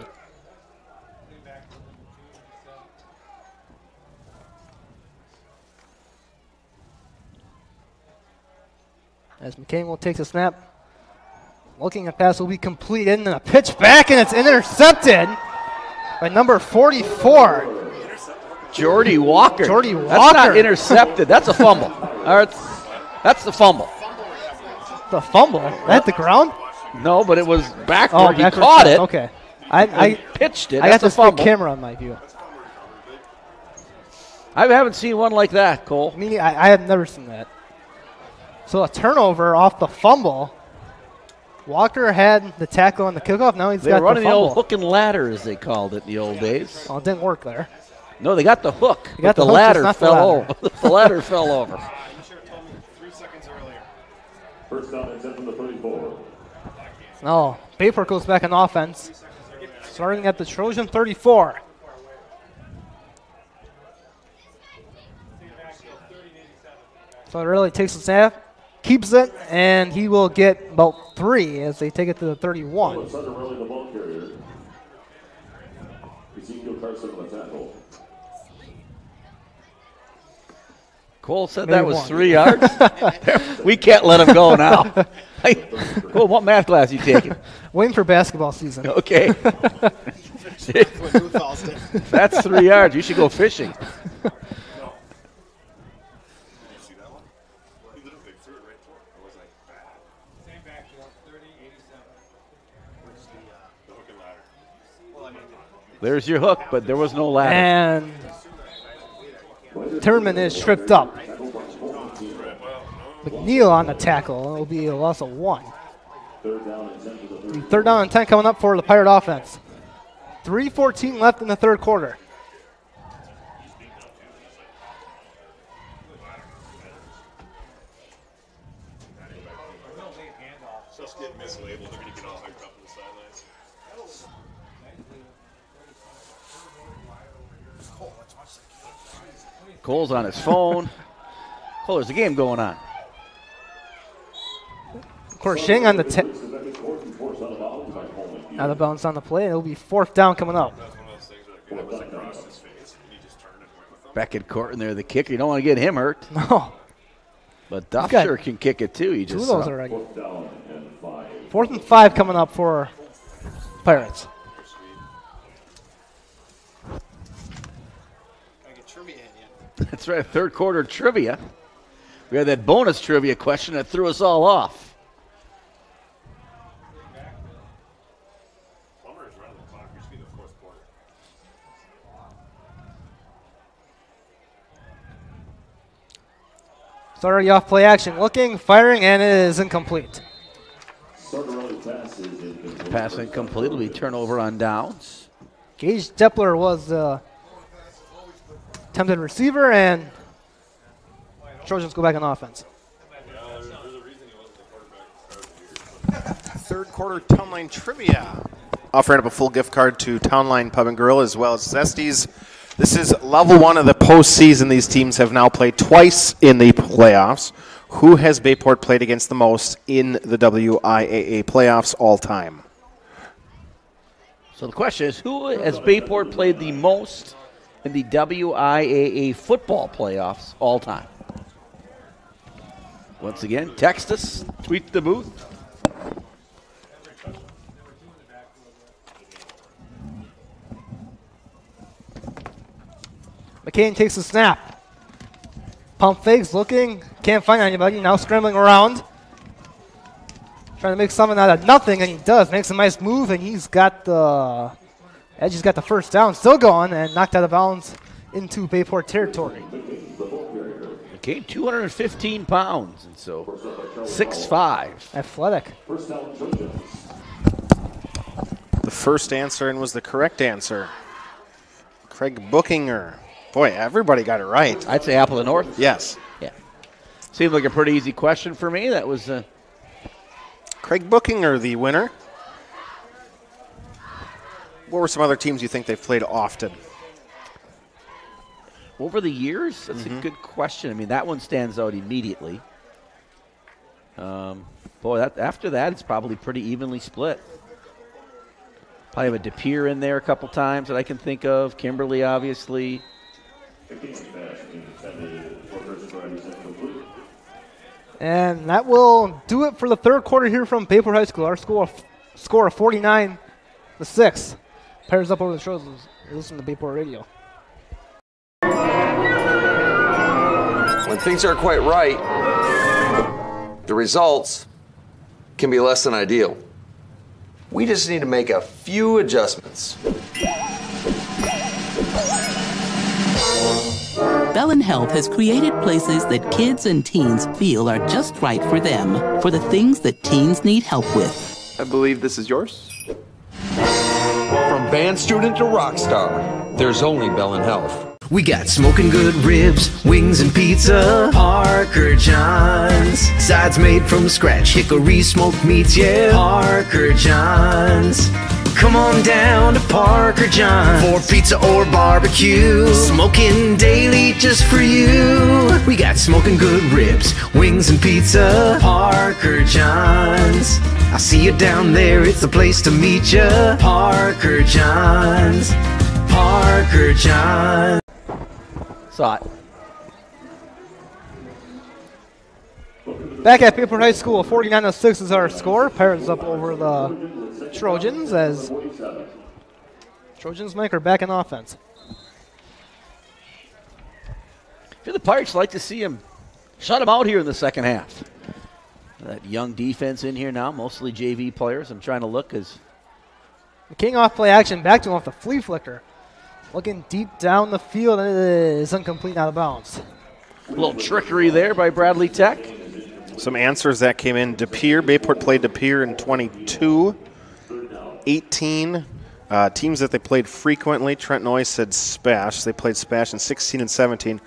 Speaker 16: As McCain will take the snap. Looking at pass will be completed, and a pitch back, and it's intercepted by number 44.
Speaker 4: Jordy Walker.
Speaker 16: Jordy Walker.
Speaker 4: That's not intercepted. That's a fumble. That's the fumble.
Speaker 16: The fumble? At the ground?
Speaker 4: No, but it was backward.
Speaker 16: Oh,
Speaker 4: he
Speaker 16: backward
Speaker 4: caught
Speaker 16: pass.
Speaker 4: it.
Speaker 16: Okay. I
Speaker 4: pitched it.
Speaker 16: I
Speaker 4: That's
Speaker 16: got this
Speaker 4: a fumble.
Speaker 16: big camera on my view.
Speaker 4: I haven't seen one like that, Cole.
Speaker 16: I have never seen that. So a turnover off the fumble. Walker had the tackle on the kickoff. Now he's
Speaker 4: They
Speaker 16: got
Speaker 4: were running
Speaker 16: the
Speaker 4: the
Speaker 16: fumble.
Speaker 4: old hook and ladder, as they called it in the old days.
Speaker 16: Oh, it didn't work there.
Speaker 4: No, they got the hook.
Speaker 16: They got
Speaker 4: but
Speaker 16: the hook,
Speaker 4: ladder
Speaker 16: just not the
Speaker 4: fell
Speaker 16: ladder.
Speaker 4: over. The ladder fell over.
Speaker 2: First down and 10 from the 34.
Speaker 16: No, Bayport goes back on offense. Starting at the Trojan 34. So it really takes the snap, keeps it, and he will get about 3 as they take it to the 31.
Speaker 2: Running the ball carrier. Ezekiel Carson on the tackle.
Speaker 4: Cole said
Speaker 16: Maybe
Speaker 4: that was
Speaker 16: one.
Speaker 4: 3 yards. We can't let him go now. Cole, what math class are you taking?
Speaker 16: Waiting for basketball season.
Speaker 4: Okay. That's 3 yards. You should go fishing. There's your hook, but there was no ladder.
Speaker 16: And Timmerman is tripped up. McNeil on the tackle. It will be a loss of 1. Third down and 10 coming up for the Pirate offense. 3:14 left in the third quarter.
Speaker 4: Cole's on his phone. Cole, there's a game going on.
Speaker 16: Of course, Shing on the out of bounds on the play. It'll be 4th down coming up.
Speaker 4: Back in court, and there the kicker. You don't want to get him hurt.
Speaker 16: No.
Speaker 4: But Duff sure can kick it too. You
Speaker 16: Two
Speaker 4: just
Speaker 16: of those
Speaker 4: saw.
Speaker 16: already. 4th and 5 coming up for Pirates.
Speaker 4: That's right, third quarter trivia. We had that bonus trivia question that threw us all off.
Speaker 16: Starting off play action, looking, firing, and it is incomplete.
Speaker 4: Pass incomplete. Will be turnover on downs.
Speaker 16: Gage Deppler was the attempted receiver, and Trojans go back on offense.
Speaker 1: Third quarter Town Line Trivia. Offering up a full gift card to Town Line Pub and Grill as well as Zesties. This is level 1 of the postseason. These teams have now played twice in the playoffs. Who has Bayport played against the most in the WIAA playoffs all time?
Speaker 4: So the question is, who has Bayport played the most in the WIAA football playoffs all time? Once again, text us, tweet the booth.
Speaker 16: McCain takes the snap. Pump fakes, looking, can't find anybody. Now scrambling around. Trying to make something out of nothing, and he does. Makes a nice move, and he's got the Edge. He's got the first down, still going, and knocked out of bounds into Bayport territory.
Speaker 4: Okay, 215 pounds, and so 6'5".
Speaker 16: Athletic.
Speaker 1: The first answer and was the correct answer. Craig Bookinger. Boy, everybody got it right.
Speaker 4: I'd say Apple of the North.
Speaker 1: Yes.
Speaker 4: Yeah. Seemed like a pretty easy question for me. That was
Speaker 1: Craig Bookinger, the winner. What were some other teams you think they've played often?
Speaker 4: over the years. That's a good question. I mean, that one stands out immediately. Boy, after that, it's probably pretty evenly split. Probably have a DePere in there a couple times that I can think of. Kimberly, obviously.
Speaker 16: And that will do it for the third quarter here from Bayport High School. Our score of 49-6. Pairs up over the Trojans. Listen to Bayport Radio.
Speaker 5: When things aren't quite right, the results can be less than ideal. We just need to make a few adjustments.
Speaker 8: Bellin Health has created places that kids and teens feel are just right for them, for the things that teens need help with.
Speaker 5: I believe this is yours. From band student to rock star, there's only Bellin Health.
Speaker 17: We got smoking good ribs, wings and pizza, Parker John's. Sides made from scratch, hickory smoked meats, yeah, Parker John's. Come on down to Parker John's for pizza or barbecue. Smoking daily just for you. We got smoking good ribs, wings and pizza, Parker John's. I'll see you down there, it's the place to meet ya. Parker John's, Parker John's.
Speaker 4: Saw it.
Speaker 16: Back at Bayport High School, 49-6 is our score. Pirates up over the Trojans as Trojans make her back in offense.
Speaker 4: For the Pirates, like to see him shut him out here in the second half. That young defense in here now, mostly JV players. I'm trying to look as
Speaker 16: King off play action, back to him off the flea flicker. Looking deep down the field, and it is incomplete, out of bounds.
Speaker 4: A little trickery there by Bradley Tech.
Speaker 1: Some answers that came in. Bayport played De Pere in 22. 18 teams that they played frequently. Trent Noyes said Spash. They played Spash in 16 and 17.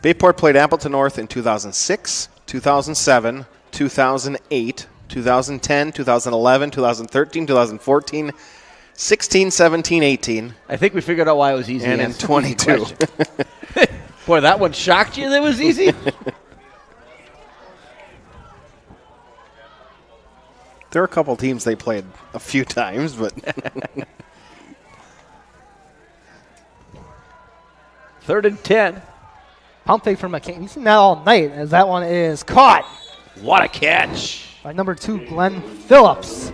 Speaker 1: Bayport played Appleton North in 2006, 2007, 2008, 2010, 2011, 2013, 2014, 16, 17, 18.
Speaker 4: I think we figured out why it was easy.
Speaker 1: And in 22.
Speaker 4: Boy, that one shocked you that was easy?
Speaker 1: There are a couple teams they played a few times, but.
Speaker 4: Third and 10.
Speaker 16: Pump fake from McCain. You've seen that all night as that one is caught.
Speaker 4: What a catch.
Speaker 16: By number 2, Glenn Phillips.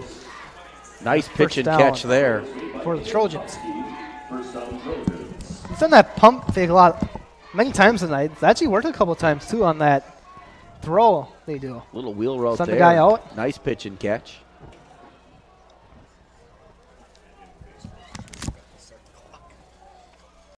Speaker 4: Nice pitch and catch there.
Speaker 16: For the Trojans. He's done that pump fake many times tonight. It's actually worked a couple times too on that throw they do.
Speaker 4: Little wheel route
Speaker 16: Send
Speaker 4: there.
Speaker 16: the guy out.
Speaker 4: Nice pitch and catch.